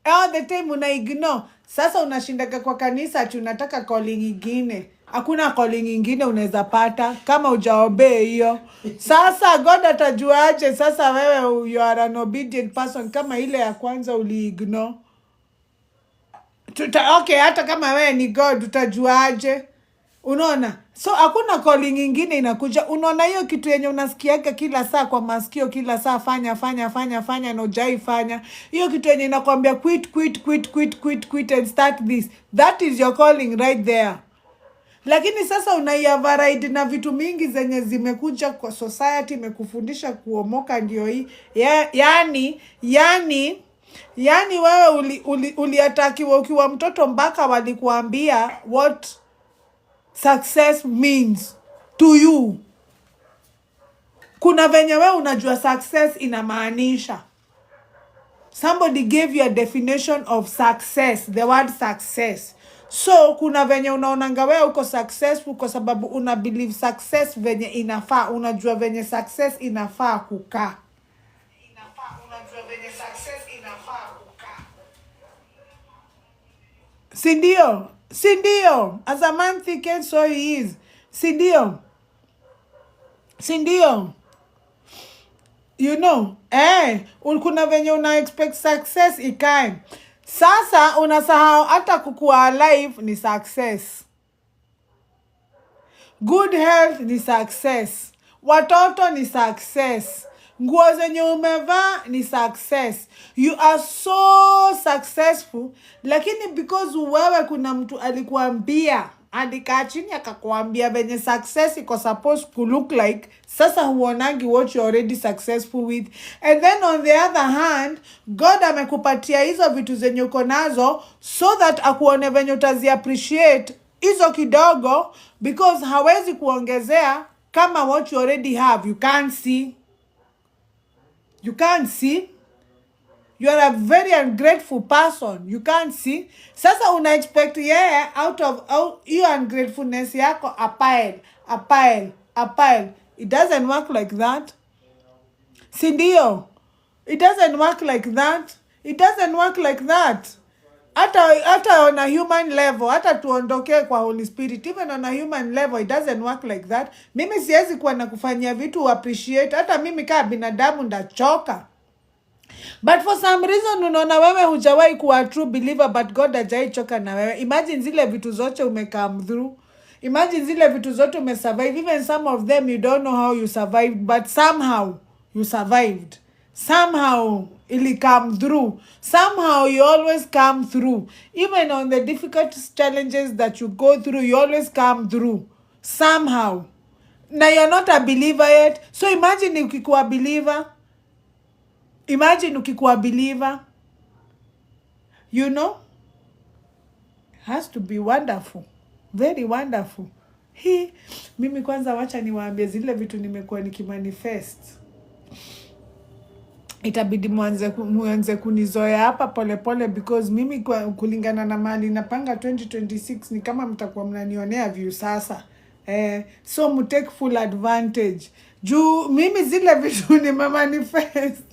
all the time unaignore. Sasa unashindaka kwa kanisa ati unataka calling ingine. Hakuna calling ingine unaweza pata kama hujaobey hiyo. Sasa God atajuaje sasa wewe you are an obedient person kama ile ya kwanza uliignore? Okay, hata kama wewe ni God utajuaje? Unaona? So hakuna calling ingine inakuja. Unaona hiyo kitu yenye unasikiaga kila saa kwa masikio, kila saa fanya na hujaifanya. Hiyo kitu yenye inakwambia quit and start this. That is your calling right there. Lakini sasa unaiavaride na vitu mingi zenye zimekuja kwa society, imekufundisha kuomoka ndio hii. Yani wewe uliatakiwa ukiwa mtoto mpaka walikuambia what success means to you. Kuna venye wewe unajua success inamaanisha. Somebody gave you a definition of success, the word success. So kuna venye unaonanga wewe uko successful kwa sababu una believe success venye inafaa, unajua venye success inafaa kukaa. Unajua venye success inafaa kukaa. Si ndio? As a man thinketh, so he is. Si ndio? You know, kuna venye una expect success ikae. Sasa unasahau hata kukua alive ni success. Good health ni success. Watoto ni success. Nguo zenye umevaa ni success. You are so successful, lakini because wewe kuna mtu alikuambia, alikaa chini akakuambia venye success iko supposed to look like, sasa huonangi what you already successful with. And then on the other hand, God amekupatia hizo vitu zenye uko nazo so that akuone venye utazi appreciate hizo kidogo, because hawezi kuongezea kama what you already have. You can't see. You are a very ungrateful person. You can't see. Sasa una expect out of your ungratefulness yako a pile. It doesn't work like that. Sindio? It doesn't work like that. Hata on a human level, hata tuondoke kwa Holy Spirit, even on a human level, it doesn't work like that. Mimi siwezi kuwa nakufanyia vitu appreciate. Hata mimi kama binadamu ndachoka. But for some reason unaona wewe hujawahi kuwa true believer, but God hajai choka na wewe. Imagine zile vitu zote umecome through. Imagine zile vitu zote umesurvive. Even some of them you don't know how you survived, but somehow you survived. Somehow ili come through. Somehow you always come through. Even on the difficult challenges that you go through, you always come through. Somehow. Now you're not a believer yet. So imagine ukikuwa believer. You know? Has to be wonderful. Very wonderful. Mimi kwanza wacha niwaambie zile vitu nimekuwa nikimanifest. Itabidi muanze kunizoea hapa pole because mimi kulingana na mali napanga 2026 ni kama mtakuwa mnanionea view sasa. So mu take full advantage. Juu mimi zile vitu nimemanifest.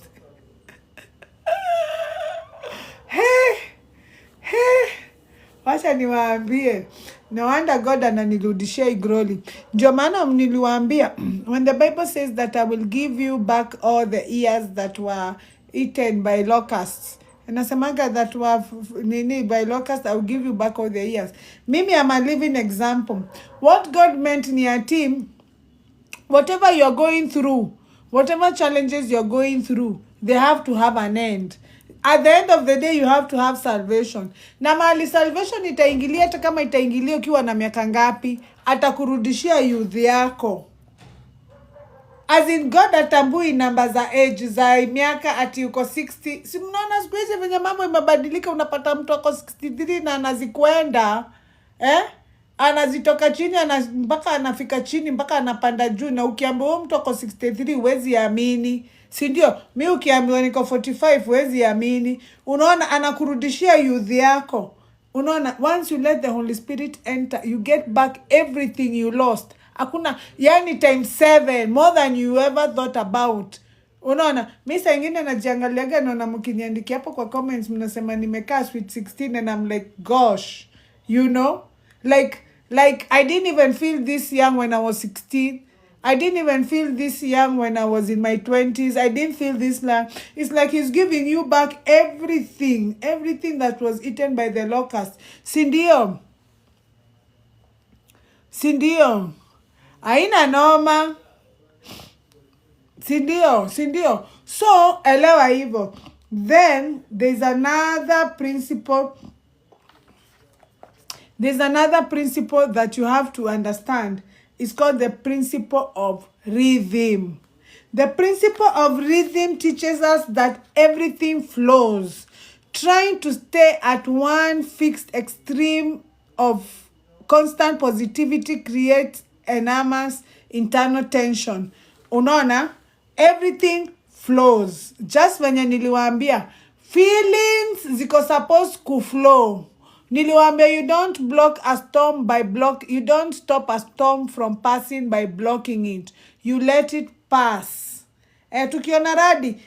Wacha niwaambie. No wonder God ananirudishia igroli. Ndio maana niliwaambia, when the Bible says that I will give you back all the years that were eaten by locusts. Inasemanga that were by locusts, I will give you back all the years. Mimi am a living example. What God meant ni a team, whatever you're going through, whatever challenges you're going through, they have to have an end. At the end of the day, you have to have salvation. Na mahali salvation itaingilia, hata kama itaingilia ukiwa na miaka ngapi, atakurudishia youth yako. As in God atambui namba za age za miaka ati uko 60. Si mnaona siku hizi venye mambo imebadilika, unapata mtu ako 63 na anazikwenda. Anazitoka chini mpaka anafika chini mpaka anapanda juu, na ukiambiwa mtu ako 63 huwezi amini. Si ndio? Mimi ukiambiwa niko 45 huwezi amini. Unaona anakurudishia youth yako. Unaona, once you let the Holy Spirit enter, you get back everything you lost. Hakuna, yani times 7 more than you ever thought about. Unaona, mimi saa ingine najiangaliaga naona mkiniandikia hapo kwa comments mnasema nimekaa sweet 16 and I'm like, gosh, you know? Like I didn't even feel this young when I was 16. I didn't even feel this young when I was in my 20s. I didn't feel this long. It's like he's giving you back everything that was eaten by the locusts. Sindio? Haina noma. Sindio? So, elewa hivyo. Then, there's another principle that you have to understand. It's called the principle of rhythm. The principle of rhythm teaches us that everything flows. Trying to stay at one fixed extreme of constant positivity creates enormous internal tension. Unaona? Everything flows. Just when niliwaambia, feelings ziko supposed to flow. Niliwaambia you don't block a storm by you don't stop a storm from passing by blocking it. You let it pass. Tukiona radi,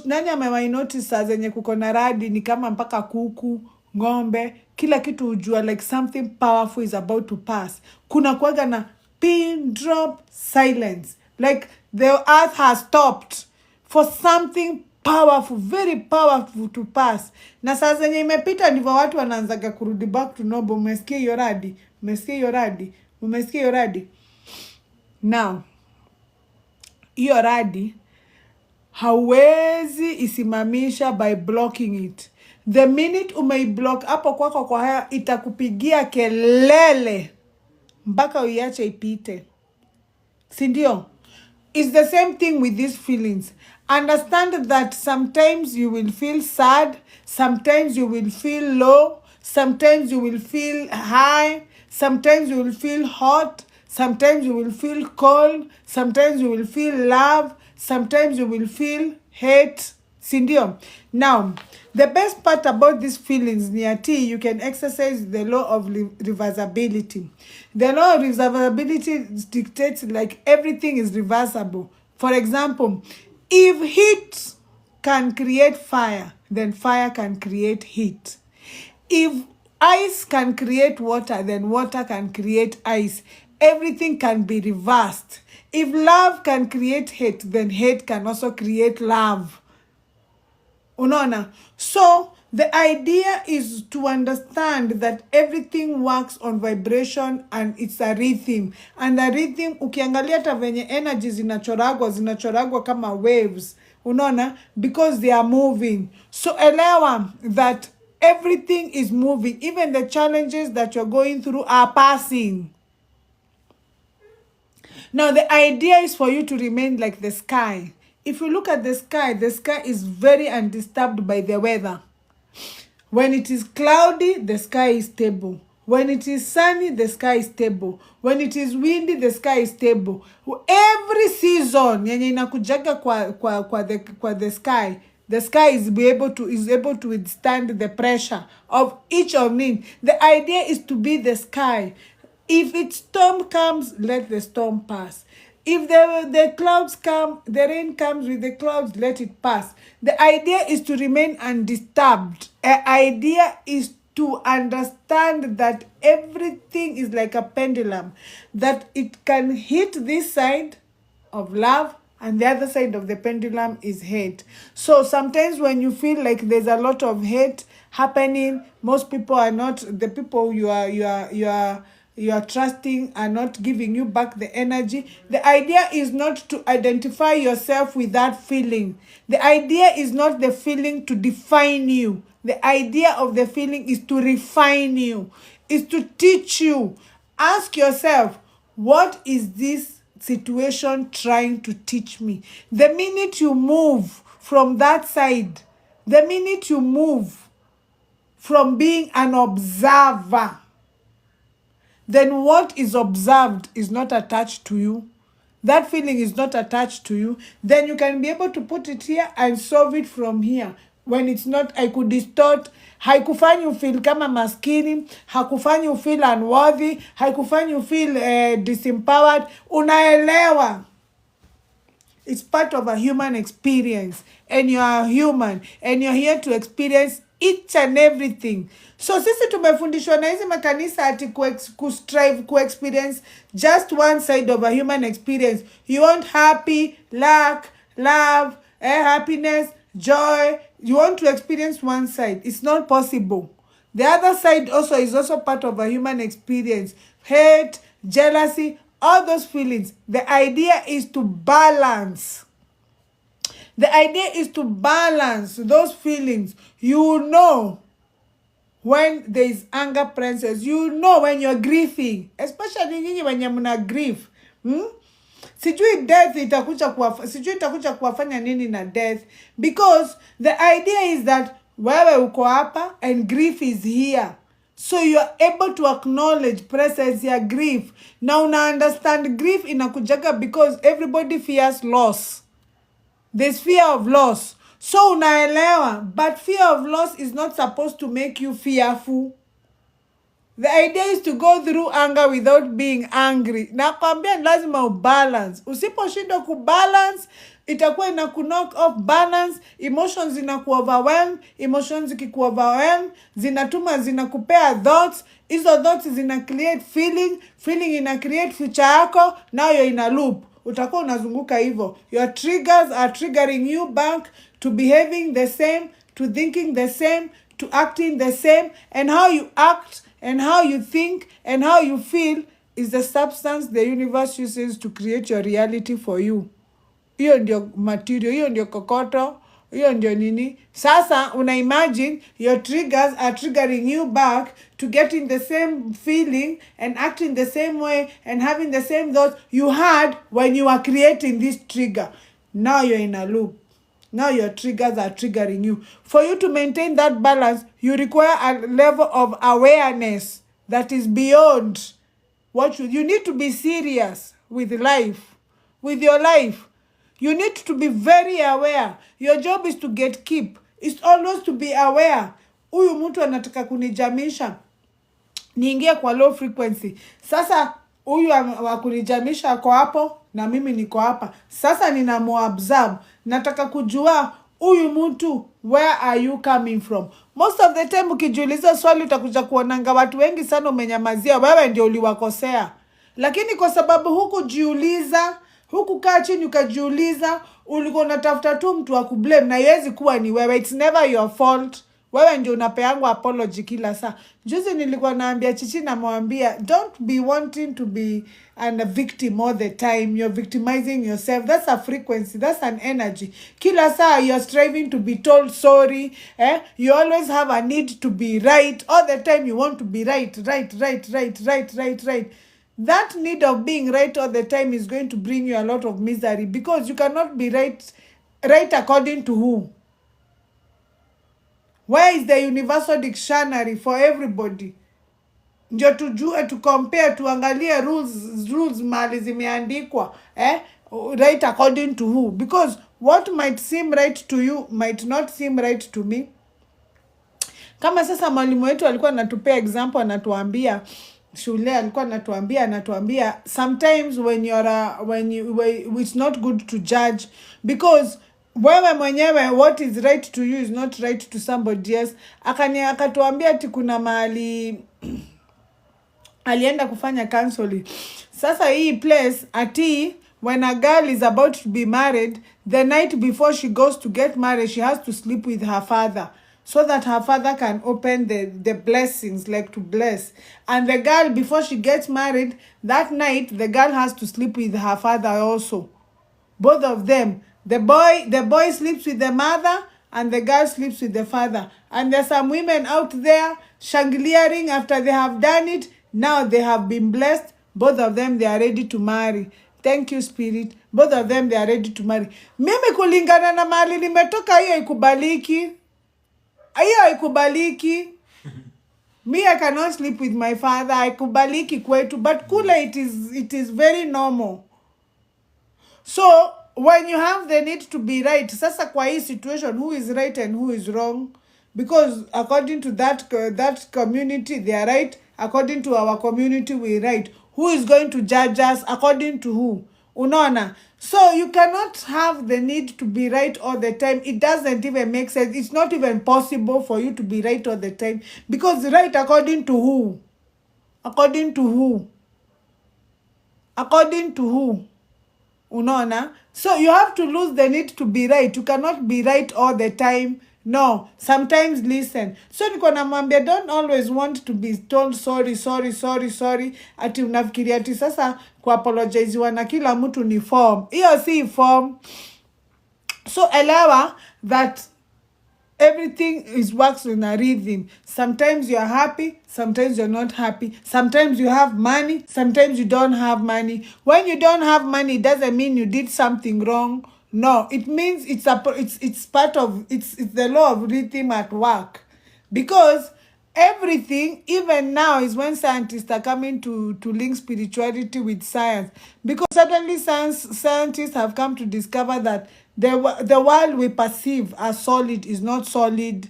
nani amewahi notice saa zenye kuko na radi ni kama mpaka kuku, ng'ombe, kila kitu ujua like something powerful is about to pass. Kuna kuwaga na pin drop silence. Like the earth has stopped for something powerful, very powerful to pass. Na saa zenye imepita ndivyo watu wanaanzaga kurudi back to normal. Umesikia hiyo radi? Umesikia hiyo radi? Umesikia hiyo radi? Now, hiyo radi hauwezi isimamisha by blocking it. The minute umeiblock hapo kwako kwa haya itakupigia kelele mpaka uiache ipite. Si ndio? It's the same thing with these feelings. Understand that sometimes you will feel sad, sometimes you will feel low, sometimes you will feel high, sometimes you will feel hot, sometimes you will feel cold, sometimes you will feel love, sometimes you will feel hate. Sindio? Now, the best part about these feelings, Niati, you can exercise the law of reversibility. The law of reversibility dictates like everything is reversible. For example, if heat can create fire, then fire can create heat. If ice can create water, then water can create ice. Everything can be reversed. If love can create hate, then hate can also create love. Unaona? So, the idea is to understand that everything works on vibration and it's a rhythm. And the rhythm, ukiangalia hata venye energy zinachoragwa kama waves. Unaona? Because they are moving. So, elewa that everything is moving. Even the challenges that you're going through are passing. Now, the idea is for you to remain like the sky. If you look at the sky is very undisturbed by the weather. When it is cloudy, the sky is stable. When it is sunny, the sky is stable. When it is windy, the sky is stable. Every season, yenye inakujaga kwa the sky is able to withstand the pressure of each of them. The idea is to be the sky. If its storm comes, let the storm pass. If the clouds come, the rain comes with the clouds, let it pass. The idea is to remain undisturbed. The idea is to understand that everything is like a pendulum, that it can hit this side of love and the other side of the pendulum is hate. So sometimes when you feel like there's a lot of hate happening, most people are not, the people you are trusting are not giving you back the energy. The idea is not to identify yourself with that feeling. The idea is not the feeling to define you. The idea of the feeling is to refine you, is to teach you. Ask yourself, what is this situation trying to teach me? The minute you move from that side, the minute you move from being an observer, then what is observed is not attached to you. That feeling is not attached to you. Then you can be able to put it here and solve it from here. When it's not, I could distort. Haikufanyi you feel kama maskini. Hakufanyi you feel unworthy. Haikufanyi you feel disempowered. Unaelewa. It's part of a human experience. And you are human. And you're here to experience each and everything. So sisi tumefundishwa na hizi makanisa ati kustrive experience just one side of a human experience. You want happy, luck, love, happiness, joy. You want to experience one side. It's not possible. The other side also is also part of a human experience. Hate, jealousy, all those feelings. The idea is to balance. The idea is to balance those feelings. You know when there is anger presence. You know when you're grieving. Especially when you're muna grief. Sijui death itakuja kuwafanya nini na death. Because the idea is that wewe uko hapa and grief is here. So you are able to acknowledge presence ya grief. Now una understand grief inakujaga because everybody fears loss. There's fear of loss. So unaelewa, but fear of loss is not supposed to make you fearful. The idea is to go through anger without being angry. Nakwambia lazima ubalance. Usiposhindwa kubalance, itakuwa ina knock off balance, emotions zinakuoverwhelm, emotions zikikuoverwhelm, zinakupea thoughts, hizo thoughts zina create feeling ina create future yako, now you're in a loop. Utakuwa unazunguka hivyo. Your triggers are triggering you back to behaving the same, to thinking the same, to acting the same, and how you act and how you think and how you feel is the substance the universe uses to create your reality for you. Hiyo ndio material, hiyo ndio kokoto, hiyo ndio nini. Sasa una imagine your triggers are triggering you back to getting the same feeling and acting the same way and having the same thoughts you had when you were creating this trigger. Now you're in a loop. Now your triggers are triggering you. For you to maintain that balance, you require a level of awareness that is beyond what you need to be serious with life, with your life. You need to be very aware. Your job is to keep. It's always to be aware. Huyu mtu anataka kunijamisha, niingie kwa low frequency. Sasa huyu wa kunijamisha ako hapo na mimi niko hapa. Sasa ninamuobserve. Nataka kujua huyu mtu, where are you coming from? Most of the time ukijiuliza swali utakuja kuonanga watu wengi sana umenyamazia, wewe ndio uliwakosea. Lakini kwa sababu hukujiuliza, hukukaa chini ukajiuliza, ulikuwa unatafuta tu mtu wa kublame, na haiwezi kuwa ni wewe. It's never your fault. Wewe ndio unapeangwa apology kila saa. Juzi nilikuwa naambia Chichi, namwambia don't be wanting to be a victim all the time. You're victimizing yourself. That's a frequency. That's an energy. Kila saa you're striving to be told sorry. You always have a need to be right. All the time you want to be right. That need of being right all the time is going to bring you a lot of misery, because you cannot be right according to who? Where is the universal dictionary for everybody? Ndio tujue, to compare, tuangalie rules mali zimeandikwa, right according to who? Because what might seem right to you might not seem right to me. Kama sasa mwalimu wetu alikuwa anatupea example, anatuambia shule, alikuwa anatuambia sometimes when it's not good to judge, because wewe mwenyewe what is right to you is not right to somebody else. Akatuambia ati kuna mahali alienda kufanya counseling. Sasa hii place ati when a girl is about to be married, the night before she goes to get married, she has to sleep with her father, so that her father can open the blessings, like to bless. And the girl, before she gets married, that night, the girl has to sleep with her father also. Both of them. The boy sleeps with the mother, and the girl sleeps with the father. And there's some women out there shangiliering after they have done it. Now they have been blessed. Both of them, they are ready to marry. Thank you, Spirit. Both of them, they are ready to marry. Mimi kulingana na mali nimetoka, hiyo ikubaliki. Me, I cannot sleep with my father. Haikubaliki kwetu. But kule it is very normal. So when you have the need to be right, sasa kwa hii situation, who is right and who is wrong? Because according to that community, they are right. According to our community, we are right. Who is going to judge us? According to who? Unaona? So you cannot have the need to be right all the time. It doesn't even make sense. It's not even possible for you to be right all the time. Because right according to who? According to who? According to who? Unaona? So you have to lose the need to be right. You cannot be right all the time. No, sometimes listen. So niko namwambia, don't always want to be told sorry. Ati unafikiria ati sasa kuapologize na kila mtu ni form. Hiyo si form. So elewa that everything works in a rhythm. Sometimes you are happy, sometimes you're not happy. Sometimes you have money, sometimes you don't have money. When you don't have money, it doesn't mean you did something wrong. No, it means it's part of it's the law of rhythm at work. Because everything, even now, is when scientists are coming to link spirituality with science. Because suddenly scientists have come to discover that the world we perceive as solid is not solid.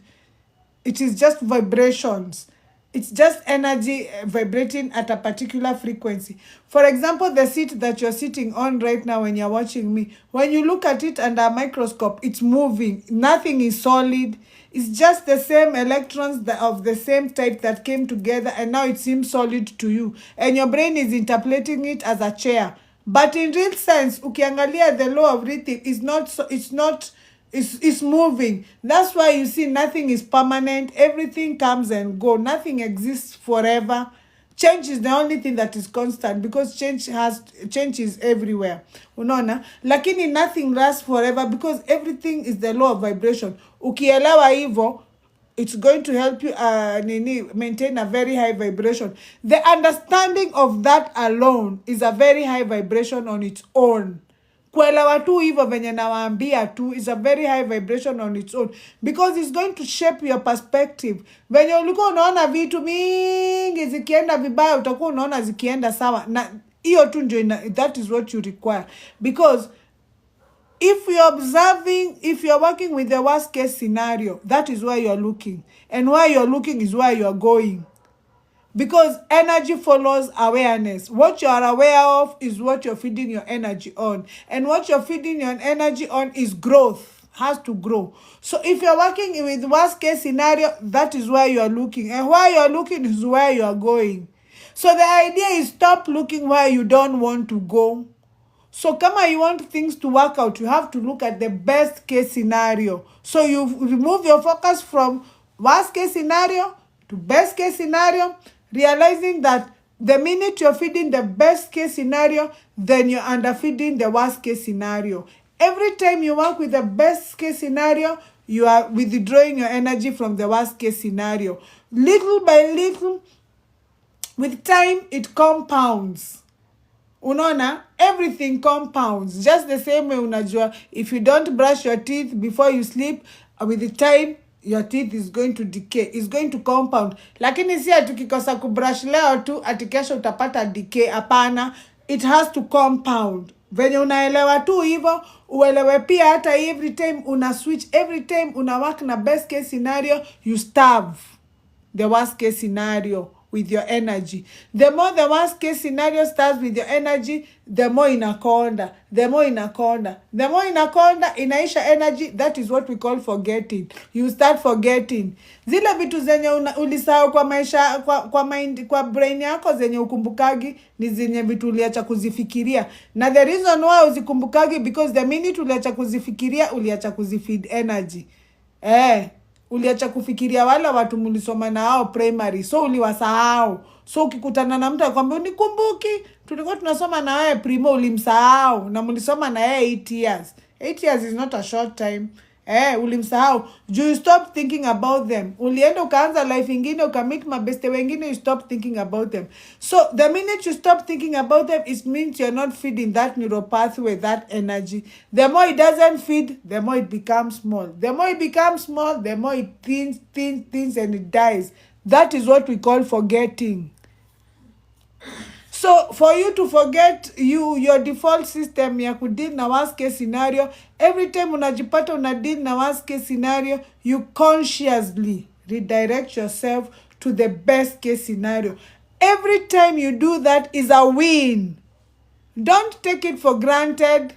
It is just vibrations. It's just energy vibrating at a particular frequency. For example, the seat that you're sitting on right now when you're watching me, when you look at it under a microscope, it's moving. Nothing is solid. It's just the same electrons of the same type that came together, and now it seems solid to you. And your brain is interpreting it as a chair. But in real sense, ukiangalia the law of rhythm is not so, it's moving. That's why you see nothing is permanent. Everything comes and go. Nothing exists forever. Change is the only thing that is constant, because change is everywhere. Unaona? Lakini nothing lasts forever, because everything is the law of vibration. Ukielewa hivyo, it's going to help you maintain a very high vibration. The understanding of that alone is a very high vibration on its own. Kuelewa tu hivyo venye nawaambia tu is a very high vibration on its own, because it's going to shape your perspective. Venye ulikuwa unaona vitu mingi zikienda vibaya, utakuwa unaona zikienda sawa. Na hiyo tu ndio, that is what you require. Because if you're working with the worst case scenario, that is where you're looking. And where you're looking is where you're going. Because energy follows awareness. What you are aware of is what you're feeding your energy on. And what you're feeding your energy on is growth. Has to grow. So if you're working with worst case scenario, that is where you're looking. And where you're looking is where you're going. So the idea is stop looking where you don't want to go. So kama you want things to work out, you have to look at the best case scenario. So you remove your focus from worst case scenario to best case scenario, realizing that the minute you're feeding the best case scenario, then you're underfeeding the worst case scenario. Every time you work with the best case scenario, you are withdrawing your energy from the worst case scenario. Little by little, with time, it compounds. Unaona, everything compounds. Just the same way unajua, if you don't brush your teeth before you sleep, with the time, your teeth is going to decay. It's going to compound. Lakini si atukikosa kubrush leo tu, ati kesho utapata decay. Hapana, it has to compound. Venye unaelewa tu hivyo, uelewe pia hata every time una switch, every time una work na best case scenario, you starve the worst case scenario with your energy. The more the worst case scenario starts with your energy, the more inakonda. The more inakonda. The more inakonda, inaisha energy. That is what we call forgetting. You start forgetting. Zile vitu zenye ulisahau kwa maisha, kwa mind, kwa brain yako zenye ukumbukagi, ni zenye vitu uliacha kuzifikiria. Na the reason why uzikumbukagi, because the minute uliacha kuzifikiria, uliacha kuzifeed energy. Uliacha kufikiria wala watu mulisoma na hao primary, so uliwasahau. So ukikutana na mtu akwambia unikumbuki, tulikuwa tunasoma na wewe primo, ulimsahau, na mulisoma na yeye 8 years. 8 years is not a short time. Ulimsahau. You stop thinking about them. Ulienda ukaanza life ingine, ukamit mabeste wengine, you stop thinking about them. So the minute you stop thinking about them, it means you're not feeding that neural pathway, that energy. The more it doesn't feed, the more it becomes small. The more it becomes small, the more it thins, and it dies. That is what we call forgetting. So for you to forget, your default system ya kudeal na worst case scenario, every time unajipata unadeal na worst case scenario, you consciously redirect yourself to the best case scenario. Every time you do that is a win. Don't take it for granted.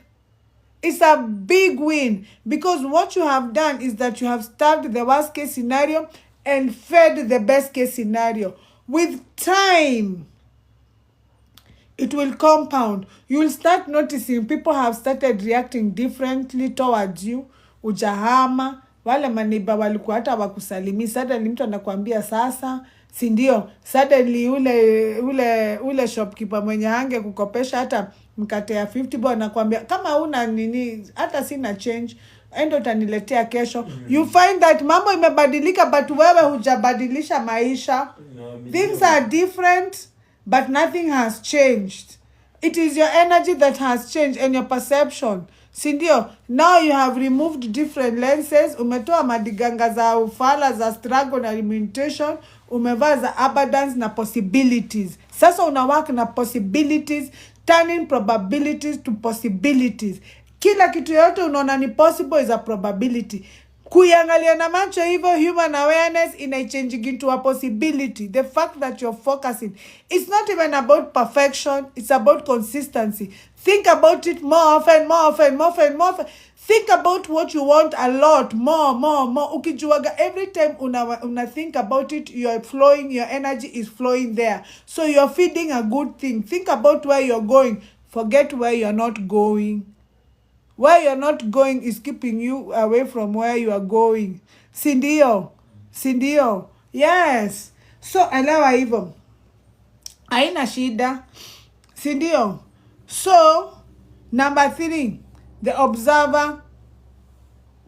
It's a big win, because what you have done is that you have starved the worst case scenario and fed the best case scenario. With time, it will compound. You will start noticing people have started reacting differently towards you. Ujahama, wale maniba walikuwa hata wakusalimi. Suddenly mtu anakuambia sasa, si ndio? Suddenly ule shopkeeper mwenye hange kukopesha hata mkate ya 50 bob anakuambia kama una nini, hata sina change, endo utaniletea kesho. You find that mambo imebadilika, but wewe hujabadilisha maisha. Things are different, but nothing has changed. It is your energy that has changed and your perception. Sindio, now you have removed different lenses. Umetoa madiganga za ufala, za struggle na limitation. Umevaa za abundance na possibilities. Sasa unawaka na possibilities, turning probabilities to possibilities. Kila kitu yote unaona ni possible is a probability. Kuiangalia na macho hivyo, human awareness inaichanging into a possibility. The fact that you're focusing, it's not even about perfection, it's about consistency. Think about it more often. Think about what you want a lot, more. Ukijuaga, every time una think about it, you're flowing, your energy is flowing there. So you're feeding a good thing. Think about where you're going. Forget where you're not going. Where you're not going is keeping you away from where you are going. Sindio. Yes. So, elewa hivyo. Haina shida. Sindio. So, number 3, the observer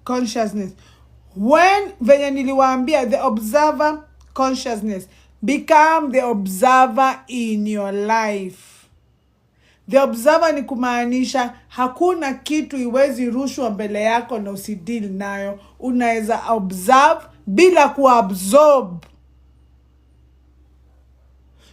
consciousness. When venye niliwaambia, the observer consciousness, become the observer in your life. The observer ni kumaanisha hakuna kitu iwezi rushwa mbele yako na usideal nayo. Unaweza observe bila kuabsorb.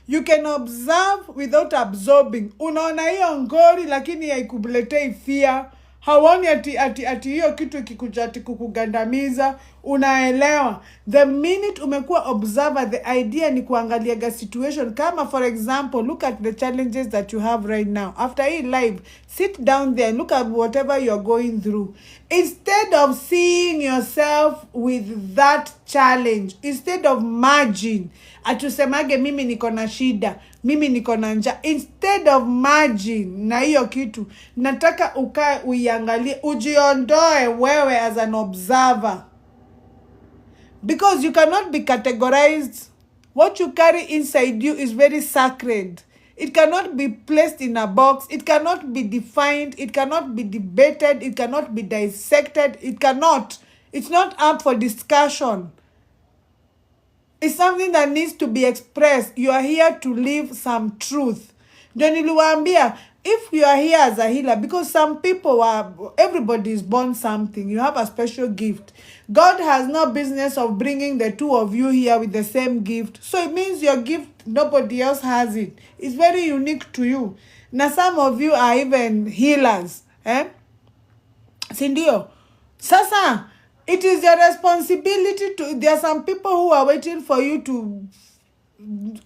You can observe without absorbing. Unaona hiyo ngori lakini haikuletei fear. Hawani ati hiyo kitu ikikuja ati kukugandamiza. Unaelewa. The minute umekuwa observer, the idea ni kuangalia situation. Kama for example, look at the challenges that you have right now. After hii live, sit down there and look at whatever you're going through. Instead of seeing yourself with that challenge, instead of merging, atusemage mimi niko na shida, mimi niko na njaa. Instead of merging na hiyo kitu, nataka ukae uiangalie, ujiondoe wewe as an observer. Because you cannot be categorized. What you carry inside you is very sacred. It cannot be placed in a box. It cannot be defined. It cannot be debated. It cannot be dissected. It cannot. It's not up for discussion. It's something that needs to be expressed. You are here to live some truth. Ndio niliwaambia, if you are here as a healer, because some people everybody is born something. You have a special gift. God has no business of bringing the two of you here with the same gift. So it means your gift, nobody else has it. It's very unique to you. Now some of you are even healers. Sindio? Sasa, it is your responsibility to, there are some people who are waiting for you to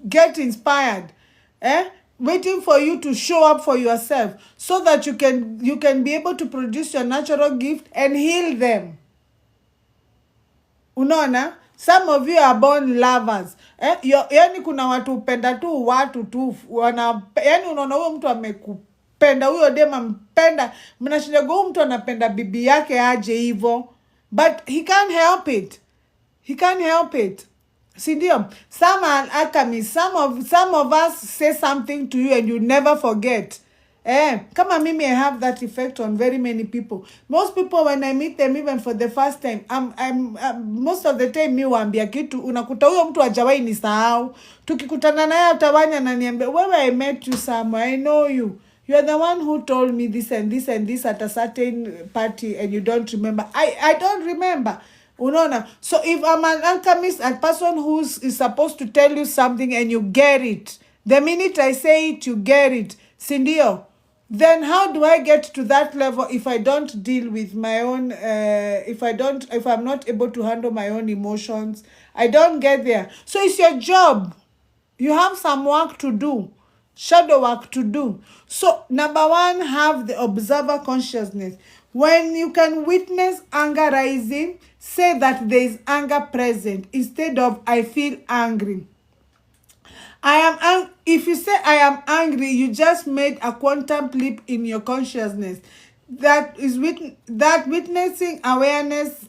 get inspired. Waiting for you to show up for yourself so that you can be able to produce your natural gift and heal them. Unaona? Some of you are born lovers. Yani kuna watu upenda tu watu tu yani unaona huyo mtu amekupenda, huyo dema mpenda, mnashinda huyo mtu anapenda bibi yake aje hivyo, but he can't help it. Sindio? Some are alchemists. Some of us say something to you and you never forget. Kama mimi, I have that effect on very many people. Most people, when I meet them even for the first time, I'm most of the time mi waambia kitu, unakuta huyo mtu hajawahi nisahau. Tukikutana naye utawanya ananiambia, wewe, I met you somewhere, I know you. You are the one who told me this and this and this at a certain party and you don't remember. I don't remember. Unaona? So if I'm an alchemist, a person who is supposed to tell you something and you get it, the minute I say it, you get it. Sindio? Then how do I get to that level if I don't deal with my own, if I'm not able to handle my own emotions? I don't get there. So it's your job. You have some work to do. Shadow work to do. So number 1, have the observer consciousness. When you can witness anger rising, say that there is anger present instead of I feel angry. If you say I am angry, you just made a quantum leap in your consciousness. That is witnessing awareness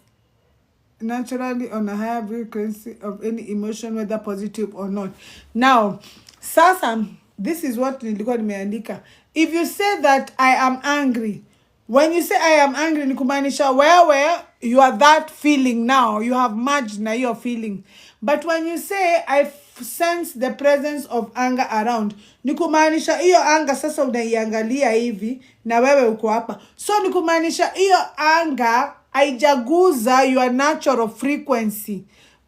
naturally on a higher frequency of any emotion, whether positive or not. Now, sasa, this is what nilikuwa nimeandika. If you say that I am angry, when you say I am angry, ni kumaanisha where you are that feeling now. You have merged na your feeling. But when you say I sense the presence of anger around, ni kumaanisha hiyo anger sasa unaiangalia hivi na wewe uko hapa. So ni kumaanisha hiyo anger haijaguza your natural frequency.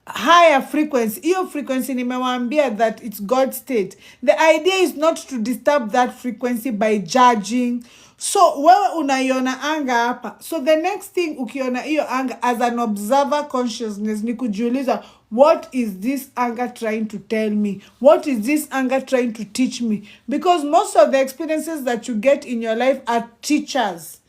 higher frequency. Hiyo frequency nimewaambia that it's God state. The idea is not to disturb that frequency by judging. So wewe unaiona anga hapa. So the next thing ukiona hiyo anga as an observer consciousness ni kujiuliza, what is this anger trying to tell me? What is this anger trying to teach me? Because most of the experiences that you get in your life are teachers.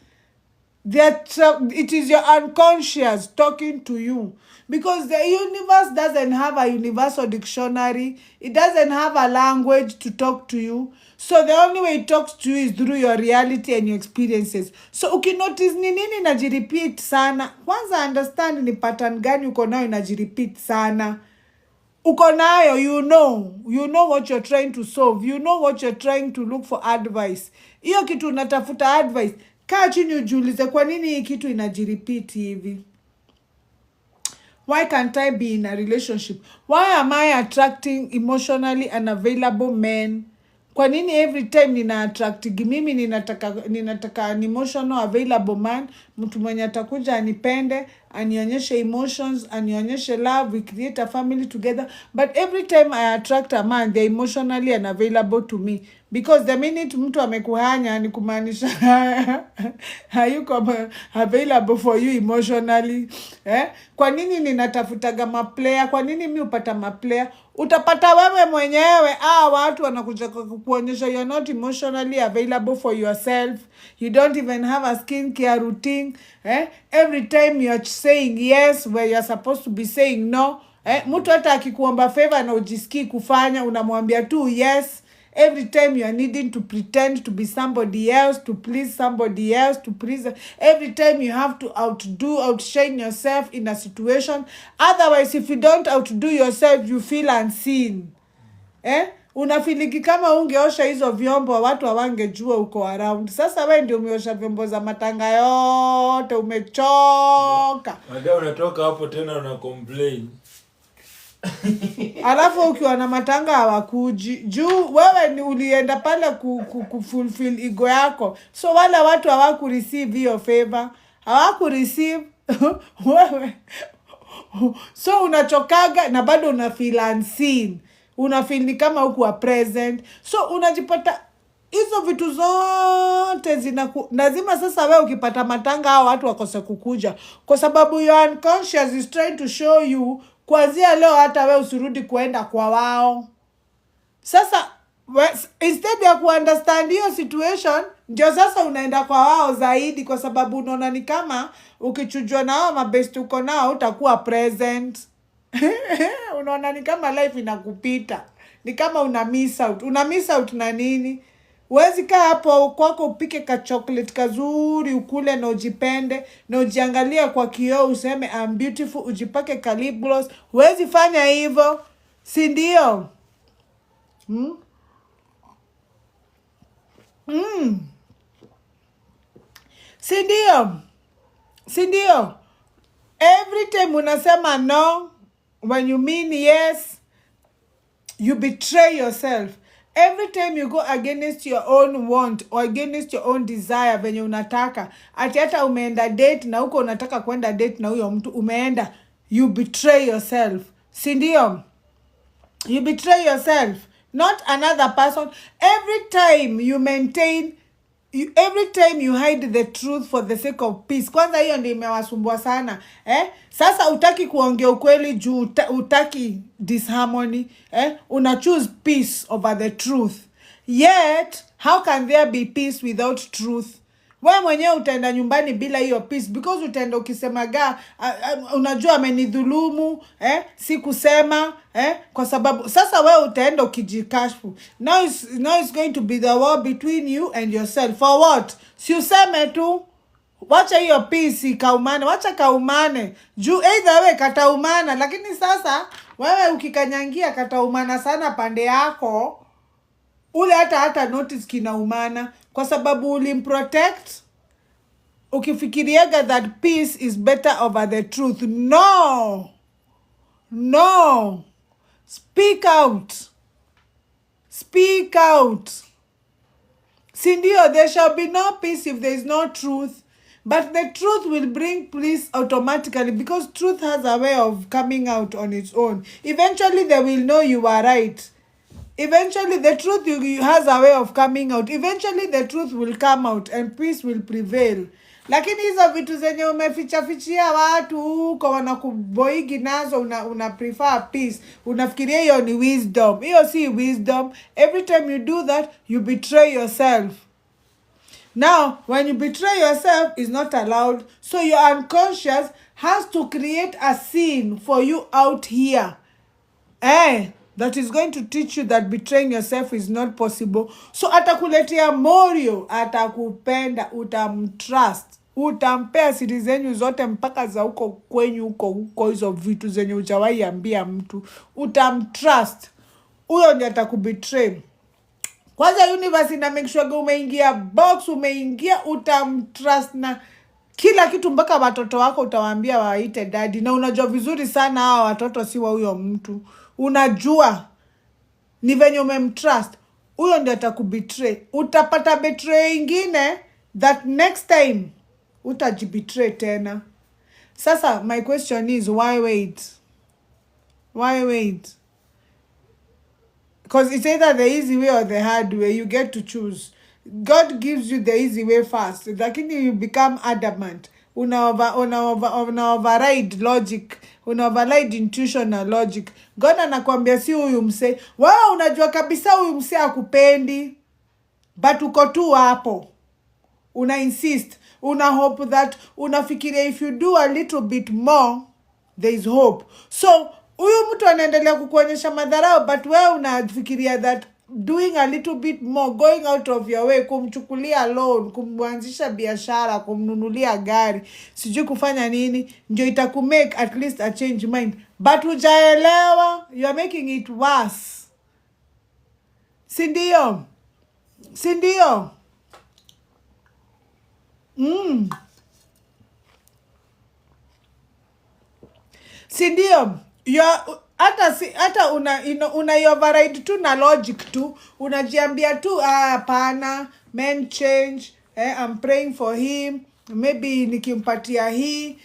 It is your unconscious talking to you, because the universe doesn't have a universal dictionary. It doesn't have a language to talk to you. So the only way it talks to you is through your reality and your experiences. So ukinotice ni nini inajirepeat sana, kwanza understand ni pattern gani uko nayo inajirepeat sana. Uko nayo, you know what you're trying to solve, you know what you're trying to look for advice. Hiyo kitu unatafuta advice, kaa chini ujiulize, kwa nini hii kitu inajirepeat hivi? Why can't I be in a relationship? Why am I attracting emotionally unavailable men? Kwa nini every time nina attract mimi ninataka an emotional available man, mtu mwenye atakuja anipende, anionyeshe emotions, anionyeshe love, we create a family together. But every time I attract a man, they're emotionally unavailable to me. Because the minute mtu amekuhanya ni kumaanisha hayuko available for you emotionally. Kwa nini ninatafutaga maplayer? Kwa nini mimi upata maplayer? Utapata wewe mwenyewe watu wanakuja kuonyesha you're not emotionally available for yourself. You don't even have a skincare routine. Every time you're saying yes where you're supposed to be saying no. Mtu hata akikuomba favor na ujisikii kufanya, unamwambia tu yes. Every time you are needing to pretend to be somebody else, to please somebody else, to please. Every time you have to outshine yourself in a situation. Otherwise, if you don't outdo yourself, you feel unseen. Unafiliki kama ungeosha hizo vyombo watu hawangejua uko around. Sasa wewe ndio umeosha vyombo za matanga yote, umechoka. Baadaye unatoka hapo tena una complain. Alafu ukiwa na matanga hawakuji. Juu wewe ni ulienda pale kufulfill ego yako. So wale watu hawaku receive hiyo favor. Hawaku receive wewe. So unachokaga na bado una feel unseen. Una feel ni kama hukuwa present. So unajipata hizo vitu zote lazima sasa wewe ukipata matanga hao watu wakose kukuja. Kwa sababu your unconscious is trying to show you kuanzia leo hata wewe usirudi kuenda kwa wao. Sasa instead ya kuunderstand hiyo situation, ndio sasa unaenda kwa wao zaidi, kwa sababu unaona ni kama ukichujwa na hao mabest uko nao utakuwa present. Unaona ni kama life inakupita. Ni kama una miss out. Una miss out na nini? Huwezi kaa hapo kwako upike ka chocolate kazuri ukule na ujipende na ujiangalia kwa kioo useme I'm beautiful, ujipake ka lip gloss. Huwezi fanya hivyo. Si ndio? Si ndio? Every time unasema no when you mean yes, you betray yourself. Every time you go against your own want or against your own desire venye unataka, ati hata umeenda date na huko unataka kwenda date na huyo mtu umeenda, you betray yourself. Si ndio? You betray yourself, not another person. Every time you hide the truth for the sake of peace. Kwanza hiyo ndio imewasumbua sana. Sasa utaki kuongea ukweli juu utaki disharmony. Una choose peace over the truth. Yet, how can there be peace without truth? Wewe mwenyewe utaenda nyumbani bila hiyo peace, because utaenda ukisema unajua amenidhulumu, si kusema, kwa sababu sasa wewe utaenda ukijikashfu. Now it's going to be the war between you and yourself. For what? Si useme tu. Wacha hiyo peace ikaumane, wacha kaumane. Juu either wewe kataumana, lakini sasa wewe ukikanyangia kataumana sana pande yako, ule hata notice kinaumana, kwa sababu ulimprotect ukifikiriaga that peace is better over the truth. No. Speak out. Si ndio? There shall be no peace if there is no truth. But the truth will bring peace automatically because truth has a way of coming out on its own. Eventually, they will know you are right. Eventually, the truth has a way of coming out. Eventually, the truth will come out and peace will prevail. Lakini hizo vitu zenye umeficha watu huko wanakuboigi nazo, una prefer peace. Unafikiria hiyo ni wisdom. Hiyo si wisdom. Every time you do that, you betray yourself. Now, when you betray yourself, it's not allowed. So your unconscious has to create a scene for you out here. That is going to teach you that betraying yourself is not possible. So atakuletea morio, atakupenda, utamtrust, utampea siri zenyu zote mpaka za huko kwenyu huko hizo vitu zenye hujawahi ambia mtu. Utamtrust. Huyo ndiye atakubetray. Kwanza universe ina make sure umeingia box, umeingia, utamtrust na kila kitu mpaka watoto wako utawaambia waite daddy. Na unajua vizuri sana hawa watoto si wa huyo mtu. Unajua ni venye umemtrust. Huyo ndiye atakubetray. Utapata betray ingine that next time utajibetray tena. Sasa my question is, why wait? Why wait? Because it's either the easy way or the hard way. You get to choose. God gives you the easy way first. Lakini you become adamant. Una override logic. Una override intuition na logic. God anakuambia si huyu mse. Wewe unajua kabisa huyu mse hakupendi. But uko tu hapo. Una insist. Una hope that, unafikiria if you do a little bit more, there is hope. So, huyu mtu anaendelea kukuonyesha madharau, but wewe unafikiria that doing a little bit more, going out of your way, kumchukulia loan, kumwanzisha biashara, kumnunulia gari, sijui kufanya nini, ndio itakumake at least a change mind. But hujaelewa, you are making it worse. Sindio? Sindio? Sindio? Hata una override tu na logic tu. Unajiambia tu hapana, men change, I'm praying for him, maybe nikimpatia hii,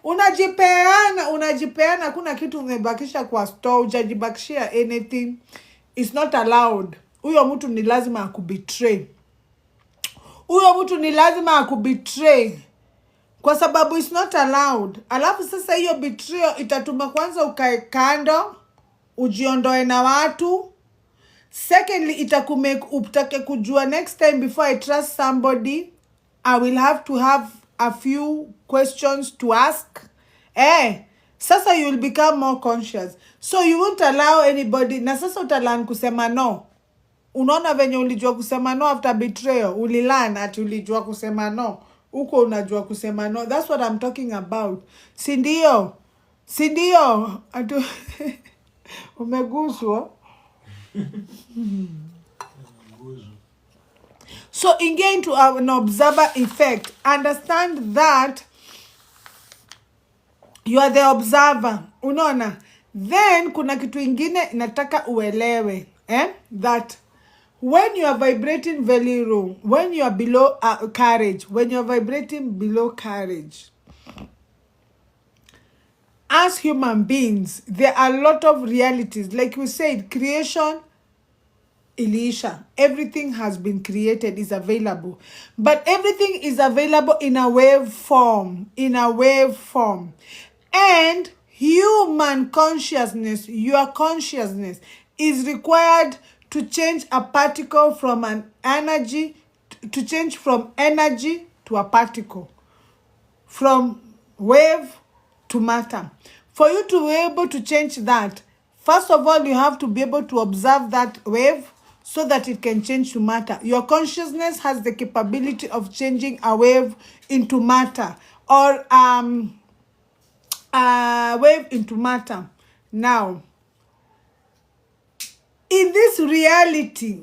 unajipeana kuna kitu umebakisha kwa store, hujajibakishia anything. It's not allowed. Huyo mtu ni lazima akubetray. Huyo mtu ni lazima akubetray. Kwa sababu it's not allowed. Alafu sasa hiyo betrayal itatuma kwanza ukae kando, ujiondoe na watu. Secondly, itakumake utake kujua next time before I trust somebody, I will have to have a few questions to ask. Sasa you will become more conscious. So you won't allow anybody. Na sasa utalearn kusema no. Unaona venye ulijua kusema no after betrayal. Ulilearn ati ulijua kusema no. Uko unajua kusema no. That's what I'm talking about. Sindio? Sindio? Umeguswa? So ingia into an observer effect. Understand that you are the observer. Unaona? Then kuna kitu ingine nataka uelewe. That when you are vibrating very low, when you are below courage, when you are vibrating below courage, as human beings, there are a lot of realities. Like we said, creation, Elisha, everything has been created, is available. But everything is available in a wave form, And human consciousness, your consciousness, is required to change a particle from an energy, to change from energy to a particle, from wave to matter. For you to be able to change that, first of all, you have to be able to observe that wave so that it can change to matter. Your consciousness has the capability of changing a wave into matter, or a wave into matter. Now, in this reality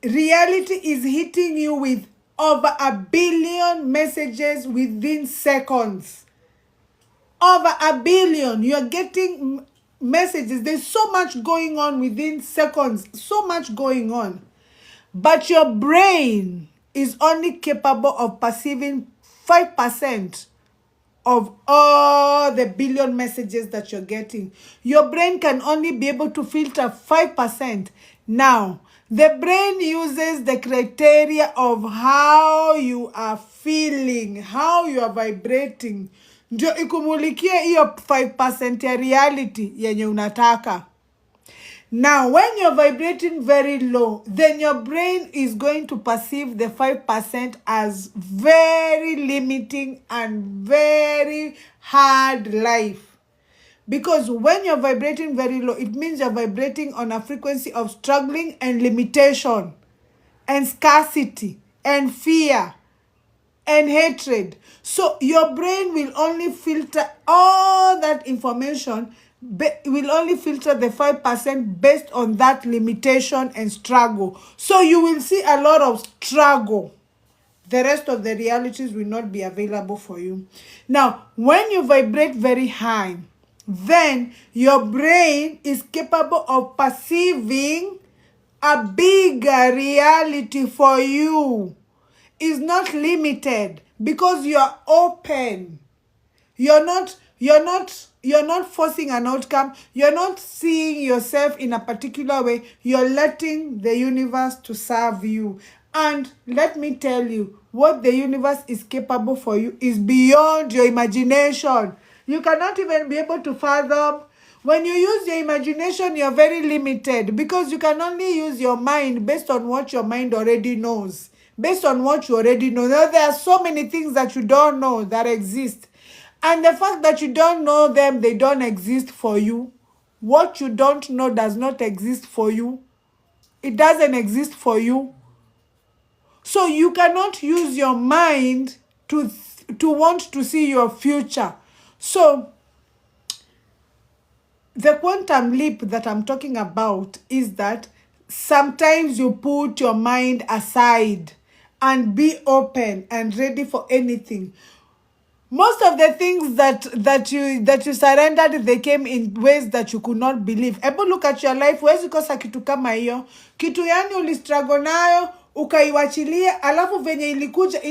is hitting you with over 1 billion messages within seconds. Over 1 billion. You're getting messages. There's so much going on within seconds. So much going on. But your brain is only capable of perceiving 5% of all the billion messages that you're getting. Your brain can only be able to filter 5%. Now, the brain uses the criteria of how you are feeling, how you are vibrating, ndio ikumulikie hiyo 5% ya reality yenye unataka. Now, when you're vibrating very low, then your brain is going to perceive the 5% as very limiting and very hard life. Because when you're vibrating very low, it means you're vibrating on a frequency of struggling and limitation and scarcity and fear and hatred. So your brain will only filter all that information, will only filter the 5% based on that limitation and struggle. So you will see a lot of struggle. The rest of the realities will not be available for you. Now, when you vibrate very high, then your brain is capable of perceiving a bigger reality for you. It's not limited because you are open. You're not forcing an outcome. You're not seeing yourself in a particular way. You're letting the universe to serve you. And let me tell you, what the universe is capable for you is beyond your imagination. You cannot even be able to fathom. When you use your imagination, you're very limited because you can only use your mind based on what your mind already knows. Based on what you already know. Now, there are so many things that you don't know that exist. And the fact that you don't know them, they don't exist for you. What you don't know does not exist for you. It doesn't exist for you. So you cannot use your mind to want to see your future. So the quantum leap that I'm talking about is that sometimes you put your mind aside and be open and ready for anything. Most of the things that you surrendered, they came in ways that you could not believe. Ebu look at your life. Huwezi kosa kitu kama hiyo. Kitu yani ulistruggle nayo, ukaiwachilia, alafu venye ilikuja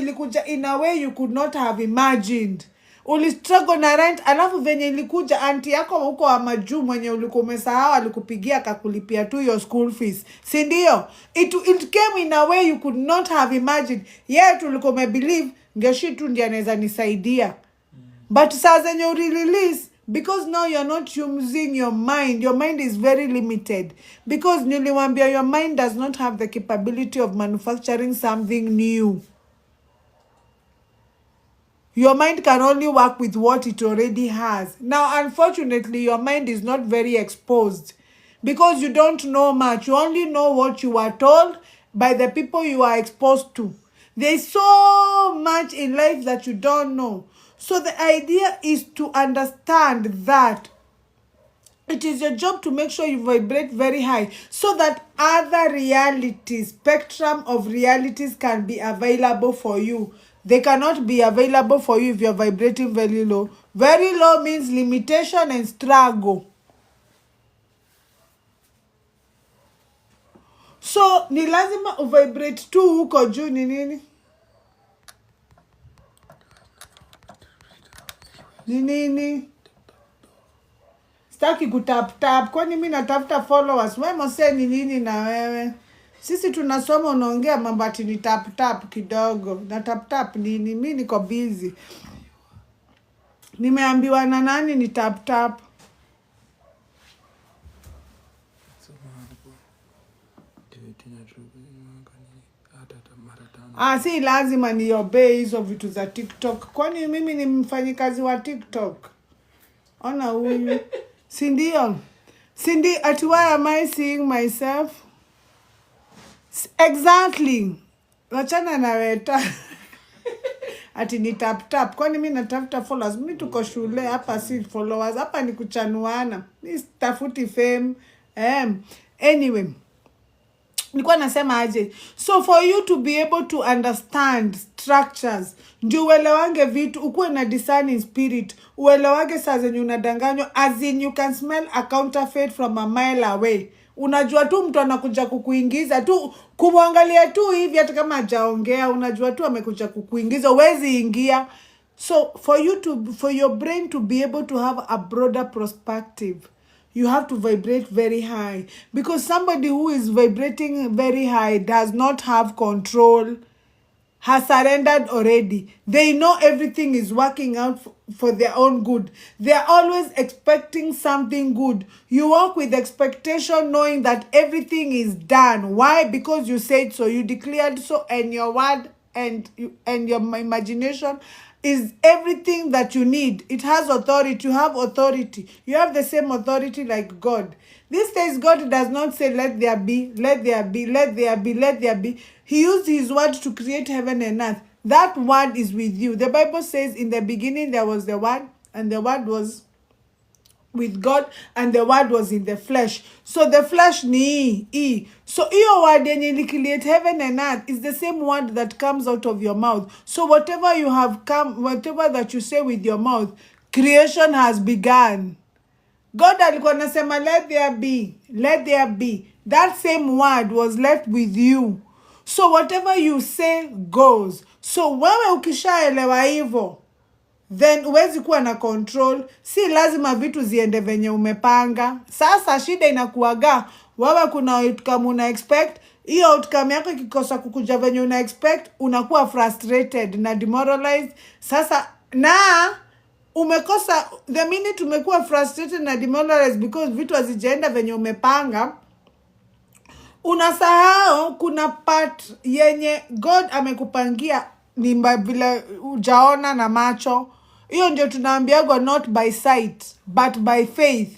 in a way you could not have imagined. Ulistruggle na rent, alafu venye ilikuja auntie yako huko wa majuu mwenye ulikuwa umesahau alikupigia akakulipia tu your school fees. Si ndio? It came in a way you could not have imagined. Yet ulikuwa umebelieve Ngeshi tu ndiye anaweza nisaidia. But saa zenye release, because now you're not using your mind is very limited. Because niliwambia your mind does not have the capability of manufacturing something new. Your mind can only work with what it already has. Now, unfortunately, your mind is not very exposed because you don't know much. You only know what you are told by the people you are exposed to. There's so much in life that you don't know. So the idea is to understand that it is your job to make sure you vibrate very high so that other realities, spectrum of realities can be available for you. They cannot be available for you if you're vibrating very low. Very low means limitation and struggle. So, ni lazima uvibrate tu huko juu ni nini? Ni nini? Sitaki kutap. Kwani mimi natafuta followers? Wewe mose ni nini na wewe? Sisi tunasoma unaongea mambo ati ni tap kidogo. Na tap nini? Mimi niko busy. Nimeambiwa na nani ni tap. Si lazima ni obey hizo vitu za TikTok. Kwani mimi ni mfanyikazi wa TikTok? Ona huyu. Sindio? Ati why am I seeing myself? Exactly. Wachana na weta. Ati ni tap. Kwani mimi natafuta followers? Mimi tuko shule hapa si followers. Hapa ni kuchanuana. Mimi sitafuti fame. Anyway. Nilikuwa nasema aje. So for you to be able to understand structures, ndio uelewange vitu, ukuwe na discerning spirit, uelewage saa zenye unadanganywa, as in you can smell a counterfeit from a mile away. Unajua tu mtu anakuja kukuingiza tu, kumwangalia tu hivi hata kama hajaongea, unajua tu amekuja kukuingiza, huwezi ingia. So for your brain to be able to have a broader perspective, you have to vibrate very high, because somebody who is vibrating very high does not have control, has surrendered already. They know everything is working out for their own good. They are always expecting something good. You walk with expectation, knowing that everything is done. Why? Because you said so, you declared so, and your word and your imagination is everything that you need. It has authority. You have authority. You have the same authority like God. These days, God does not say, let there be, let there be, let there be, let there be. He used his word to create heaven and earth. That word is with you. The Bible says, in the beginning there was the word, and the word was with God, and the word was in the flesh. So the flesh ni e. So your word yenye create heaven and earth is the same word that comes out of your mouth. So whatever you have come, whatever that you say with your mouth, creation has begun. God alikuwa anasema let there be, let there be. That same word was left with you. So whatever you say goes. So wewe ukishaelewa hivyo, then huwezi kuwa na control. Si lazima vitu ziende venye umepanga. Sasa shida inakuaga, wewe kuna outcome una expect, hiyo outcome yako ikikosa kukuja venye una expect, unakuwa frustrated na demoralized. Sasa na umekosa, the minute umekuwa frustrated na demoralized because vitu hazijaenda venye umepanga, unasahau kuna part yenye God amekupangia ni vile ujaona na macho. Hiyo ndio tunaambiagwa not by sight but by faith.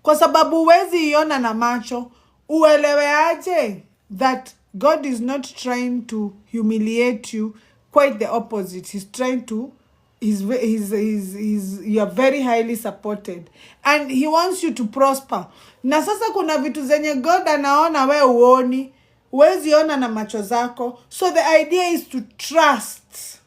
Kwa sababu huwezi iona na macho, uelewe aje that God is not trying to humiliate you. Quite the opposite. He's trying to, you are very highly supported and he wants you to prosper. Na sasa kuna vitu zenye God anaona we uoni, huwezi ona na macho zako. So the idea is to trust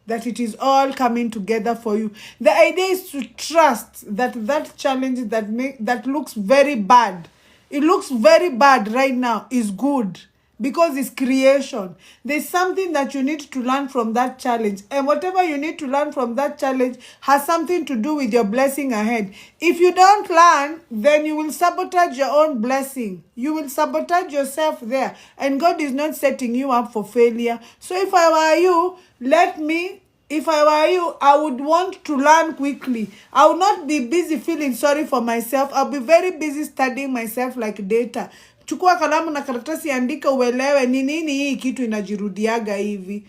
that it is all coming together for you. The idea is to trust that challenge that looks very bad, it looks very bad right now, is good. Because it's creation. There's something that you need to learn from that challenge. And whatever you need to learn from that challenge has something to do with your blessing ahead. If you don't learn, then you will sabotage your own blessing. You will sabotage yourself there. And God is not setting you up for failure. So if I were you, I would want to learn quickly. I would not be busy feeling sorry for myself. I'll be very busy studying myself like data. Chukua kalamu na karatasi, andika uelewe ni nini hii kitu inajirudiaga hivi.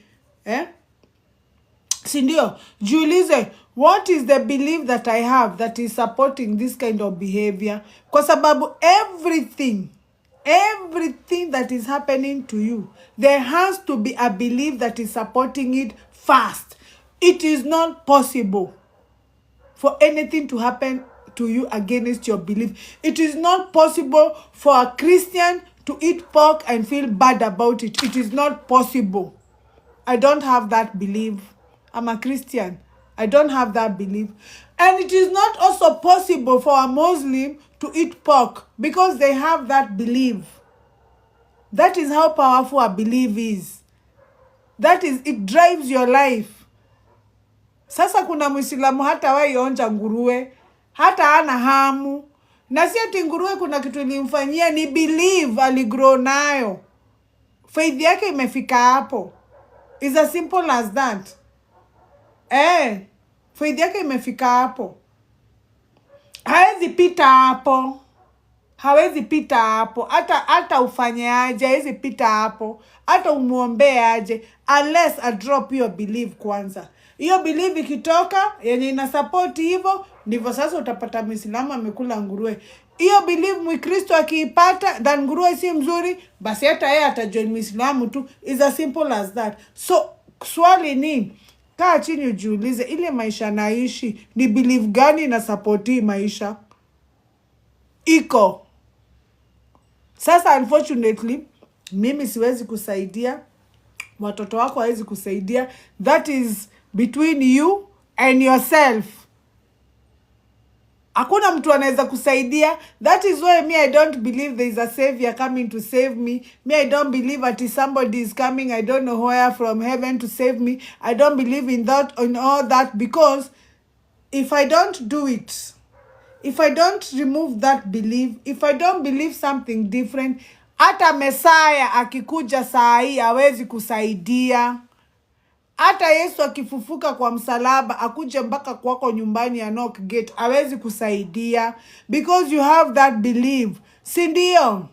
Si ndio? Jiulize, what is the belief that I have that is supporting this kind of behavior? Kwa sababu everything that is happening to you, there has to be a belief that is supporting it first. It is not possible for anything to happen to you against your belief. It is not possible for a Christian to eat pork and feel bad about it. It is not possible. I don't have that belief. I'm a Christian. I don't have that belief. And it is not also possible for a Muslim to eat pork because they have that belief. That is how powerful a belief is. That is, it drives your life. Sasa kuna Muislamu hata waionja nguruwe, hata ana hamu. Na si ati nguruwe kuna kitu ilimfanyia, ni believe aligrow nayo. Faith yake imefika hapo. It's as simple as that. Faith yake imefika hapo. Hawezi pita hapo. Hawezi pita hapo. Hata ufanye aje, hawezi pita hapo. Hata umuombe aje, unless a drop your belief kwanza. Hiyo belief ikitoka, yenye ina support hivyo, ndivyo sasa utapata Muislamu amekula nguruwe. Hiyo belief Mkristo akiipata, then nguruwe si mzuri, basi hata yeye atajoin Muislamu tu. Is as simple as that. So swali ni, kaa chini ujiulize, ile maisha naishi ni belief gani na support hii maisha? Iko. Sasa unfortunately, mimi siwezi kusaidia, watoto wako hawezi kusaidia. That is between you and yourself. Hakuna mtu anaweza kusaidia. That is why me, I don't believe there is a savior coming to save me. Me, I don't believe that somebody is coming, I don't know where, from heaven to save me. I don't believe in that, in all that, because if I don't do it, if I don't remove that belief, if I don't believe something different, hata Messiah akikuja saa hii hawezi kusaidia. Hata Yesu akifufuka kwa msalaba akuje mpaka kwako nyumbani ya knock gate hawezi kusaidia, because you have that belief. Si ndio?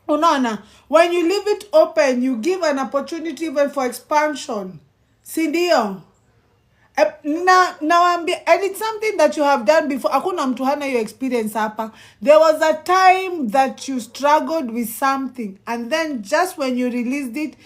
Unaona, when you leave it open, you give an opportunity even for expansion. Si ndio? And it's something that you have done before. Hakuna mtu hana your experience hapa. There was a time that you struggled with something, and then just when you released it,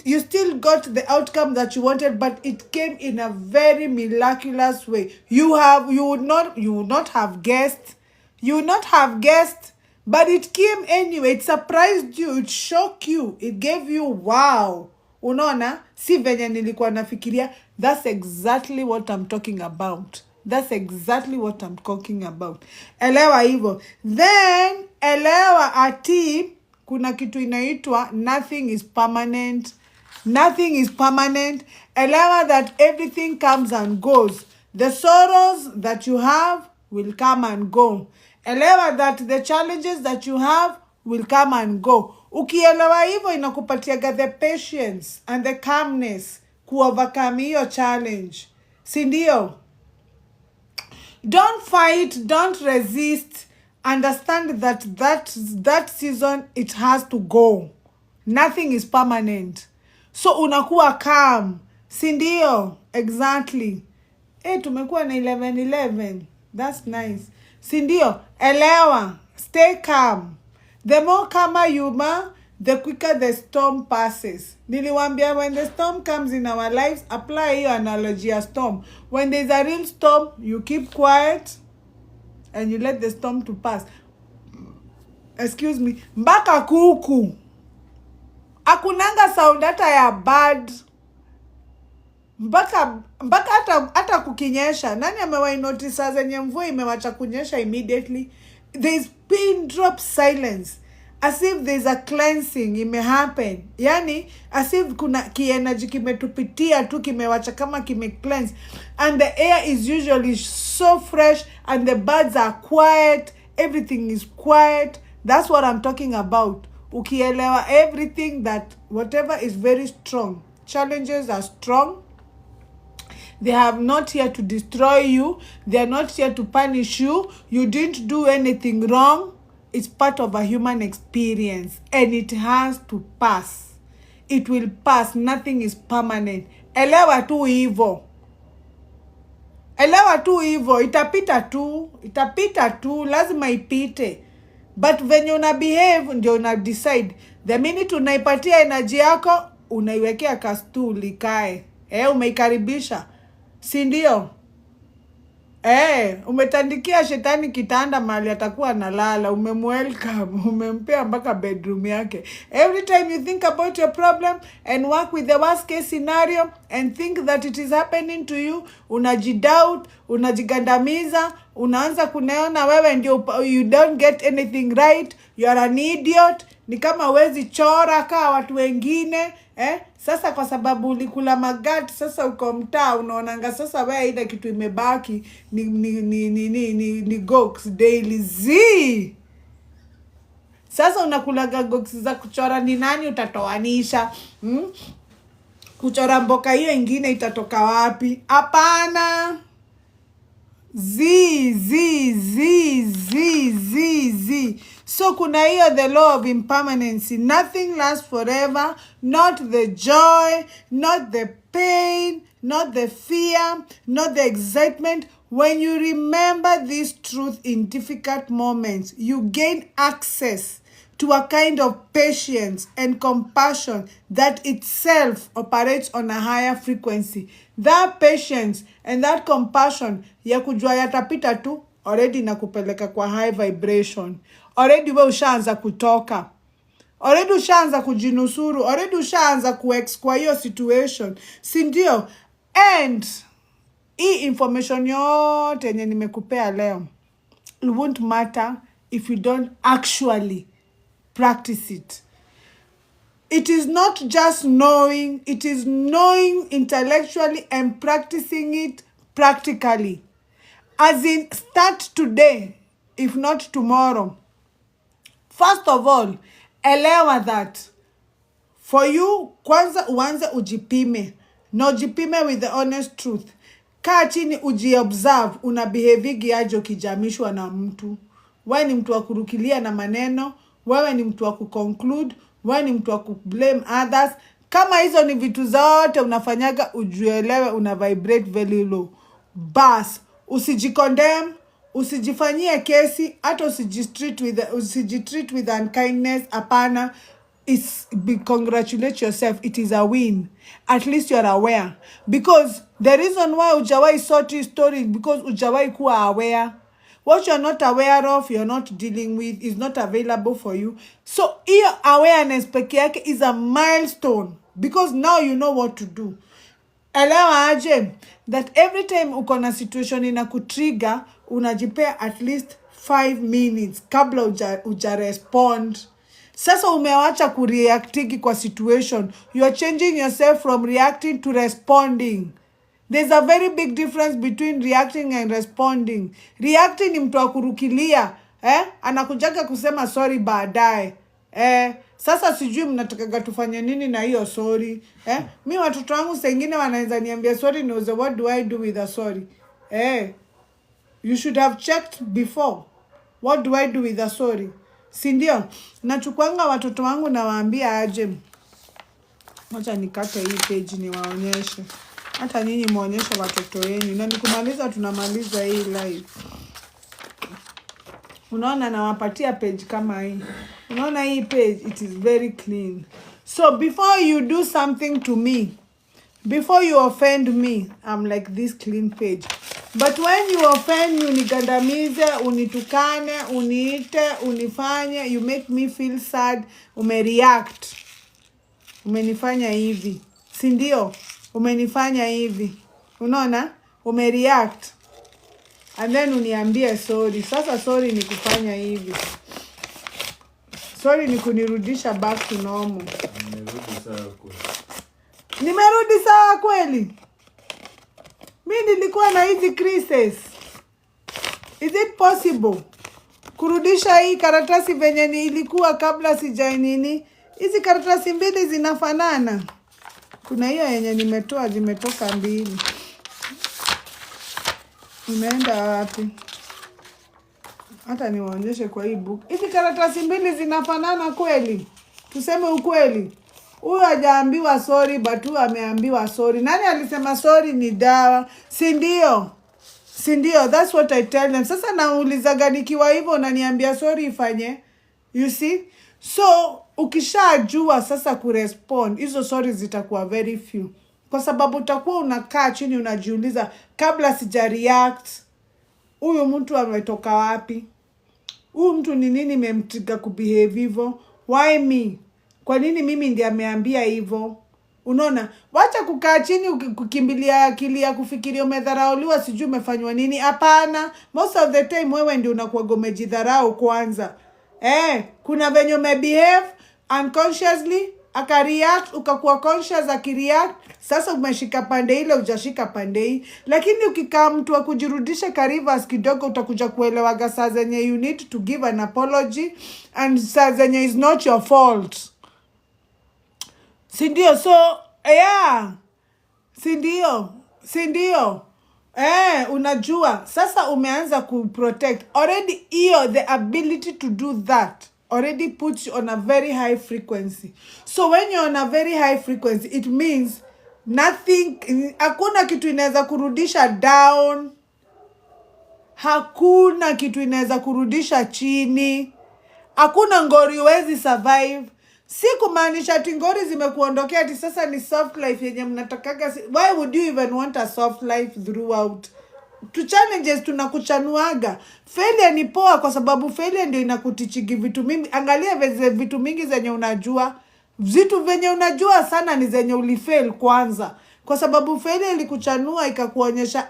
you still got the outcome that you wanted, but it came in a very miraculous way. You would not have guessed. You would not have guessed, but it came anyway. It surprised you. It shocked you. It gave you wow. Unaona, si venye nilikuwa nafikiria. That's exactly what I'm talking about. That's exactly what I'm talking about. Elewa hivyo. Then elewa ati kuna kitu inaitwa nothing is permanent. Nothing is permanent. Elewa that everything comes and goes. The sorrows that you have will come and go. Elewa that the challenges that you have will come and go. Ukielewa hivyo inakupatiaga the patience and the calmness kuovercome hiyo challenge. Si ndio? Don't fight, don't resist. Understand that season, it has to go. Nothing is permanent. So unakuwa calm. Si ndio? Exactly. Tumekuwa na 11:11. That's nice. Si ndio? Elewa. Stay calm. The more calmer you are, the quicker the storm passes. Niliwambia, when the storm comes in our lives, apply your analogy a storm. When there's a real storm, you keep quiet and you let the storm to pass. Excuse me. Mpaka kuku. Akunanga sound hata ya bird. Mpaka hata kukinyesha. Nani amewai notice zenye mvua imewacha kunyesha immediately? There's pin drop silence. As if there's a cleansing ime happen. Yani, as if kuna kienergy kimetupitia tu kimewacha kama kime cleanse. And the air is usually so fresh and the birds are quiet. Everything is quiet. That's what I'm talking about. Ukielewa everything, that whatever is very strong. Challenges are strong. They have not here to destroy you. They are not here to punish you. You didn't do anything wrong. It's part of a human experience. And it has to pass. It will pass. Nothing is permanent. Elewa tu hivyo. Elewa tu hivyo. Itapita tu. Itapita tu. Lazima ipite. But when you behave, ndio una decide. The minute unaipatia energy yako, unaiwekea kastuli kae. Umeikaribisha. Si ndio? Umetandikia shetani kitanda mahali atakuwa analala. Umemwelcome. Umempea mpaka bedroom yake. Every time you think about your problem and work with the worst case scenario and think that it is happening to you, unajidoubt, unajigandamiza, unaanza kuneona wewe ndio you don't get anything right, you are an idiot, ni kama huwezi chora kama watu wengine. Sasa kwa sababu ulikula magati, sasa uko mtaa unaonanga sasa wewe ile kitu imebaki ni Gox Daily Z. Sasa unakulaga Gox za kuchora, ni nani utatoanisha? Kuchora mboka hiyo ingine itatoka wapi? Hapana. Z. So kuna hiyo the law of impermanency. Nothing lasts forever. Not the joy, not the pain, not the fear, not the excitement. When you remember this truth in difficult moments, you gain access to a kind of patience and compassion that itself operates on a higher frequency. That patience and that compassion ya kujua yatapita tu, already nakupeleka kwa high vibration. Already we ushaanza kutoka. Already ushaanza kujinusuru. Already ushaanza kwa hiyo situation. Si ndio? And hii information yote yenye nimekupea leo, it won't matter if you don't actually practice it. It is not just knowing, it is knowing intellectually and practicing it practically. As in, start today, if not tomorrow. First of all, elewa that for you, kwanza uanze ujipime. Na ujipime with the honest truth. Kaa chini ujiobserve, unabehavigi aje ukijamishwa na mtu. Wewe ni mtu wa kurukilia na maneno, wewe ni mtu wa kuconclude, wewe ni mtu wa kublame others. Kama hizo ni vitu zote unafanyaga, ujuelewe una vibrate very low. Bas, usijikondemn, usijifanyie kesi, hata usijitreat with unkindness, hapana. Congratulate yourself, it is a win. At least you are aware. Because the reason why ujawai sort your story is because ujawai kuwa aware. What you are not aware of, you are not dealing with, is not available for you. So, your awareness peke yake is a milestone. Because now you know what to do. Elewa aje, that every time uko na situation inakutrigger, unajipea at least 5 minutes kabla uja respond. Sasa umewacha kureactigi kwa situation. You are changing yourself from reacting to responding. There's a very big difference between reacting and responding. Reacting ni mtu wa kurukilia. Anakujaga kusema sorry baadaye. Sasa sijui mnatakaga tufanye nini na hiyo sorry. Mimi watoto wangu sengine wanaanza niambia sorry knows what do I do with a sorry. You should have checked before. What do I do with a sorry? Sindio? Nachukuanga watoto wangu na waambia aje. Wacha nikate hii page niwaonyeshe. Hata nyinyi muonyeshe watoto wenu. Na nikumaliza tunamaliza hii live. Unaona nawapatia page kama hii. Unaona hii page, it is very clean. So before you do something to me, before you offend me, I'm like this clean page. But when you offend me, unigandamize, unitukane, uniite, unifanye, you make me feel sad, umereact. Umenifanya hivi. Sindio? Umenifanya hivi. Unaona? Umereact. And then uniambie sorry. Sasa sorry ni kufanya hivi. Sorry ni kunirudisha back to normal. Nimerudi sawa kweli? Mimi nilikuwa na hizi creases. Is it possible kurudisha hii karatasi venye ni ilikuwa kabla sijainini? Hizi karatasi mbili zinafanana. Kuna hiyo yenye nimetoa zimetoka mbili. Unaenda wapi? Hata niwaonyeshe kwa hii book. Hizi karatasi mbili zinafanana kweli? Tuseme ukweli. Huyu hajaambiwa sorry but huyu ameambiwa sorry. Nani alisema sorry ni dawa? Sindio? Sindio? That's what I tell them. Sasa naulizaga nikiwa hivyo unaniambia sorry ifanye. You see? So, ukishajua sasa kurespond, hizo sorry zitakuwa very few. Kwa sababu utakuwa unakaa chini unajiuliza kabla sija react. Huyu mtu ametoka wapi? Huyu mtu ni nini memtriga kubehave hivyo? Why me? Kwa nini mimi ndiye ameambia hivyo? Unaona? Wacha kukaa chini kukimbilia akili ya kufikiria umedharauliwa sijui umefanywa nini. Hapana. Most of the time wewe ndio unakuwa umejidharau kwanza. Kuna venye umebehave unconsciously, akareact, ukakuwa conscious akireact, sasa umeshika pande ile hujashika pande hii. Lakini ukikaa mtu wa kujirudisha karivas kidogo utakuja kuelewaga saa zenye you need to give an apology and saa zenye is not your fault. Sindio? So, yeah. Sindio? Unajua. Sasa umeanza kuprotect. Already the ability to do that already puts you on a very high frequency. So when you're on a very high frequency, it means nothing, hakuna kitu inaweza kurudisha down. Hakuna kitu inaweza kurudisha chini. Hakuna ngori wezi survive. Si kumaanisha ati ngori zimekuondokea ati sasa ni soft life yenye mnatakaga. Why would you even want a soft life throughout? To challenges tunakuchanuaga. Failure ni poa kwa sababu failure ndio inakutichigi vitu mingi. Angalia vitu mingi zenye unajua. Vitu venye unajua sana ni zenye ulifail kwanza. Kwa sababu failure ilikuchanua ikakuonyesha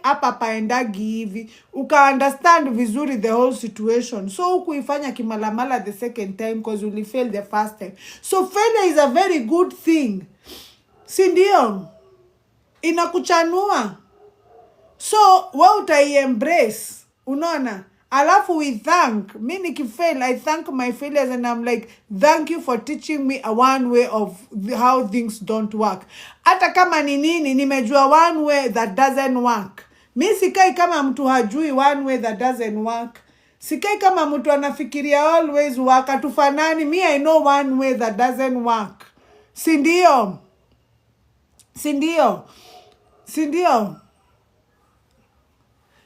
hapa paendagi hivi. Uka understand vizuri the whole situation. So hukuifanya kimalamala the second time because you failed the first time. So failure is a very good thing. Si ndio? Inakuchanua. So wewe utai-embrace. Unaona? Alafu we thank. Me nikifail, I thank my failures and I'm like, thank you for teaching me a one way of how things don't work. Hata kama ni nini, nimejua one way that doesn't work. Mi sikai kama mtu hajui one way that doesn't work. Sikai kama mtu anafikiria always work. Atufanani, me I know one way that doesn't work. Sindio? Sindio? Sindio?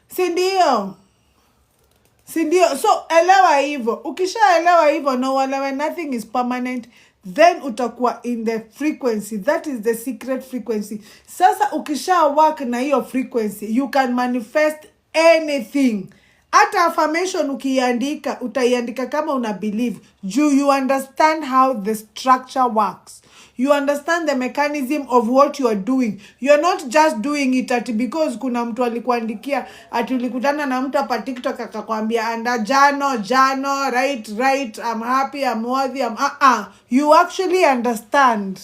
Sindio? Sindio? So elewa hivyo. Ukisha elewa hivyo na uelewe nothing is permanent, then utakuwa in the frequency. That is the secret frequency. Sasa ukisha work na hiyo frequency, you can manifest anything. Hata affirmation ukiandika, utaiandika kama una believe. You understand how the structure works. You understand the mechanism of what you are doing. You are not just doing it because kuna mtu alikuandikia, ati ulikutana na mtu hapa TikTok akakwambia anda jano, right, I'm happy, I'm worthy, You actually understand.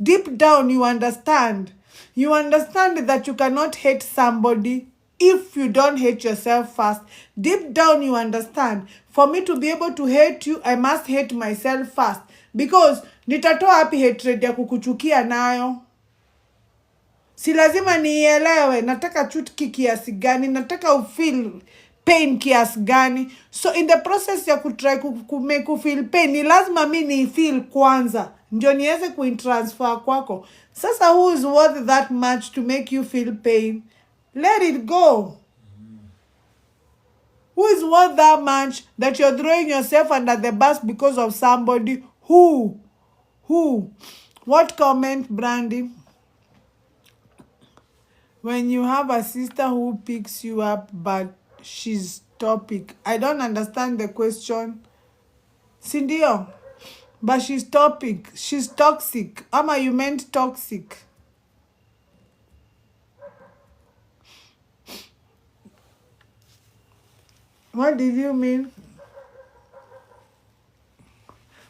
Deep down you understand. You understand that you cannot hate somebody if you don't hate yourself first. Deep down you understand. For me to be able to hate you, I must hate myself first. Because nitatoa hapi hatred ya kukuchukia nayo. Si lazima nielewe, nataka chutki kiasi gani, nataka ufeel pain kiasi gani. So in the process ya kutry kufeel pain, ni lazima mi ni feel kwanza. Ndio niweze kuintransfer kwako. Sasa who is worth that much to make you feel pain? Let it go. Who is worth that much that you're throwing yourself under the bus because of somebody? Who? What comment, Brandy? When you have a sister who picks you up but she's toxic. I don't understand the question. Sindio? But she's toxic. She's toxic. Ama you meant toxic. What did you mean?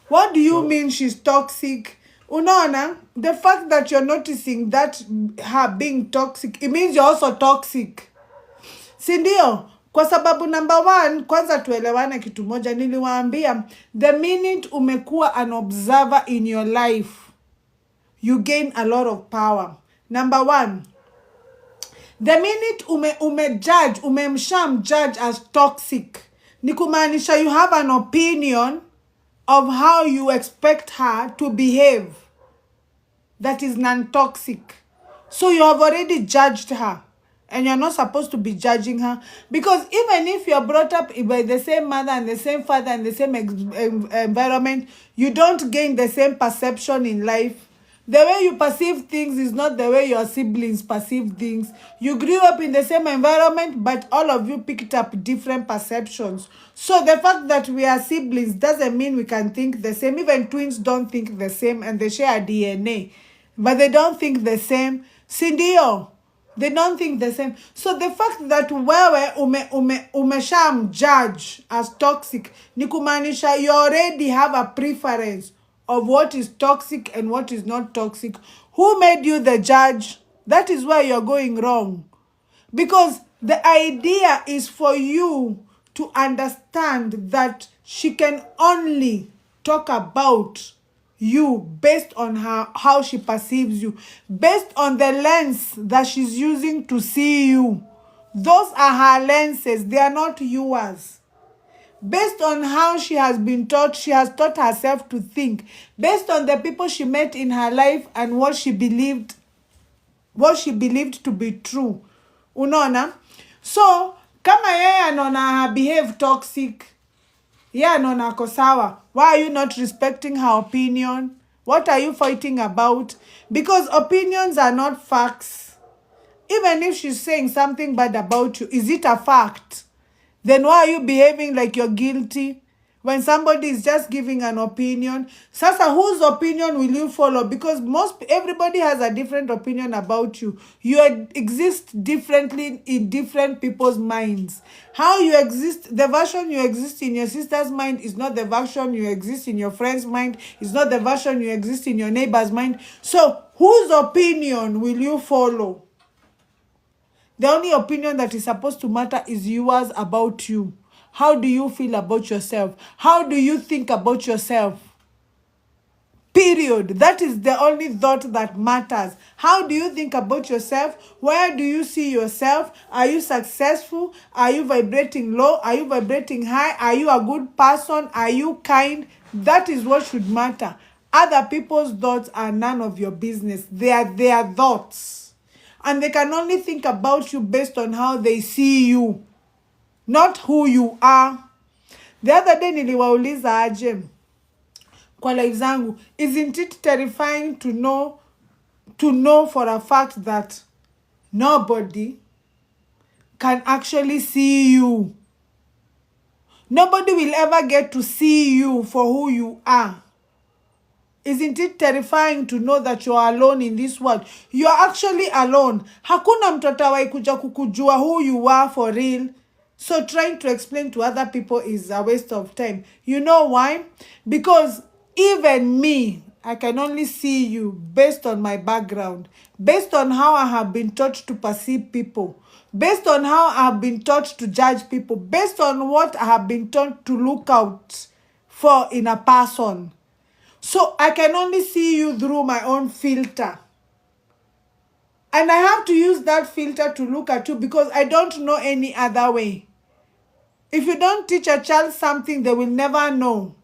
What do you mean she's toxic? Unaona, the fact that you're noticing that her being toxic, it means you're also toxic. Sindio? Kwa sababu number one, kwanza tuelewane kitu moja, niliwaambia, the minute umekuwa an observer in your life, you gain a lot of power. Number one, the minute umemsham judge as toxic, ni kumaanisha you have an opinion of how you expect her to behave that is non-toxic. So you have already judged her. And you're not supposed to be judging her. Because even if you're brought up by the same mother and the same father and the same environment, you don't gain the same perception in life. The way you perceive things is not the way your siblings perceive things. You grew up in the same environment, but all of you picked up different perceptions. So the fact that we are siblings doesn't mean we can think the same. Even twins don't think the same and they share DNA. But they don't think the same. Sindio? They don't think the same. So the fact that wewe umesham judge as toxic, ni kumaanisha you already have a preference of what is toxic and what is not toxic. Who made you the judge? That is where you're going wrong. Because the idea is for you to understand that she can only talk about you based on how she perceives you, based on the lens that she's using to see you. Those are her lenses. They are not yours. Based on how she has been taught, she has taught herself to think. Based on the people she met in her life and what she believed to be true. Unaona? So, kama yeye anaona behave toxic, yeah, anaona ako sawa. Why are you not respecting her opinion? What are you fighting about? Because opinions are not facts. Even if she's saying something bad about you, is it a fact? Then why are you behaving like you're guilty? when somebody is just giving an opinion. Sasa, whose opinion will you follow? Because everybody has a different opinion about you. You exist differently in different people's minds. How you exist, the version you exist in your sister's mind is not the version you exist in your friend's mind. It's not the version you exist in your neighbor's mind. So, whose opinion will you follow? The only opinion that is supposed to matter is yours about you. How do you feel about yourself? How do you think about yourself? Period. That is the only thought that matters. How do you think about yourself? Where do you see yourself? Are you successful? Are you vibrating low? Are you vibrating high? Are you a good person? Are you kind? That is what should matter. Other people's thoughts are none of your business. They are their thoughts. And they can only think about you based on how they see you, not who you are. The other day niliwauliza aje kwa live zangu, isn't it terrifying to know for a fact that nobody can actually see you? Nobody will ever get to see you for who you are. Isn't it terrifying to know that you are alone in this world? You are actually alone. Hakuna mtu atawaikuja kukujua who you are for real. So trying to explain to other people is a waste of time. You know why? Because even me, I can only see you based on my background, based on how I have been taught to perceive people, based on how I have been taught to judge people, based on what I have been taught to look out for in a person. So I can only see you through my own filter. And I have to use that filter to look at you because I don't know any other way. If you don't teach a child something, they will never know.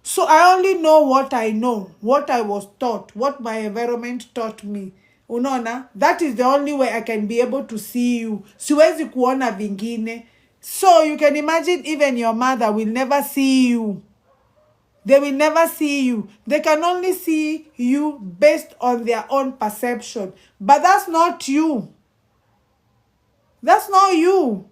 So I only know what I know, what I was taught, what my environment taught me. Unaona? That is the only way I can be able to see you. Siwezi kuona vingine. So you can imagine even your mother will never see you. They will never see you. They can only see you based on their own perception. But that's not you. That's not you.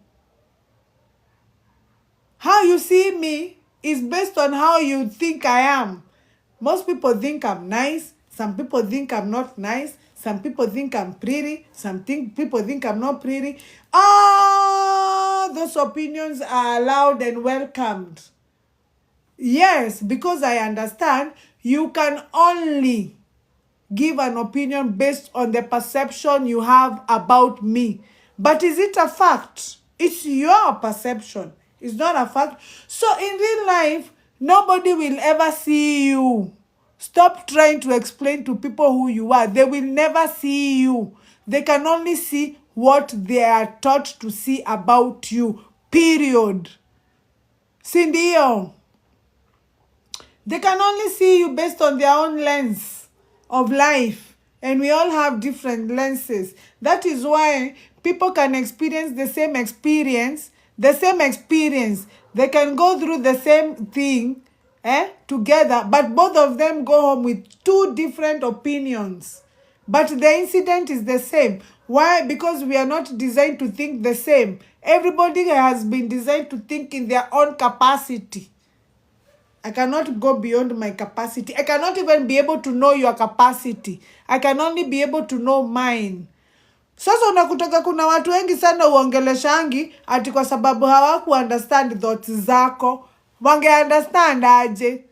How you see me is based on how you think I am. Most people think I'm nice. Some people think I'm not nice. Some people think I'm pretty. People think I'm not pretty. All those opinions are allowed and welcomed. Yes, because I understand you can only give an opinion based on the perception you have about me. But is it a fact? It's your perception. It's not a fact. So in real life, nobody will ever see you. Stop trying to explain to people who you are. They will never see you. They can only see what they are taught to see about you. Period. Sindio. They can only see you based on their own lens of life. And we all have different lenses. That is why people can experience the same experience. They can go through the same thing together. But both of them go home with two different opinions. But the incident is the same. Why? Because we are not designed to think the same. Everybody has been designed to think in their own capacity. I cannot go beyond my capacity. I cannot even be able to know your capacity. I can only be able to know mine. Sasa unakutoka kuna watu wengi sana uongeleshangi ati kwa sababu hawaku understand thoughts zako. Wange understand aje.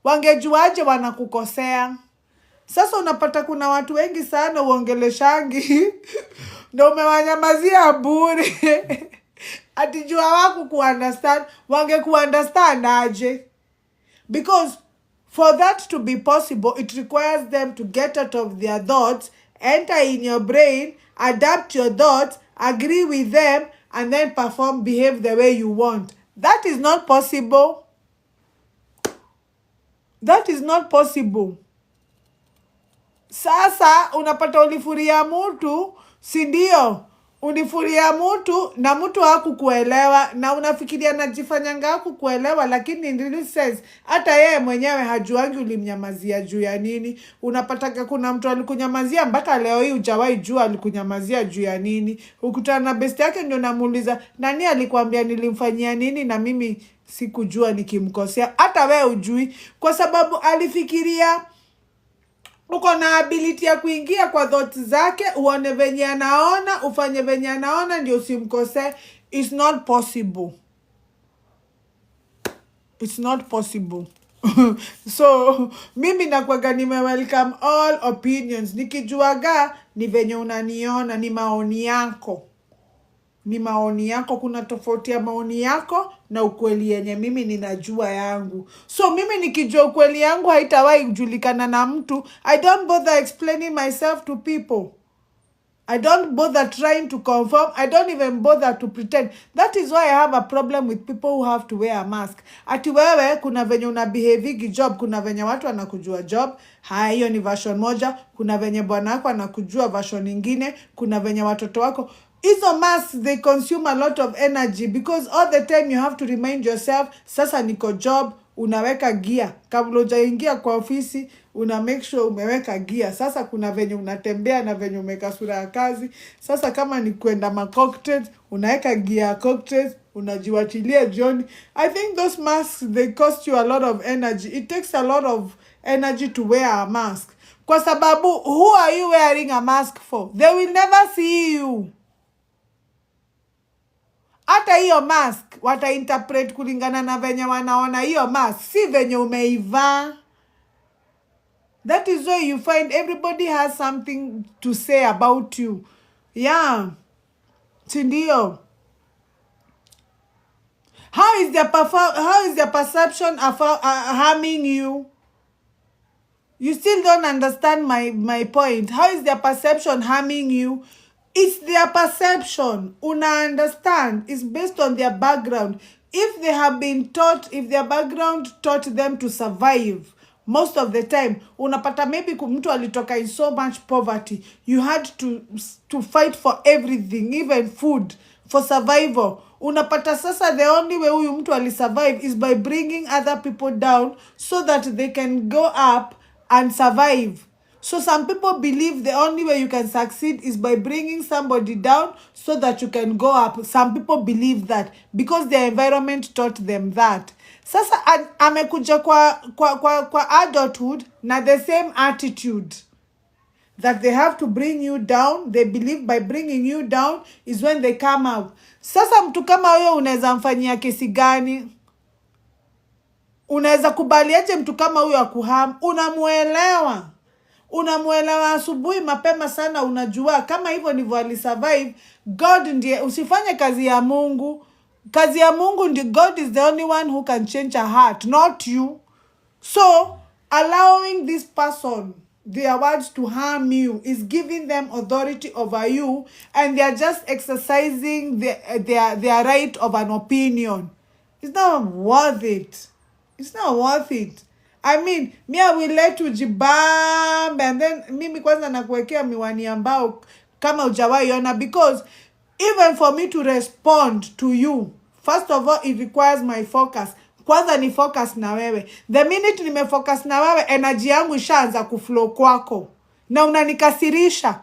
Wangejuaje wanakukosea. Sasa unapata kuna watu wengi sana uongeleshangi ndio umewanyamazia bure. Ati jua hawaku ku-understand. Wange ku-understand aje. Because for that to be possible, it requires them to get out of their thoughts, enter in your brain, adapt your thoughts, agree with them, and then behave the way you want. That is not possible. That is not possible. Sasa, unapata ulifuria mtu, sindio? ulifuria mtu na mtu hakukuelewa na unafikiria najifanyanga hakukuelewa, lakini in real sense hata yeye mwenyewe hajuangi ulimnyamazia juu ya nini. Unapataka kuna mtu alikunyamazia mpaka leo hii hujawahi jua alikunyamazia juu ya nini. Ukutana na best yake ndio namuuliza nani alikwambia nilimfanyia nini na mimi sikujua nikimkosea. Hata wewe ujui kwa sababu alifikiria uko na ability ya kuingia kwa thoughts zake, uone venye anaona, ufanye venye anaona ndio usimkose. It's not possible. It's not possible. So mimi nakwaga nime welcome all opinions. Nikijuaga ni venye unaniona, ni maoni yako. Ni maoni yako, kuna tofauti ya maoni yako na ukweli yenye mimi ninajua yangu. So mimi nikijua ukweli yangu haitawahi kujulikana na mtu. I don't bother explaining myself to people. I don't bother trying to confirm. I don't even bother to pretend. That is why I have a problem with people who have to wear a mask. Ati wewe kuna venye una behaving job, kuna venye watu wanakujua job. Haya, hiyo ni version moja. Kuna venye bwana wako anakujua version nyingine. Kuna venye watoto wako. Hizo masks, they consume a lot of energy because all the time you have to remind yourself, sasa niko job, unaweka gear. Kabla hujaingia kwa ofisi, una make sure umeweka gear. Sasa kuna venye unatembea na venye umeka sura ya kazi. Sasa kama ni kwenda ma-cocktails, unaweka gear cocktails, unajiwachilia jioni. I think those masks, they cost you a lot of energy. It takes a lot of energy to wear a mask. Kwa sababu, who are you wearing a mask for? They will never see you. Hata hiyo mask watainterpret kulingana na venye wanaona hiyo mask, si venye umeivaa. That is why you find everybody has something to say about you. Yeah. Sindio. How is their perception of harming you? You still don't understand my point. How is their perception harming you? It's their perception. Una understand? It's based on their background. If they have been taught, if their background taught them to survive, most of the time, unapata maybe mtu alitoka in so much poverty, you had to fight for everything, even food, for survival. Unapata sasa the only way huyu mtu alisurvive is by bringing other people down so that they can go up and survive. So some people believe the only way you can succeed is by bringing somebody down so that you can go up. Some people believe that because their environment taught them that. Sasa amekuja kwa adulthood na the same attitude that they have to bring you down. They believe by bringing you down is when they come out. Sasa mtu kama huyo unaweza mfanyia kesi gani? Unaweza kubaliaje mtu kama huyo akuham? Unamuelewa. Unamuelewa asubuhi mapema sana, unajua kama hivyo ndivyo alisurvive. God ndiye, usifanye kazi ya Mungu. Kazi ya Mungu ndiye, God is the only one who can change a heart, not you. So, allowing this person, their words to harm you is giving them authority over you, and they are just exercising their right of an opinion. It's not worth it. It's not worth it. I mean, I will let you jibambe and then mimi kwanza nakuwekea miwani ambao kama hujawahi ona, because even for me to respond to you, first of all, it requires my focus. Kwanza ni focus na wewe. The minute nimefocus na wewe, energy yangu ishaanza kuflow kwako. Na unanikasirisha.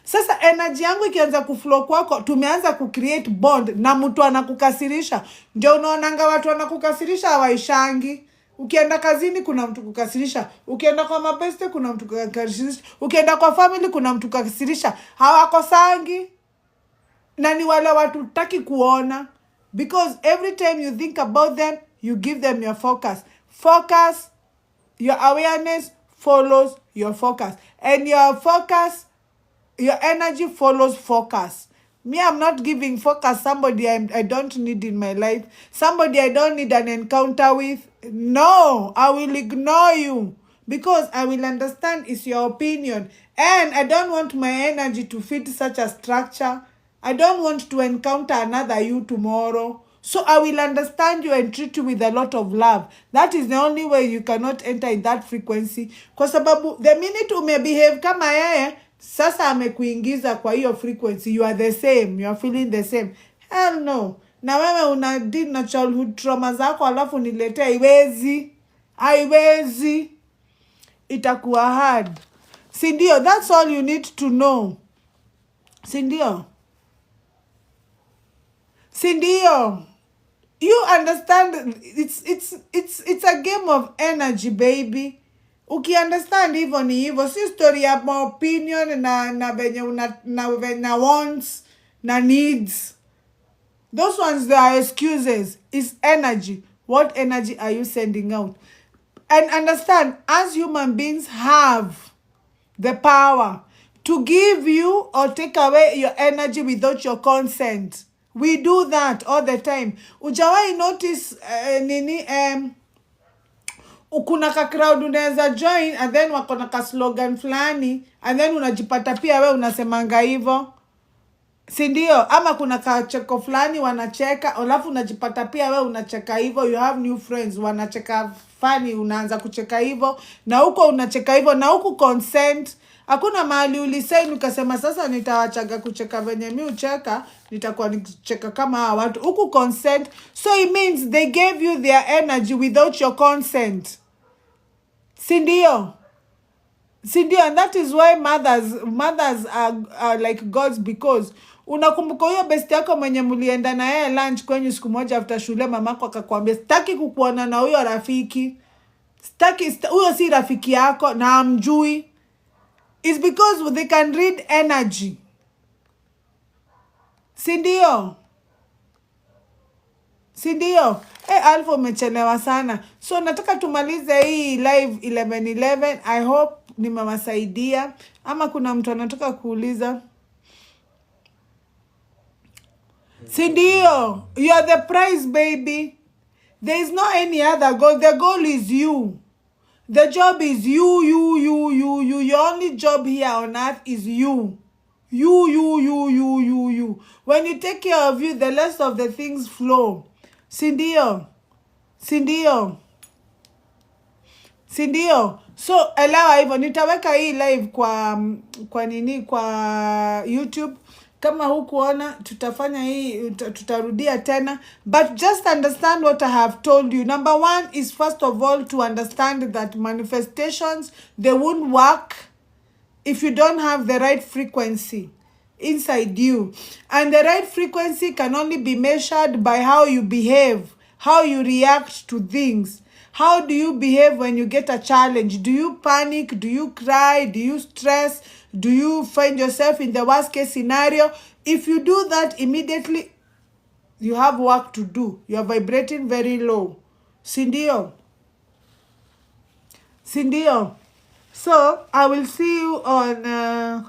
Sasa energy yangu ikianza kuflow kwako, tumeanza kucreate bond na mtu anakukasirisha. Ndio unaonanga watu wanakukasirisha hawaishangi. Ukienda kazini kuna mtu kukasirisha. Ukienda kwa mabeste kuna mtu kukasirisha. Ukienda kwa family kuna mtu kukasirisha. Hawakosangi. Na ni wale watu hutaki kuona. Because every time you think about them, you give them your focus. Focus, your awareness follows your focus. And your focus, your energy follows focus. Me, I'm not giving focus somebody I don't need in my life. Somebody I don't need an encounter with. No, I will ignore you. Because I will understand it's your opinion. And I don't want my energy to fit such a structure. I don't want to encounter another you tomorrow. So I will understand you and treat you with a lot of love. That is the only way you cannot enter in that frequency. Kwa sababu, the minute umebehave kama yeye, sasa amekuingiza kwa hiyo frequency, you are the same, you are feeling the same. Hell no. Na wewe una deal na childhood trauma zako alafu niletee, haiwezi. Itakuwa hard. Si ndio? That's all you need to know. Si ndio? Si ndio? You understand, it's a game of energy, baby. Ukiunderstand hivyo ni hivyo, si story ya opinion na venye na wants na needs. Those ones, they are excuses. It's energy. What energy are you sending out? And understand, as human beings have the power to give you or take away your energy without your consent. We do that all the time. Ujawai notice kuna ka crowd unaweza join and then wako na ka slogan fulani and then unajipata pia we unasemanga hivyo. Si ndio? Ama kuna ka cheko fulani wanacheka alafu unajipata pia we unacheka hivyo. You have new friends wanacheka funny, unaanza kucheka hivyo na huko unacheka hivyo na huko consent. Hakuna mahali ulisaini ukasema sasa nitawachaga kucheka venye mimi ucheka, nitakuwa nikicheka kama hawa watu. Huko consent. So it means they gave you their energy without your consent. Si ndio? Si ndio? And that is why mothers are like gods, because unakumbuka huyo best yako mwenye mlienda na yeye lunch kwenye siku moja after shule, mamako akakwambia sitaki kukuona na huyo rafiki. Huyo si rafiki yako na amjui. It's because they can read energy. Si ndio? Si ndio? Alpha umechelewa sana. So nataka tumalize hii live 11:11. I hope nimewasaidia. Ama kuna mtu anataka kuuliza? Si ndio? You are the prize, baby. There is no any other goal. The goal is you. The job is you. Your only job here on earth is you. You. When you take care of you, the rest of the things flow. Si ndio? Si ndio? Si ndio? So elewa hivyo. Nitaweka hii live kwa YouTube. Kama hukuona tutafanya hii, tutarudia tena. But just understand what I have told you. Number one is, first of all, to understand that manifestations, they won't work if you don't have the right frequency inside you. And the right frequency can only be measured by how you behave, how you react to things. How do you behave when you get a challenge? Do you panic? Do you cry? Do you stress? Do you find yourself in the worst case scenario? If you do that immediately, you have work to do. You are vibrating very low. Si ndio? Si ndio? So, I will see you on...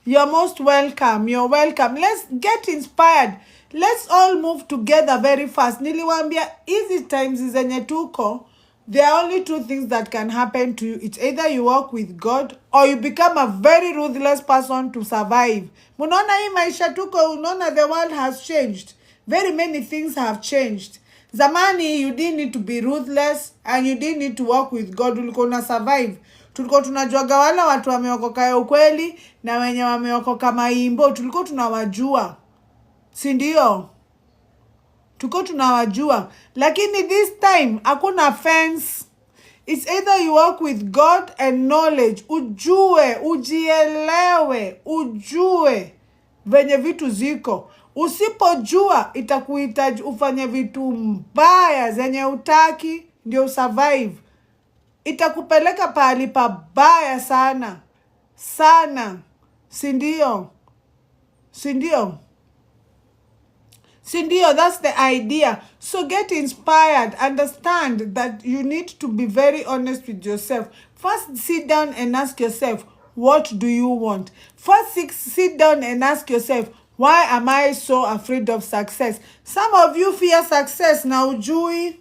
You're most welcome. You're welcome. Let's get inspired. Let's all move together very fast. Niliwambia, easy times zenye tuko, there are only two things that can happen to you. It's either you walk with God or you become a very ruthless person to survive. Munaona hii maisha tuko, unaona the world has changed. Very many things have changed. Zamani, you didn't need to be ruthless and you didn't need to walk with God. Ulikuwa una survive. Tulikuwa tunajuaga wala watu wameokoka ya ukweli na wenye wameokoka maimbo. Tulikuwa tunawajua. Si ndio? Tuko tunawajua. Lakini this time, hakuna fence. It's either you walk with God and knowledge. Ujue, ujielewe, ujue venye vitu ziko. Usipojua, itakuhitaji ufanye vitu mbaya zenye utaki ndio survive. Itakupeleka pahali pabaya sana. Sana. Si ndio? Si ndio? Si ndio? That's the idea. So get inspired. Understand that you need to be very honest with yourself. First, sit down and ask yourself, what do you want? First, sit down and ask yourself, why am I so afraid of success? Some of you fear success na ujui.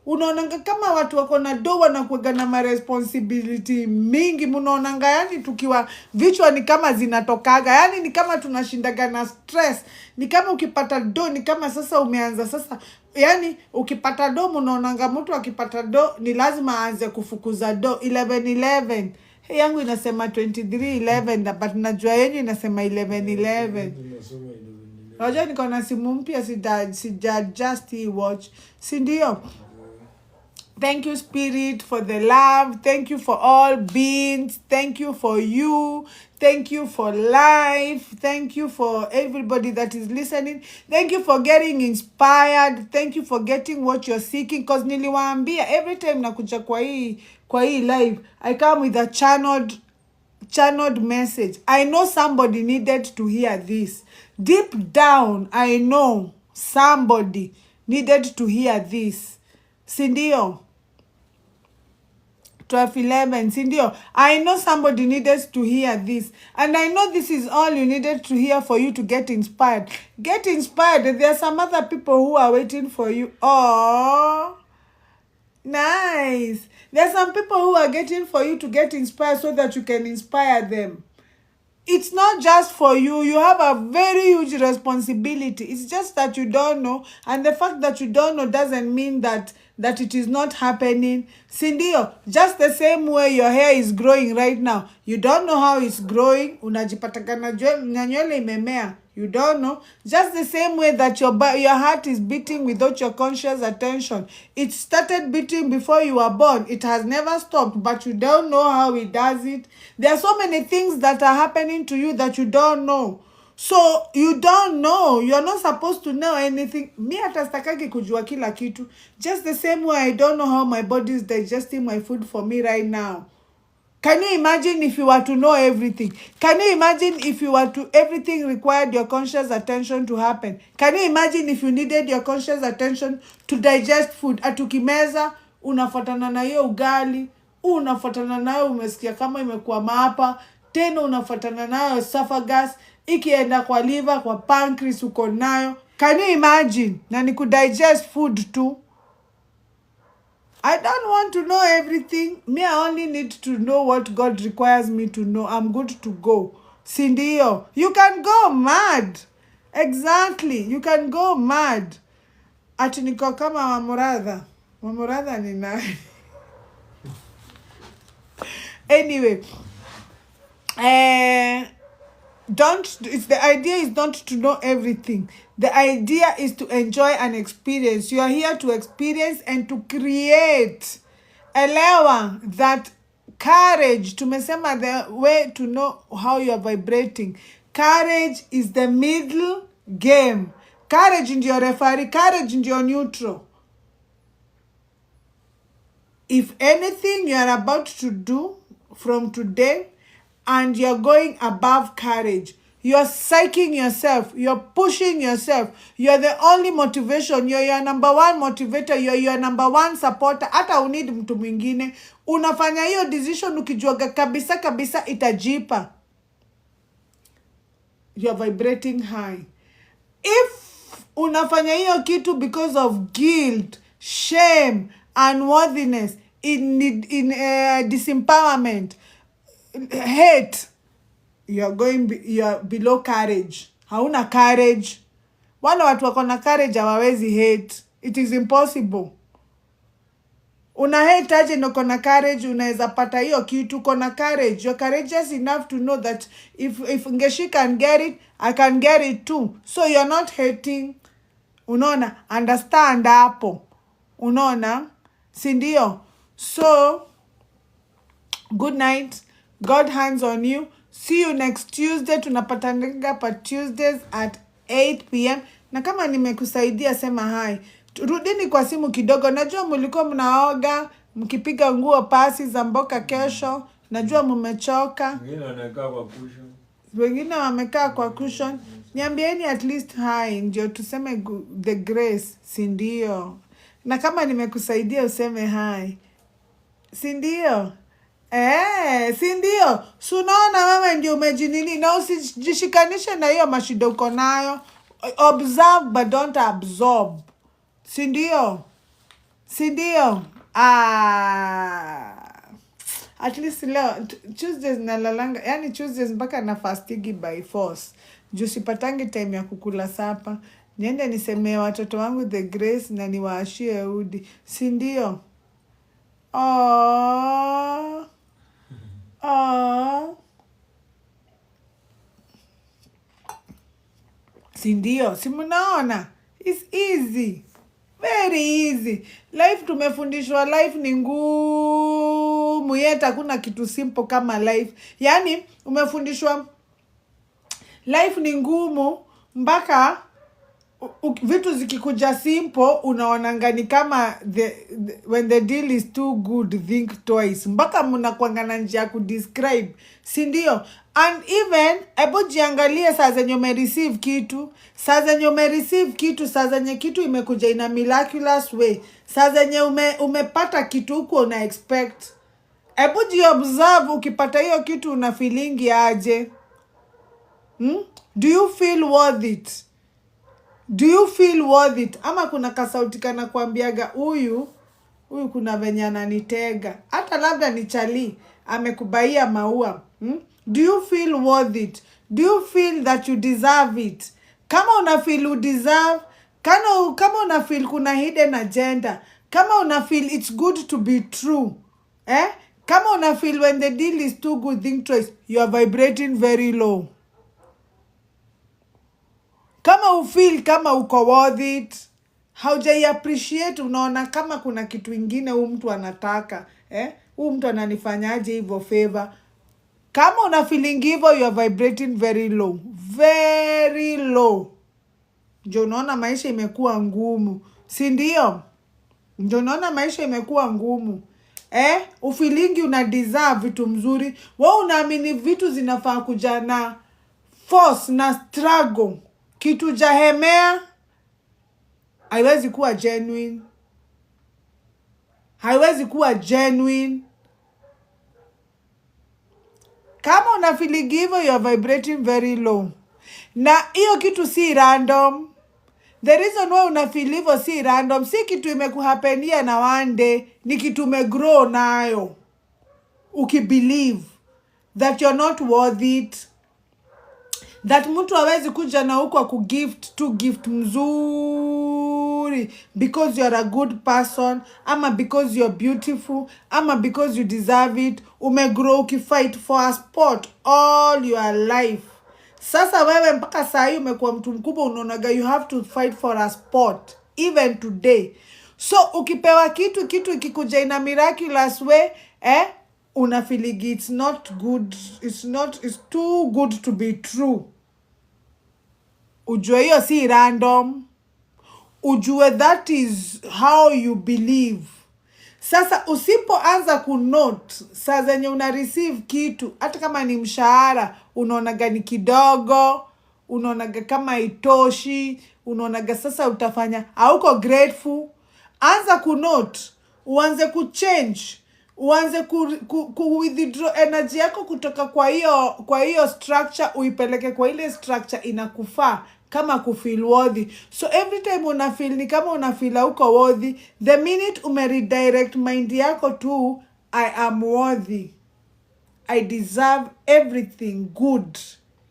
Unaonanga kama watu wako na doa na kuegana ma responsibility mingi. Munaonanga yani tukiwa vichwa ni kama zinatokaga. Yani ni kama tunashindaga na stress. Ni kama ukipata do, ni kama sasa umeanza sasa. Yani ukipata do, munaonanga mtu akipata do ni lazima aanze kufukuza do. 11:11. Hii yangu inasema 23:11 but najua yenyu inasema 11:11. Unajua niko na simu mpya sija adjust hii watch. Si ndio? Thank you, Spirit, for the love. Thank you for all beings. Thank you for you. Thank you for life. Thank you for everybody that is listening. Thank you for getting inspired. Thank you for getting what you're seeking. Because niliwaambia, every time nakuja kwa hii live, I come with a channeled message. I know somebody needed to hear this. Deep down, I know somebody needed to hear this. Sindio? 12:11, Sindio? I know somebody needed to hear this. And I know this is all you needed to hear for you to get inspired. Get inspired. There are some other people who are waiting for you. Oh, nice. There are some people who are getting for you to get inspired so that you can inspire them. It's not just for you. You have a very huge responsibility. It's just that you don't know. And the fact that you don't know doesn't mean that it is not happening. Sindio, just the same way your hair is growing right now. You don't know how it's growing. Unajipataka na nywele imemea. You don't know. Just the same way that your heart is beating without your conscious attention. It started beating before you were born. It has never stopped, but you don't know how it does it. There are so many things that are happening to you that you don't know. So, you don't know. You're not supposed to know anything. Me hata stakagi kujua kila kitu. Just the same way I don't know how my body is digesting my food for me right now. Can you imagine if you were to know everything? Can you imagine if you were to, everything required your conscious attention to happen? Can you imagine if you needed your conscious attention to digest food? Atukimeza, unafuatana na hiyo ugali, unafuatana nayo umesikia kama imekuwa mapa, tena unafuatana nayo esophagus, ikienda kwa liver, kwa pancreas uko nayo. Can you imagine? Na ni kudigest food too. I don't want to know everything. Me, I only need to know what God requires me to know. I'm good to go. Sindio, you can go mad. Exactly. You can go mad. Ati niko kama Wamuratha. Wamuratha ni nani? Anyway. The idea is not to know everything. The idea is to enjoy an experience. You are here to experience and to create. Elewa that courage, tumesema the way to know how you are vibrating. Courage is the middle game. Courage ndio referee, courage ndio neutral. If anything you are about to do from today, and you're going above courage, you're psyching yourself, you're pushing yourself, you're the only motivation, you're your number one motivator, you're your number one supporter. Hata unidi mtu mwingine. Unafanya hiyo decision ukijuaga kabisa itajipa. You're vibrating high. If unafanya hiyo kitu because of guilt, shame, unworthiness, in disempowerment, hate, you're below courage. Hauna courage. Wale watu wako na courage hawawezi hate. It is impossible. Una hate aje na uko na courage, unaweza pata hiyo kitu. Uko na courage. You're courageous enough to know that if Ngeshi can get it, I can get it too. So you're not hating. Unaona? Understand hapo. Unaona? Sindio? So, good night. God hands on you. See you next Tuesday. Tunapatanga pa Tuesdays at 8 p.m. Na kama nimekusaidia sema hi. Rudini kwa simu kidogo. Najua mlikuwa mnaoga, mkipiga nguo pasi za mboka kesho. Najua mmechoka. Wengine wanakaa kwa cushion. Wengine wamekaa kwa cushion. Niambieni at least hi ndio tuseme the grace, sindio? Na kama nimekusaidia useme hi. Sindio? Sindio? Sunaona wewe ndio umejinini na usijishikanishe na hiyo mashida uko nayo. Observe but don't absorb. Sindio? Sindio? At least leo Tuesdays nalalanga, yani Tuesdays mpaka na fastigi by force. Juu sipatangi time ya kukula sapa. Niende nisemee watoto wangu the grace na niwaashie udi. Sindio? Si ndio? Si mnaona? It's easy. Very easy. Life tumefundishwa life ni ngumu. Yet hakuna kitu simple kama life. Yaani umefundishwa life ni ngumu mpaka vitu zikikuja simple unaonanga ni kama when the deal is too good think twice. Mpaka mnakuanga na njia kudescribe. Si ndio? And even ebo jiangalie saa zenye umereceive kitu, saa zenye umereceive kitu, saa zenye kitu imekuja in a miraculous way, saa zenye umepata kitu huko una expect. Ebo jiobserve ukipata hiyo kitu una feelingi aje? Do you feel worth it? Do you feel worth it? Ama kuna kasauti kana kuambiaga huyu kuna venye ananitega. Hata labda ni chali amekubaia maua. Do you feel worth it? Do you feel that you deserve it? Kama una feel you deserve, kama una feel kuna hidden agenda, kama una feel it's good to be true, kama una feel when the deal is too good think twice, you are vibrating very low. Kama ufeel kama uko worth it, haujai appreciate, unaona kama kuna kitu ingine huyu mtu anataka, huyu mtu ananifanyaje hivyo favor. Kama una feeling hivyo, you are vibrating very low. Very low. Ndio unaona maisha imekuwa ngumu. Si ndio? Ndio unaona maisha imekuwa ngumu. Ufeelingi una deserve vitu mzuri. Wewe unaamini vitu zinafaa kuja na force na struggle. Kitu jahemea haiwezi kuwa genuine. Haiwezi kuwa genuine. Kama una feeling hivyo, you are vibrating very low. Na hiyo kitu si random. The reason why una feel hivyo si random. Si kitu imekuhapenia na one day. Ni kitu umegrow nayo. Ukibelieve that you're not worth it. That mtu hawezi kuja na huko kugift to gift mzuri because you are a good person, ama because you are beautiful, ama because you deserve it. Umegrow ukifight for a spot all your life. Sasa wewe mpaka saa hii umekuwa mtu mkubwa, unaonaga you have to fight for a spot even today. So ukipewa kitu ikikuja in a miraculous way, una feeling it's not good, it's too good to be true. Ujue hiyo si random. Ujue that is how you believe. Sasa usipoanza kunote saa zenye una receive kitu, hata kama ni mshahara, unaonaga ni kidogo, unaonaga kama itoshi, unaonaga sasa utafanya hauko grateful. Anza kunote, uanze kuchange, uanze withdraw energy yako kutoka kwa hiyo structure, uipeleke kwa ile structure inakufaa kama kufeel worthy. So every time una feel ni kama una feel hauko worthy, the minute redirect mind yako to I am worthy, I deserve everything good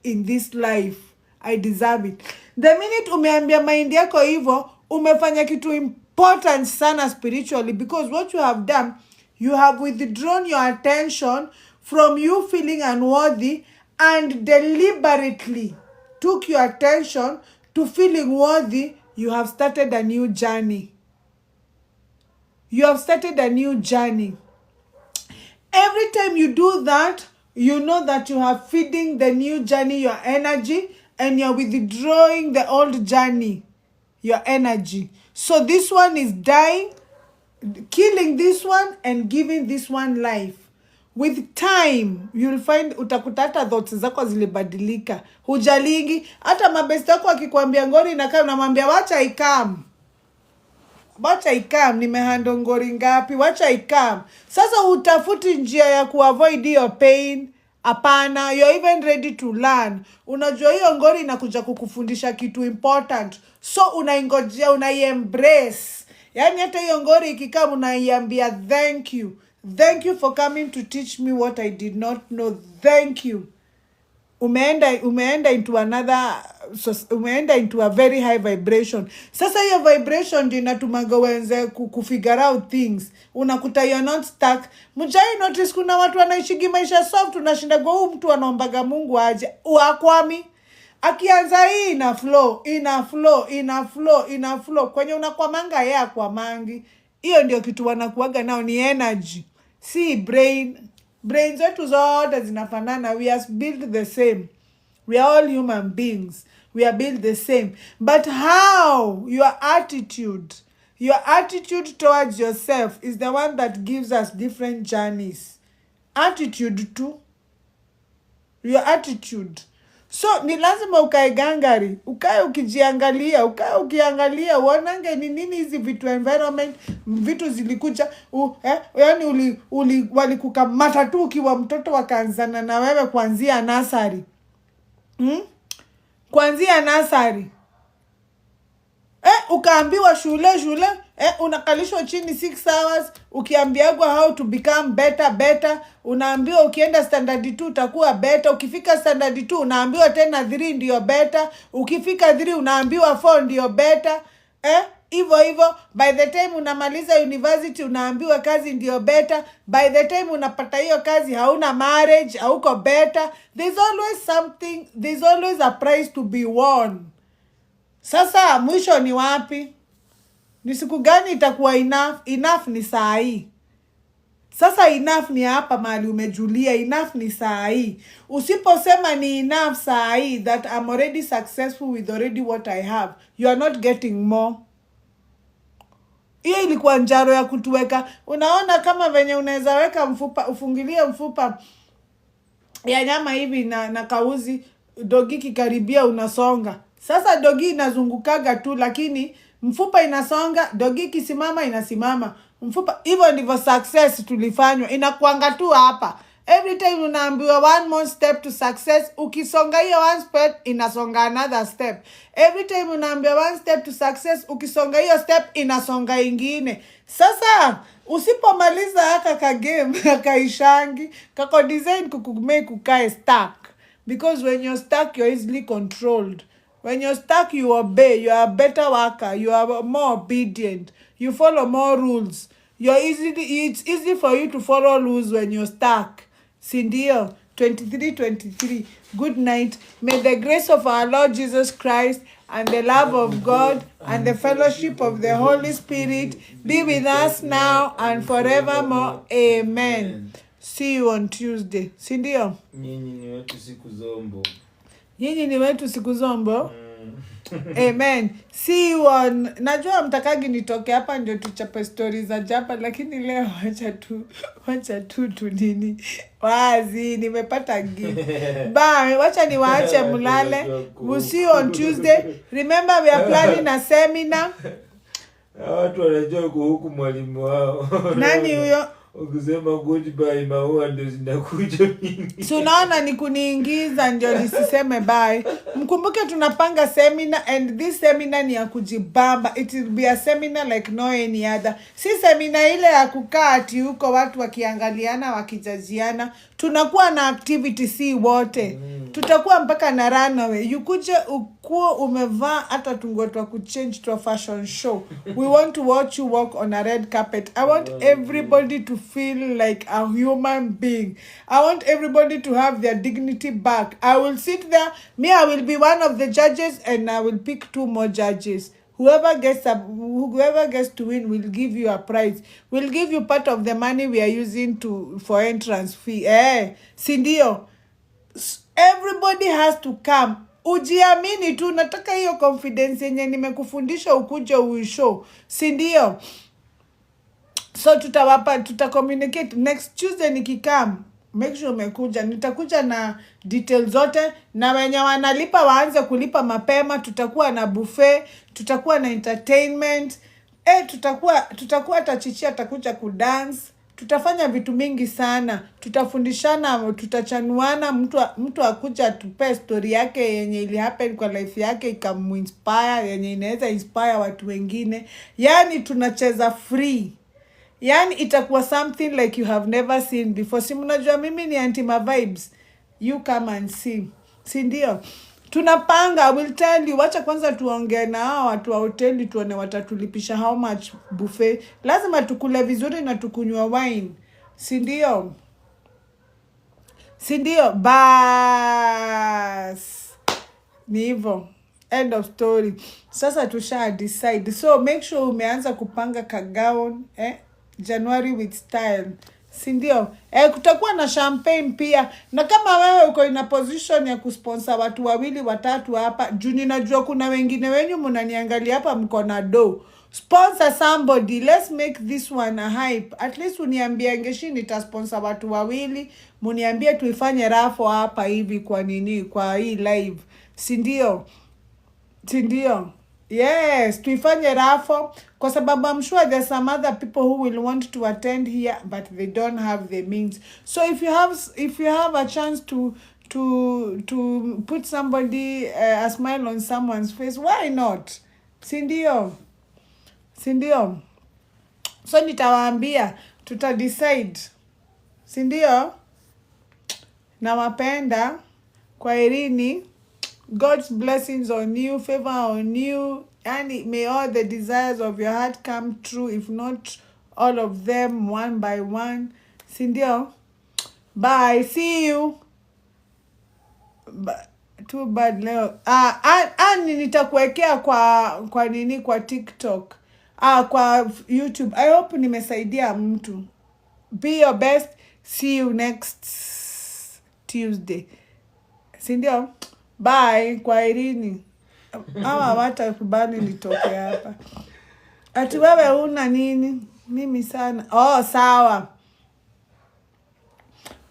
in this life, I deserve it. The minute umeambia mind yako hivyo, umefanya kitu important sana spiritually, because what you have done, you have withdrawn your attention from you feeling unworthy and deliberately took your attention to feeling worthy. You have started a new journey. You have started a new journey. Every time you do that, you know that you are feeding the new journey your energy, and you are withdrawing the old journey your energy. So this one is dying, killing this one and giving this one life. With time, you'll find utakuta hata thoughts zako zilibadilika. Hujalingi, hata mabesti wako akikwambia ngori inakaa, unamwambia wacha ikam. Wacha ikam, nimehando ngori ngapi, wacha ikam. Sasa utafuti njia ya kuavoid your pain. Hapana, you're even ready to learn. Unajua hiyo ngori inakuja kukufundisha kitu important. So unaingojea, unaiembrace. Yaani hata hiyo ngori ikikam unaiambia thank you. Thank you for coming to teach me what I did not know. Thank you. Umeenda into another umeenda into a very high vibration. Sasa hiyo vibration ndio inatumaga wenze kufigure out things. Unakuta you're not stuck. Mjai notice kuna watu wanaishigi maisha soft, unashinda go huu mtu anaombaga Mungu aje. Uakwami. Akianza hii ina flow. Kwenye unakwamanga yeye akwamangi. Hiyo ndio kitu wanakuaga nao ni energy. Si brain. Brains zetu zote zinafanana. We are built the same. We are all human beings. We are built the same. But how your attitude towards yourself is the one that gives us different journeys. Attitude too. Your attitude. So ni lazima ukae gangari, ukae ukijiangalia, ukae ukiangalia uonange ni nini hizi vitu environment, vitu zilikuja yani walikukamata tu ukiwa mtoto wakaanzana na wewe kuanzia nasari. Kuanzia nasari. Ukaambiwa shule, unakalishwa chini 6 hours, ukiambiagwa how to become better, unaambiwa ukienda standard 2 utakuwa better, ukifika standard 2 unaambiwa tena 3 ndio better, ukifika 3 unaambiwa 4 ndio better, hivyo by the time unamaliza university unaambiwa kazi ndio better, by the time unapata hiyo kazi hauna marriage, hauko better. There's always a price to be won. Sasa mwisho ni wapi? Ni siku gani itakuwa enough? Enough ni saa hii. Sasa enough ni hapa mahali umejulia, enough ni saa hii. Usiposema ni enough saa hii, that I'm already successful with already what I have, you are not getting more. Hiyo ilikuwa njaro ya kutuweka. Unaona kama venye unaweza weka mfupa, ufungilie mfupa ya nyama hivi na kauzi, dogi kikaribia unasonga. Sasa dogi inazungukaga tu lakini mfupa inasonga, dogi kisimama inasimama. Mfupa hivyo ndivyo success tulifanywa. Inakuanga tu hapa. Every time unaambiwa one more step to success, ukisonga hiyo one step inasonga another step. Every time unaambiwa one step to success, ukisonga hiyo step inasonga ingine. Sasa usipomaliza haka game kaishangi, kako design kukumake kukae stuck. Because when you're stuck, you're easily controlled. When you're stuck, you obey. You are a better worker. You are more obedient. You follow more rules. It's easy for you to follow rules when you're stuck. Sindio, 23:23. Good night. May the grace of our Lord Jesus Christ and the love of God and the fellowship of the Holy Spirit be with us now and forevermore. Amen. See you on Tuesday. Sindio? Nyinyi ni wetu siku zombo. Nyinyi ni wetu siku zombo. Amen. See you on. Najua mtakagi nitoke hapa ndio tuchape stories za japa, lakini leo wacha tu nini. Wazi nimepata gift. Bye. Wacha niwaache mlale. We'll see you on Tuesday. Remember we are planning a seminar. Watu wanajua kuhuku mwalimu wao. Nani huyo? Ukisema goodbye maua ndio zinakuja mingi. So unaona ni kuniingiza ndio nisiseme bye. Mkumbuke tunapanga seminar and this seminar ni ya kujibamba. It will be a seminar like no any other. Si seminar ile ya kukaa ati huko watu wakiangaliana wakijajiana. Tunakuwa na activity si wote. Tutakuwa mpaka na runaway. Ukuje ukuo umevaa hata tungotwa kuchange to a fashion show. We want to watch you walk on a red carpet. I want everybody to feel like a human being. I want everybody to have their dignity back. I will sit there. I will be one of the judges and I will pick 2 more judges. Whoever gets to win will give you a prize. We'll give you part of the money we are using for entrance fee. Sindio? Everybody has to come. Ujiamini tu, nataka hiyo confidence yenye nimekufundisha ukuje uishow. Sindio? So communicate next Tuesday nikikam. Make sure umekuja. Nitakuja na details zote na wenye wanalipa waanze kulipa mapema. Tutakuwa na buffet, tutakuwa na entertainment. Tutakuwa tachichi atakuja kudance. Tutafanya vitu mingi sana. Tutafundishana, tutachanuana, mtu akuja tupe story yake yenye ili happen kwa life yake ikamuinspire, yenye inaweza inspire watu wengine. Yani tunacheza free. Yani itakuwa something like you have never seen before. Si mnajua mimi ni Antima Vibes. You come and see. Sindio? Tunapanga, I will tell you. Wacha kwanza tuongee na hao watu wa hoteli tuone watatulipisha how much buffet. Lazima tukule vizuri na tukunywa wine. Si ndio? Si ndio? Bas. Ni hivyo. End of story. Sasa tusha decide. So make sure umeanza kupanga kagaon January with style. Si ndio? Kutakuwa na champagne pia. Na kama wewe uko in a position ya kusponsor watu 2 3 hapa, juu ninajua kuna wengine wenyu mnaniangalia hapa mko na do. Sponsor somebody. Let's make this one a hype. At least uniambie Ngeshi nitasponsor watu 2. Muniambie tuifanye rafo hapa hivi kwa nini? Kwa hii live. Si ndio? Si ndio? Yes, tuifanye rafo kwa sababu I'm sure there's some other people who will want to attend here but they don't have the means. So if you have a chance to put somebody a smile on someone's face, why not? Si ndio? Si ndio? So nitawaambia tuta decide. Si ndio? Nawapenda. Kwaherini. God's blessings on you, favor on you, and may all the desires of your heart come true, if not all of them, one by one. Sindio? Bye. See you. Too bad leo. Nitakuwekea kwa nini kwa TikTok. Kwa YouTube. I hope nimesaidia mtu. Be your best. See you next Tuesday. Sindio? Bye, kwaherini. Hawa watakubali nitoke hapa. Ati wewe una nini? Mimi sana. Oh, sawa.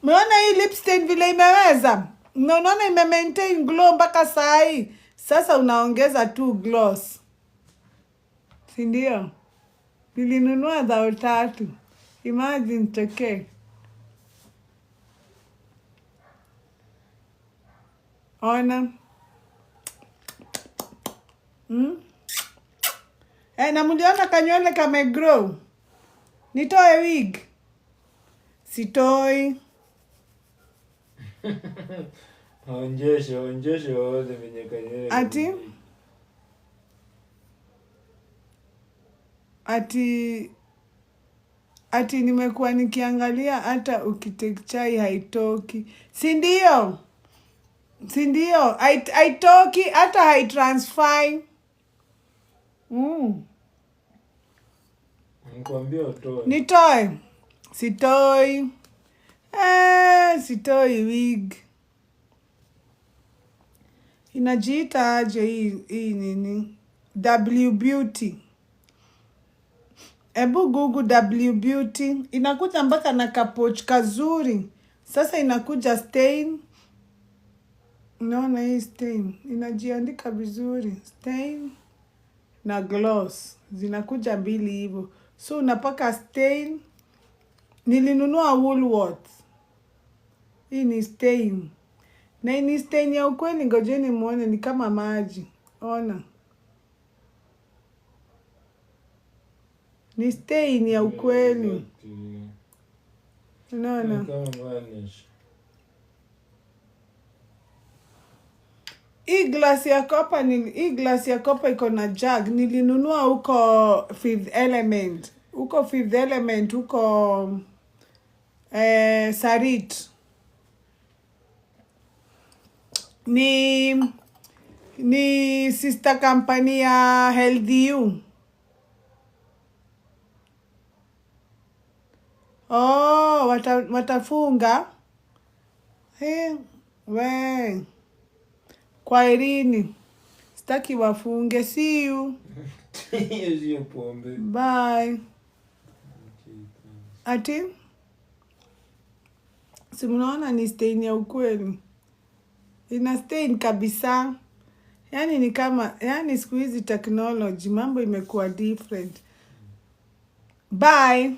Umeona hii lip stain vile imeweza? Unaona ime maintain glow mpaka saa hii. Sasa unaongeza tu gloss. Si ndio? Nilinunua 3. Imagine teke. Ona. Na mliona kanywele kamegrow. Nitoe wig. Sitoi. Onjesha wote venye kanywele. Ati nimekuwa nikiangalia hata ukitake chai haitoki. Si ndio? Si ndio? Haitoki hata haitransfer. Nikwambia utoe. Nitoe. Sitoi. Sitoi wig. Inajiita aje hii nini? W Beauty. Ebu Google W Beauty. Inakuja mpaka na kapoch kazuri. Sasa inakuja stain. Unaona hii stain. Inajiandika vizuri. Stain na gloss. Zinakuja 2 hivyo. So unapaka stain. Nilinunua Woolworths. Hii ni stain. Na hii ni stain ya ukweli, ngojeni muone ni kama maji. Ona. Ni stain ya ukweli. Unaona? Hii glasi ya kopa iko na jug. Nilinunua huko 5th Element. Huko 5th Element huko Sarit. Ni sister company ya Healthy You. Oh, watafunga. We. Kwaherini. Sitaki wafunge. See you. Bye. Ati? Si mnaona ni stain ya ukweli. Ina stain kabisa. Yani ni kama, yani siku hizi technology mambo imekuwa different. Bye.